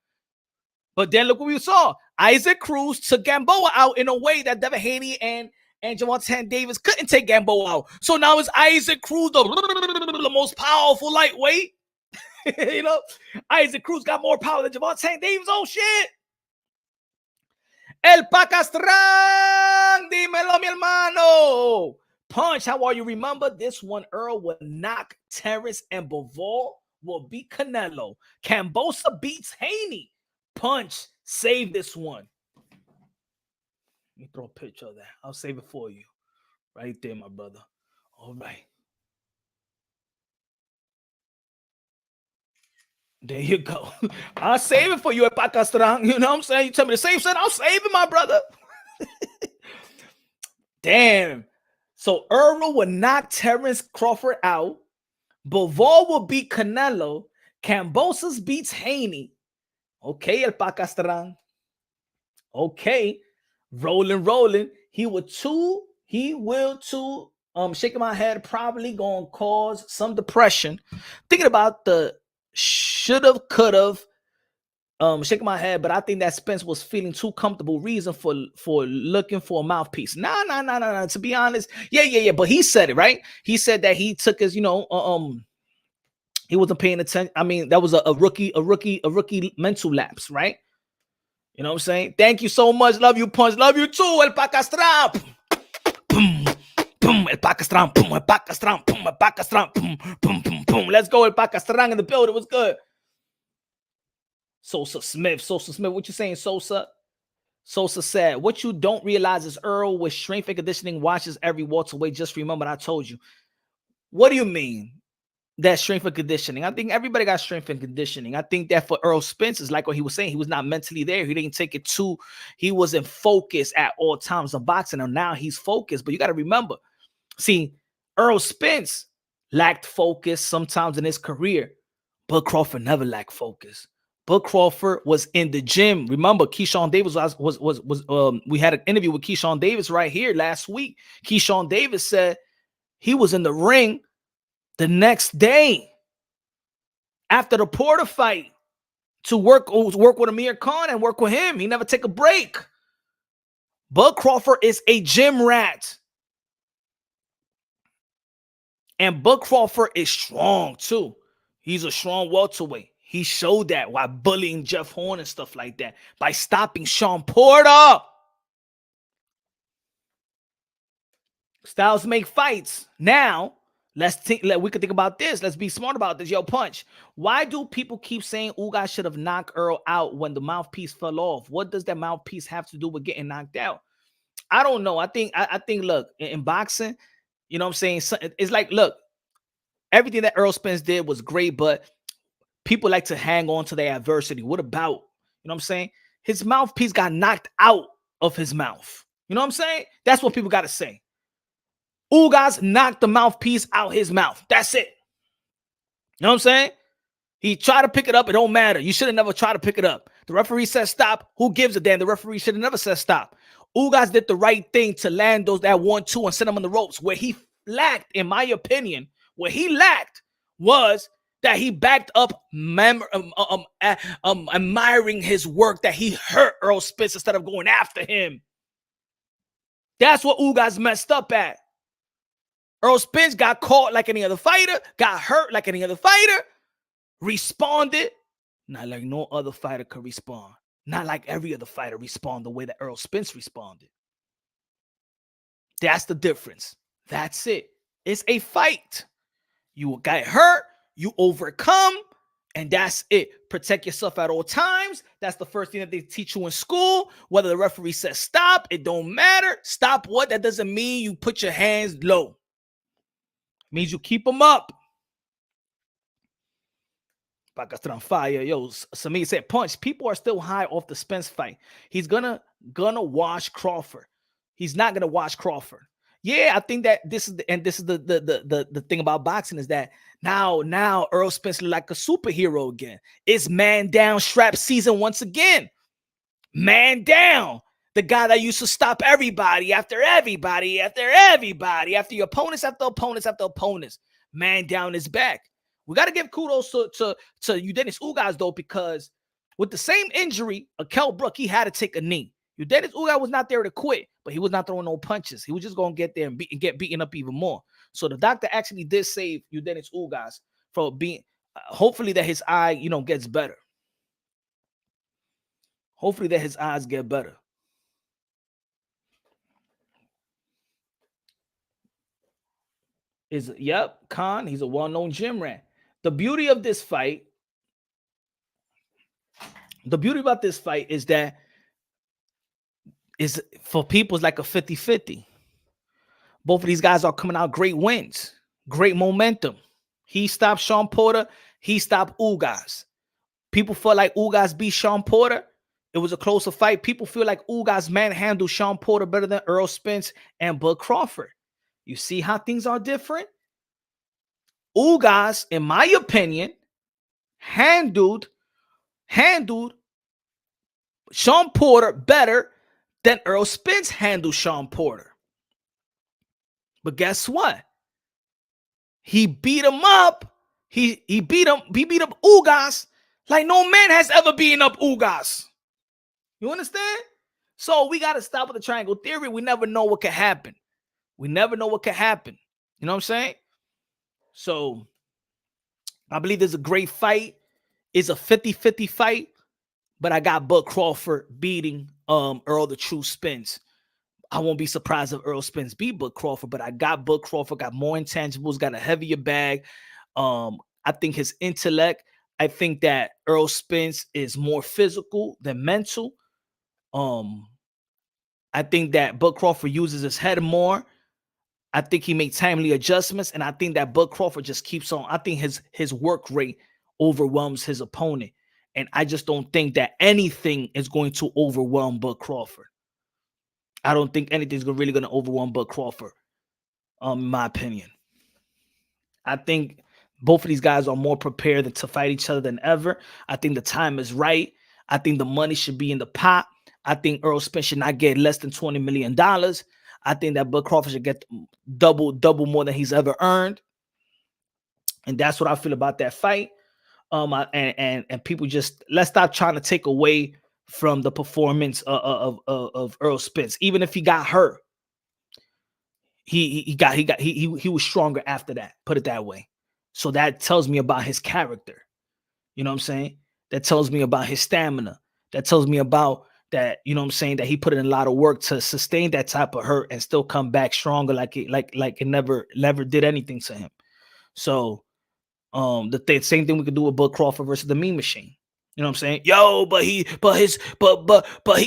But then look what we saw. Isaac Cruz took Gamboa out in a way that Devin Haney and and Javante Davis couldn't take Gamboa out. So now it's Isaac Cruz, the most powerful lightweight. You know, Isaac Cruz got more power than Javante Davis. Oh, shit. El Pacastrán, dímelo, mi hermano. Punch, how are you? Remember this one, Earl will knock Terence, and Bivol will beat Canelo. Cambosa beats Haney. Punch, save this one. Let me throw a picture of that. I'll save it for you. Right there, my brother. All right. There you go. I'll save it for you at Pakistan. You know what I'm saying? You tell me to save something, I'll save it, my brother. Damn. So Errol will knock Terence Crawford out. Bivol will beat Canelo. Cambosos beats Haney. Okay, El Pakistan. Okay. Rolling. He will too. Shaking my head, probably gonna cause some depression. Thinking about the should've, could've, shaking my head, but I think that Spence was feeling too comfortable. Reason for looking for a mouthpiece. Nah. To be honest, yeah. But he said it, right? He said that he took his, he wasn't paying attention. I mean, that was a rookie mental lapse, right? You know what I'm saying? Thank you so much. Love you, Punch. Love you too, El Pakistan. Boom, boom, El Pakistan. Boom, El Pakistan. Boom, El Pakistan. Boom, boom, boom, boom. Let's go, El Pakistan in the building. What's good? Sosa Smith. What you saying, Sosa? Sosa said, what you don't realize is Earl with strength and conditioning watches every welterweight. Just remember, I told you. What do you mean? That strength and conditioning. I think everybody got strength and conditioning. I think that for Errol Spence is like what he was saying. He was not mentally there. He didn't take it too. He wasn't focused at all times of boxing. And now he's focused. But you got to remember, see, Errol Spence lacked focus sometimes in his career. Bud Crawford never lacked focus. Bud Crawford was in the gym. Remember, Keyshawn Davis we had an interview with Keyshawn Davis right here last week. Keyshawn Davis said he was in the ring the next day after the Porter fight to work with Amir Khan and work with him. He never take a break. Bud Crawford is a gym rat. And Bud Crawford is strong too. He's a strong welterweight. He showed that while bullying Jeff Horn and stuff like that by stopping Sean Porter. Styles make fights. Now, we could think about this. Let's be smart about this. Yo, Punch. Why do people keep saying Ugas should have knocked Earl out when the mouthpiece fell off? What does that mouthpiece have to do with getting knocked out? I don't know. I think, look, in boxing, you know what I'm saying? It's like, look, everything that Errol Spence did was great, but people like to hang on to their adversity. What about, you know what I'm saying? His mouthpiece got knocked out of his mouth. You know what I'm saying? That's what people got to say. Ugas knocked the mouthpiece out his mouth. That's it. You know what I'm saying? He tried to pick it up. It don't matter. You should have never tried to pick it up. The referee said stop. Who gives a damn? The referee should have never said stop. Ugas did the right thing to land that 1-2 and send him on the ropes. Where he lacked, in my opinion, was that he backed up admiring his work, that he hurt Errol Spence instead of going after him. That's what Ugas messed up at. Errol Spence got caught like any other fighter, got hurt like any other fighter, responded not like no other fighter could respond. Not like every other fighter respond the way that Errol Spence responded. That's the difference. That's it. It's a fight. You got hurt, you overcome, and that's it. Protect yourself at all times. That's the first thing that they teach you in school. Whether the referee says stop, it don't matter. Stop what? That doesn't mean you put your hands low. It means you keep them up. Pakistan fire. Yo, Samir said, Punch, people are still high off the Spence fight. He's gonna wash Crawford. He's not gonna wash Crawford. Yeah, I think that this is the thing about boxing is that now Errol Spence look like a superhero again. It's man down strap season once again. Man down. The guy that used to stop everybody after everybody after your opponents after opponents. Man down is back. We got to give kudos to Dennis Ugas though, because with the same injury, Kell Brook, he had to take a knee. Dennis Ugas was not there to quit, but he was not throwing no punches. He was just going to get there and get beaten up even more. So the doctor actually did save Dennis Ugas from being, hopefully that his eye, gets better. Hopefully that his eyes get better. Khan, he's a well-known gym rat. The beauty about this fight is that is for people, it's like a 50-50. Both of these guys are coming out great wins, great momentum. He stopped Sean Porter. He stopped Ugas. People felt like Ugas beat Sean Porter. It was a closer fight. People feel like Ugas manhandled Sean Porter better than Errol Spence and Bud Crawford. You see how things are different? Ugas, in my opinion, handled Sean Porter better than Errol Spence handled Sean Porter. But guess what? He beat him up. He beat up Ugas like no man has ever beaten up Ugas. You understand? So we got to stop with the triangle theory. We never know what can happen. We never know what can happen. You know what I'm saying? So I believe there's a great fight. It's a 50-50 fight, but I got Bud Crawford beating Errol the True Spence. I won't be surprised if Errol Spence beat Bud Crawford, but I got Bud Crawford, got more intangibles, got a heavier bag. I think his intellect, I think that Errol Spence is more physical than mental. I think that Bud Crawford uses his head more. I think he makes timely adjustments, and I think that Bud Crawford just keeps on. I think his work rate overwhelms his opponent, and I just don't think that anything is going to overwhelm Bud Crawford. I don't think anything's really going to overwhelm Bud Crawford, in my opinion. I think both of these guys are more prepared to fight each other than ever. I think the time is right. I think the money should be in the pot. I think Errol Spence should not get less than $20 million. I think that Bud Crawford should get double more than he's ever earned. And that's what I feel about that fight. And people just, let's stop trying to take away from the performance of Errol Spence. Even if he got hurt, he was stronger after that. Put it that way. So that tells me about his character. You know what I'm saying? That tells me about his stamina. That tells me about that, you know what I'm saying, that he put in a lot of work to sustain that type of hurt and still come back stronger like it never did anything to him. So the same thing we could do with Bud Crawford versus the Mean Machine. You know what I'm saying? Yo, but he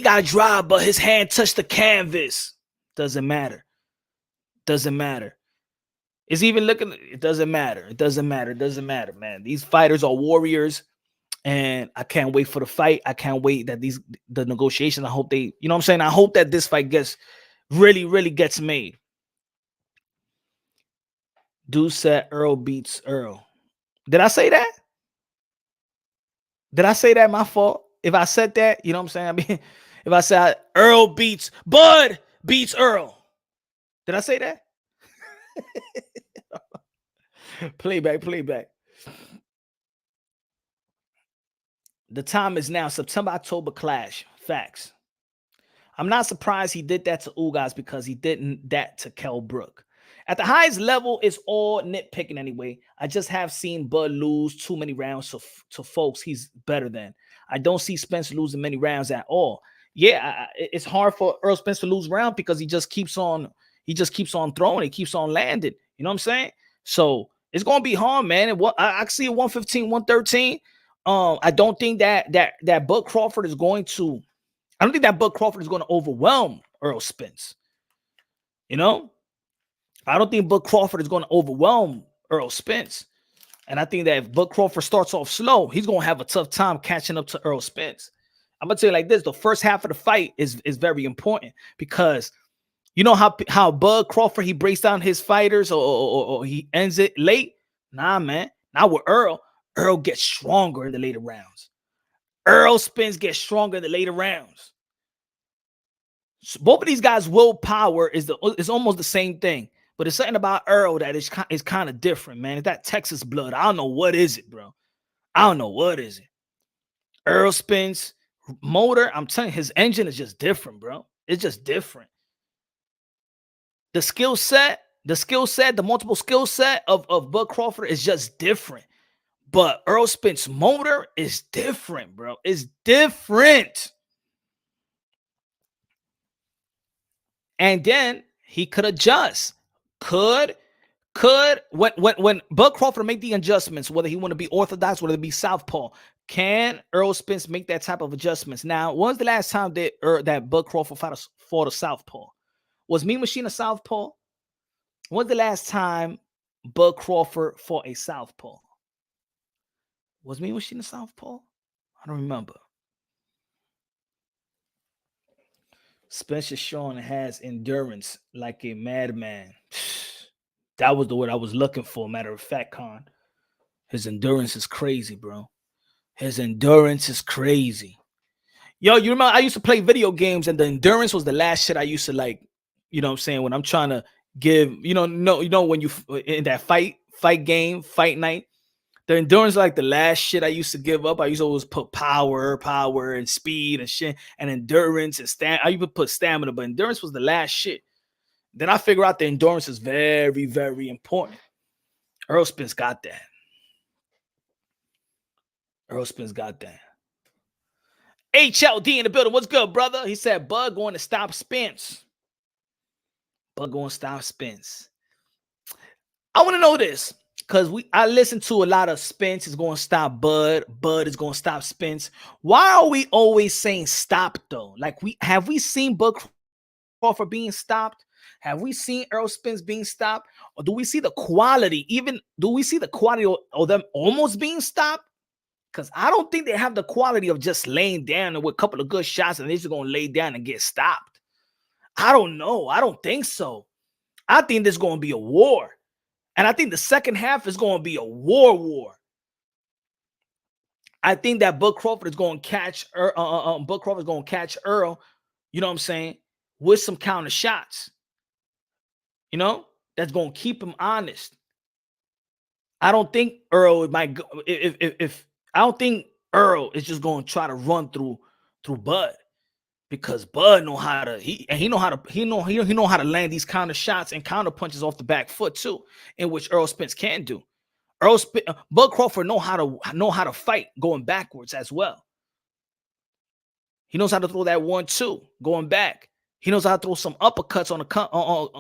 got dropped, but his hand touched the canvas. Doesn't matter. Doesn't matter. It's even looking, it doesn't matter. It doesn't matter. It doesn't matter, man. These fighters are warriors, and I can't wait for the fight. I can't wait that the negotiations, I hope they, you know what I'm saying? I hope that this fight gets really gets made. Dude said Earl beats Earl. Did I say that? Did I say that? My fault. If I said that, you know what I'm saying? I mean, if I said Earl beats, Bud beats Earl. Did I say that? Playback. The time is now September-October clash. Facts. I'm not surprised he did that to Ugas because he didn't that to Kell Brook. At the highest level, it's all nitpicking anyway. I just have seen Bud lose too many rounds to folks he's better than. I don't see Spence losing many rounds at all. Yeah, it's hard for Errol Spence to lose round because he just keeps on throwing, he keeps on landing. You know what I'm saying? So it's gonna be hard, man. And I see a 115, 113. I don't think that Bud Crawford is going to. I don't think that Bud Crawford is going to overwhelm Errol Spence. You know, I don't think Bud Crawford is going to overwhelm Errol Spence. And I think that if Bud Crawford starts off slow, he's going to have a tough time catching up to Errol Spence. I'm going to tell you like this. The first half of the fight is very important because you know how Bud Crawford, he breaks down his fighters or he ends it late? Nah, man. Not with Earl. Earl gets stronger in the later rounds. Errol Spence gets stronger in the later rounds. So both of these guys' willpower is almost the same thing. But there's something about Earl that is kind of different, man. It's that Texas blood. I don't know what is it, bro. I don't know what is it. Errol Spence motor, I'm telling you, his engine is just different, bro. It's just different. The skill set, the multiple skill set of Bud Crawford is just different. But Errol Spence motor is different, bro. It's different. And then he could adjust. When Bud Crawford make the adjustments, whether he want to be orthodox, whether it be southpaw, can Errol Spence make that type of adjustments? Now, when's the last time that Bud Crawford fought a southpaw? Was Mean Machine a southpaw? When's the last time Bud Crawford fought a southpaw? Was Mean Machine a southpaw? I don't remember. Spencer Shawn has endurance like a madman. That was the word I was looking for. Matter of fact, Khan. His endurance is crazy, bro. His endurance is crazy. Yo, you remember I used to play video games and the endurance was the last shit I used to like, you know what I'm saying, when I'm trying to give, when you in that fight night, the endurance like the last shit I used to give up. I used to always put power and speed and shit and endurance and I even put stamina, but endurance was the last shit. Then I figure out the endurance is very, very important. Errol Spence got that. HLD in the building. What's good, brother? He said, Bud going to stop Spence. I want to know this because I listen to a lot of Spence is going to stop Bud. Bud is going to stop Spence. Why are we always saying stop though? Like have we seen Bud Crawford being stopped? Have we seen Errol Spence being stopped? Or do we see the quality? Do we see the quality of them almost being stopped? Because I don't think they have the quality of just laying down with a couple of good shots and they're just going to lay down and get stopped. I don't know. I don't think so. I think there's going to be a war. And I think the second half is going to be a war. I think that Bud Crawford is going to catch Errol, you know what I'm saying, with some counter shots. You know, that's going to keep him honest. I don't think Errol might go I don't think Errol is just going to try to run through Bud, because Bud know how to land these counter shots and counter punches off the back foot too, in which Errol Spence can do. Bud Crawford know how to fight going backwards as well. He knows how to throw that 1-2 going back. He knows how to throw some uppercuts on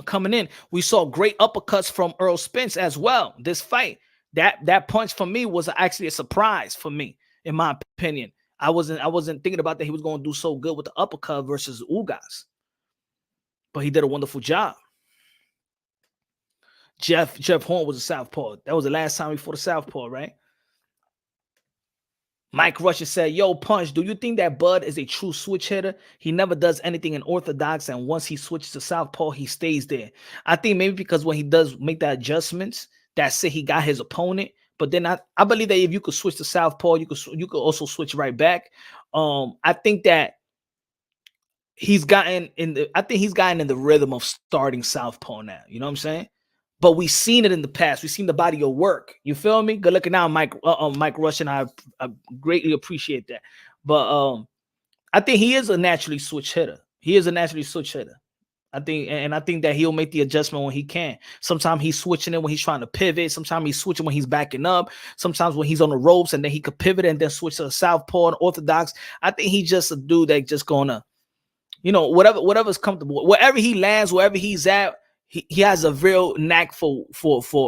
coming in. We saw great uppercuts from Errol Spence as well this fight. That punch for me was actually a surprise for me, in my opinion. I wasn't thinking about that he was going to do so good with the uppercut versus Ugas. But he did a wonderful job. Jeff Horn was a southpaw. That was the last time he fought a southpaw, right? Mike Rusher said, yo, Punch, do you think that Bud is a true switch hitter? He never does anything in orthodox, and once he switches to southpaw, he stays there. I think maybe because when he does make the adjustments, that's it, he got his opponent. But then I believe that if you could switch to southpaw, you could also switch right back. I think that he's gotten in the rhythm of starting southpaw now. You know what I'm saying? But we've seen it in the past. We've seen the body of work. You feel me? Good looking out, Mike Rush, and I greatly appreciate that. But I think he is a naturally switch hitter. I think that he'll make the adjustment when he can. Sometimes he's switching it when he's trying to pivot. Sometimes he's switching when he's backing up. Sometimes when he's on the ropes, and then he could pivot and then switch to a southpaw and orthodox. I think he's just a dude that just gonna, whatever's comfortable, wherever he lands, wherever he's at. He has a real knack for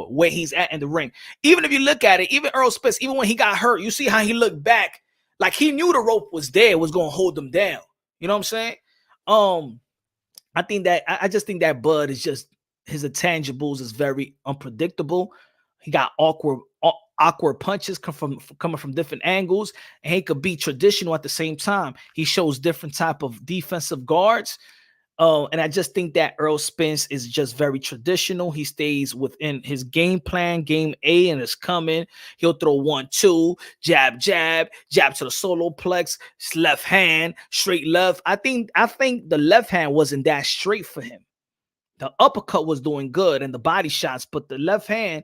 where he's at in the ring. Even if you look at it, even Errol Spence, even when he got hurt, you see how he looked back, like he knew the rope was there, was going to hold him down. You know what I'm saying? I just think that Bud is just, his intangibles is very unpredictable. He got awkward punches coming from different angles, and he could be traditional at the same time. He shows different type of defensive guards. And I just think that Errol Spence is just very traditional. He stays within his game plan, game A, and it's coming. He'll throw 1-2, jab to the solo plex, left hand, straight left. I think the left hand wasn't that straight for him. The uppercut was doing good and the body shots, but the left hand,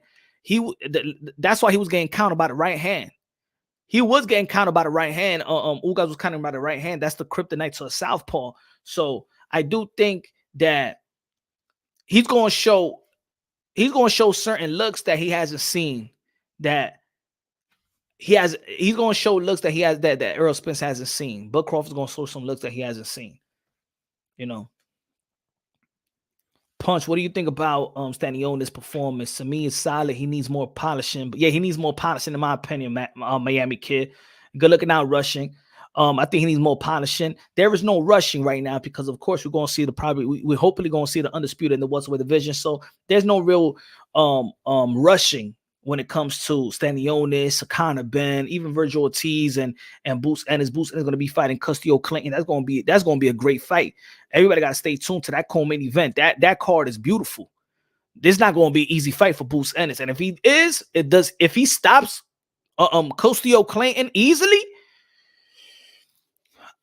that's why he was getting countered by the right hand. he was getting countered by the right hand. Ugas was countered by the right hand. That's the kryptonite to a southpaw. So I do think that he's going to show certain looks that he hasn't seen. That he's going to show looks that he has that Errol Spence hasn't seen. Bud Crawford's going to show some looks that he hasn't seen. You know. Punch, what do you think about Stanionis' performance? To me, it's solid. He needs more polishing. But yeah, he needs more polishing, in my opinion, Miami kid. Good looking out rushing. I think he needs more polishing. There is no rushing right now because, of course, we're going to see we're hopefully going to see the undisputed in the welterweight division. So there's no real rushing when it comes to Stanionis, Sakana Ben, even Virgil Ortiz and Boots and his Boots is going to be fighting Castillo Clinton. That's going to be a great fight. Everybody got to stay tuned to that co-main event. That card is beautiful. This is not going to be an easy fight for Boots Ennis. And if he stops Castillo Clinton easily,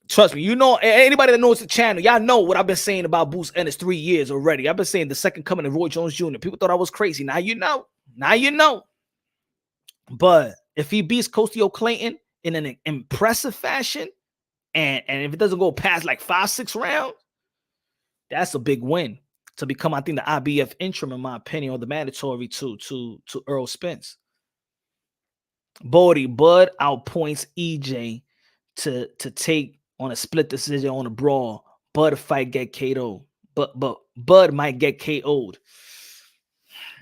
trust me, you know, anybody that knows the channel, y'all know what I've been saying about Boots Ennis 3 years already. I've been saying the second coming of Roy Jones Jr. People thought I was crazy. Now you know. But if he beats Castillo Clinton in an impressive fashion, and if it doesn't go past like 5-6 rounds, that's a big win to become, I think, the IBF interim, in my opinion, or the mandatory to Errol Spence. Bud outpoints EJ to take on a split decision on a brawl. Bud fight get KO'd. But Bud might get KO'd.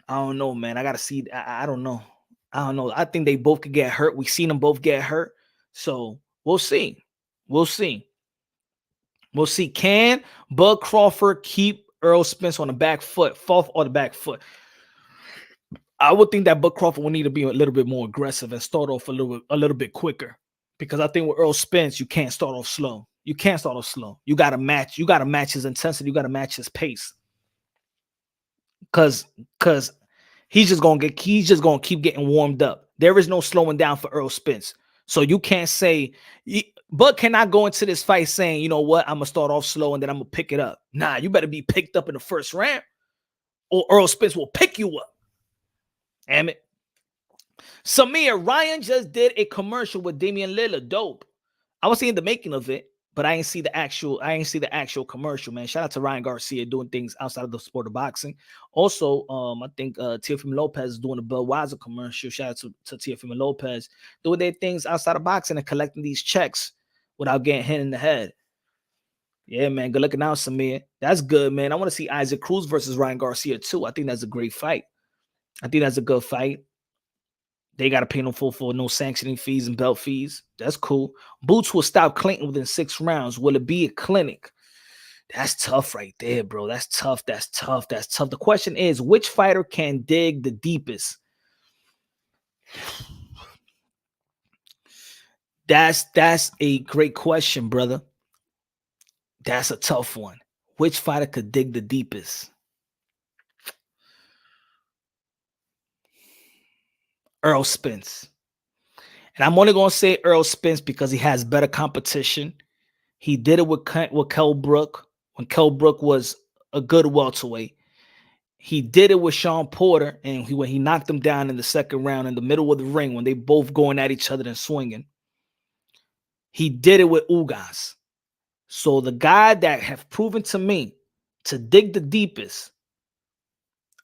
I don't know, man. I gotta see. I don't know. I think they both could get hurt. We've seen them both get hurt. So we'll see. Can Bud Crawford keep Errol Spence on the back foot, fourth or the back foot? I would think that Bud Crawford would need to be a little bit more aggressive and start off a little bit quicker. Because I think with Errol Spence, you can't start off slow. You gotta match his intensity, you gotta match his pace. Cause he's just gonna keep getting warmed up. There is no slowing down for Errol Spence. So you can't say Bud cannot go into this fight saying, you know what, I'm gonna start off slow and then I'm gonna pick it up. Nah, you better be picked up in the first round, or Errol Spence will pick you up. Damn it. Samir, Ryan just did a commercial with Damian Lillard. Dope. I was seeing the making of it, but I ain't see the actual commercial, man. Shout out to Ryan Garcia doing things outside of the sport of boxing. Also, I think Teofimo Lopez is doing a Budweiser commercial. Shout out to Teofimo Lopez doing their things outside of boxing and collecting these checks without getting hit in the head. Yeah, man. Good looking out, Samir. That's good, man. I want to see Isaac Cruz versus Ryan Garcia too. I think that's a great fight. I think that's a good fight. They got to pay no full for no sanctioning fees and belt fees. That's cool. Boots will stop Clinton within 6 rounds. Will it be a clinic? That's tough right there, bro. That's tough. The question is, which fighter can dig the deepest? That's a great question, brother. That's a tough one. Which fighter could dig the deepest? Errol Spence. And I'm only going to say Errol Spence because he has better competition. He did it with Kell Brook when Kell Brook was a good welterweight. He did it with Sean Porter and when he knocked him down in the second round in the middle of the ring when they both going at each other and swinging. He did it with Ugas. So the guy that have proven to me to dig the deepest,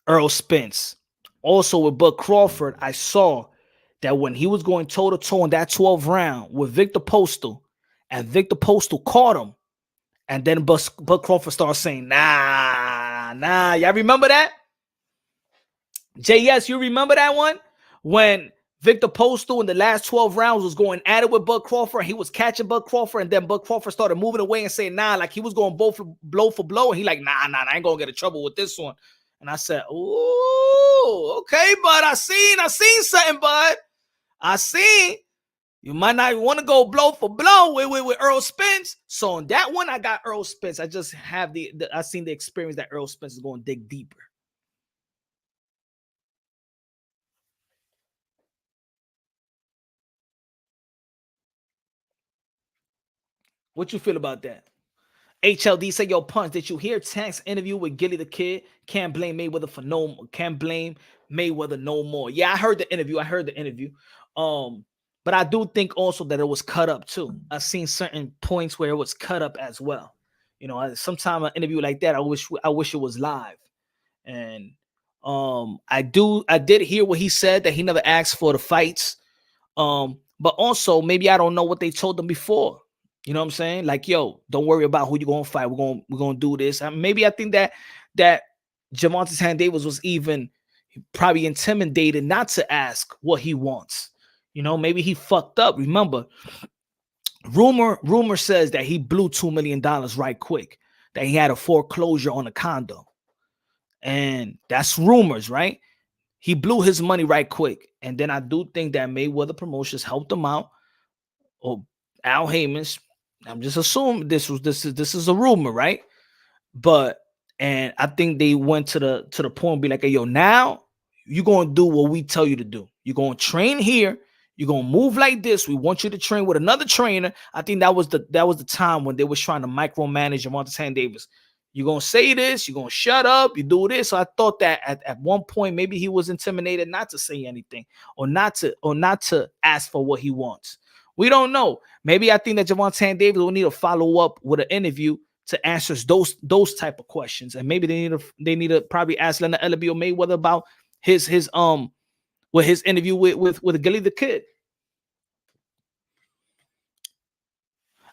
Errol Spence. Also with Bud Crawford, I saw that when he was going toe-to-toe in that 12th round with Victor Postal, and Victor Postal caught him, and then Bud Crawford started saying, nah. Y'all remember that? JS, you remember that one? When Victor Postal in the last 12 rounds was going at it with Bud Crawford, and he was catching Bud Crawford, and then Bud Crawford started moving away and saying, nah, like he was going blow for blow, and he like, nah, I ain't gonna get in trouble with this one. And I said, ooh, okay, bud, I seen something, bud. I seen you might not want to go blow for blow with Errol Spence. So on that one, I got Errol Spence. I just have I seen the experience that Errol Spence is going to dig deeper. What you feel about that? HLD said, yo, Punch, did you hear Tank's interview with Gilly the Kid? Can't blame Mayweather no more. Yeah, I heard the interview. But But I do think also that it was cut up too. I've seen certain points where it was cut up as well. You know, sometimes an interview like that, I wish it was live. And I did hear what he said, that he never asked for the fights. But also maybe I don't know what they told him before. You know what I'm saying? Like, yo, don't worry about who you're gonna fight. We're gonna do this. Maybe I think that Gervonta Davis was even probably intimidated not to ask what he wants. You know, maybe he fucked up. Remember, rumor says that he blew $2 million right quick, that he had a foreclosure on a condo. And that's rumors, right? He blew his money right quick. And then I do think that Mayweather Promotions helped him out. Or Al Heyman's. I'm just assuming this is a rumor, right? And I think they went to the point and be like, hey, yo, now you're gonna do what we tell you to do. You're gonna train here. You're gonna move like this. We want you to train with another trainer. I think that was the time when they was trying to micromanage Gervonta Davis. You're gonna say this, you're gonna shut up, you do this. So I thought that at one point maybe he was intimidated not to say anything or not to ask for what he wants. We don't know. Maybe I think that Gervonta Davis will need to follow up with an interview to answer those type of questions. And maybe they need to probably ask Leonard Ellerbe or Mayweather about his interview with Gilly the Kid.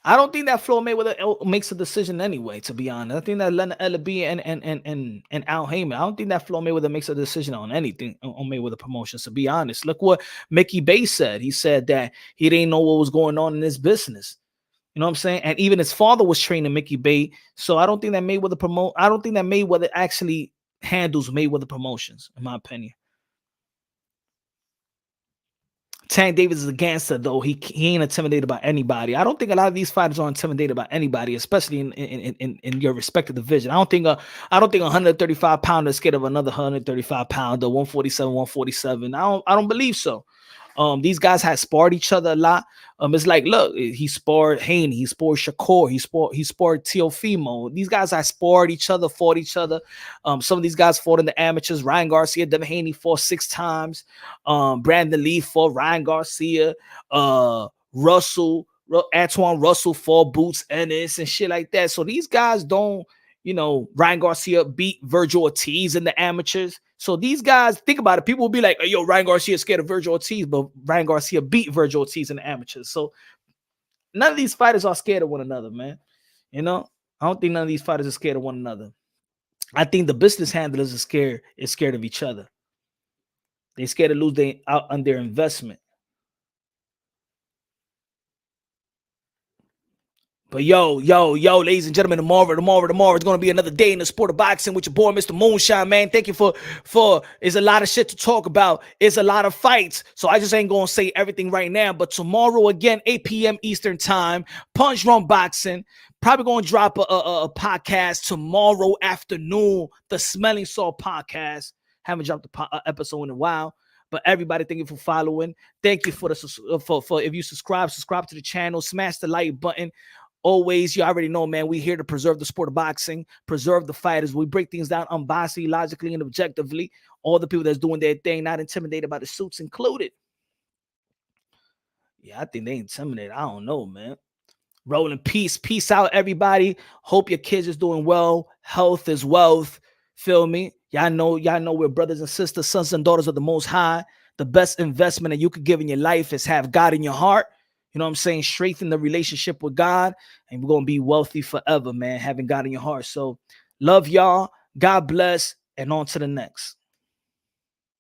I don't think that Floyd Mayweather makes a decision anyway, to be honest. I think that Leonard Ellerbe and Al Heyman, I don't think that Floyd Mayweather makes a decision on anything on Mayweather Promotions, to be honest. Look what Mickey Bay said. He said that he didn't know what was going on in his business. You know what I'm saying? And even his father was training Mickey Bay. So I don't think that Mayweather actually handles Mayweather Promotions, in my opinion. Tank Davis is a gangster, though. He ain't intimidated by anybody. I don't think a lot of these fighters are intimidated by anybody, especially in your respective division. I don't think a 135 pounder is scared of another 135 pounder, 147, 147. I don't believe so. These guys had sparred each other a lot. It's like, look, he sparred Haney, he sparred Shakur, he sparred Teofimo. These guys had sparred each other, fought each other. Some of these guys fought in the amateurs. Ryan Garcia, Devin Haney fought 6 times. Brandon Lee fought Ryan Garcia. Antoine Russell fought Boots Ennis and shit like that. So these guys don't, Ryan Garcia beat Virgil Ortiz in the amateurs. So these guys, think about it. People will be like, hey, yo, Ryan Garcia is scared of Virgil Ortiz, but Ryan Garcia beat Virgil Ortiz in the amateurs. So none of these fighters are scared of one another, man. I don't think none of these fighters are scared of one another. I think the business handlers are scared of each other. They're scared to lose out on their investment. But yo, ladies and gentlemen, tomorrow is going to be another day in the sport of boxing with your boy, Mr. Moonshine, man. Thank you for it's a lot of shit to talk about. It's a lot of fights. So I just ain't going to say everything right now. But tomorrow, again, 8 p.m. Eastern time, Punch Drunk Boxing. Probably going to drop a podcast tomorrow afternoon, the Smelling Salt podcast. Haven't dropped an episode in a while. But everybody, thank you for following. Thank you for if you subscribe to the channel, smash the like button. Always, you already know, man, we here to preserve the sport of boxing, preserve the fighters. We break things down unbiasedly, logically, and objectively. All the people that's doing their thing, not intimidated by the suits included. Yeah, I think they intimidated. I don't know, man. Rolling peace. Peace out, everybody. Hope your kids is doing well. Health is wealth. Feel me? Y'all know we're brothers and sisters, sons and daughters of the Most High. The best investment that you could give in your life is have God in your heart. You know what I'm saying? Strengthen the relationship with God, and we're going to be wealthy forever, man, having God in your heart. So love y'all. God bless, and on to the next.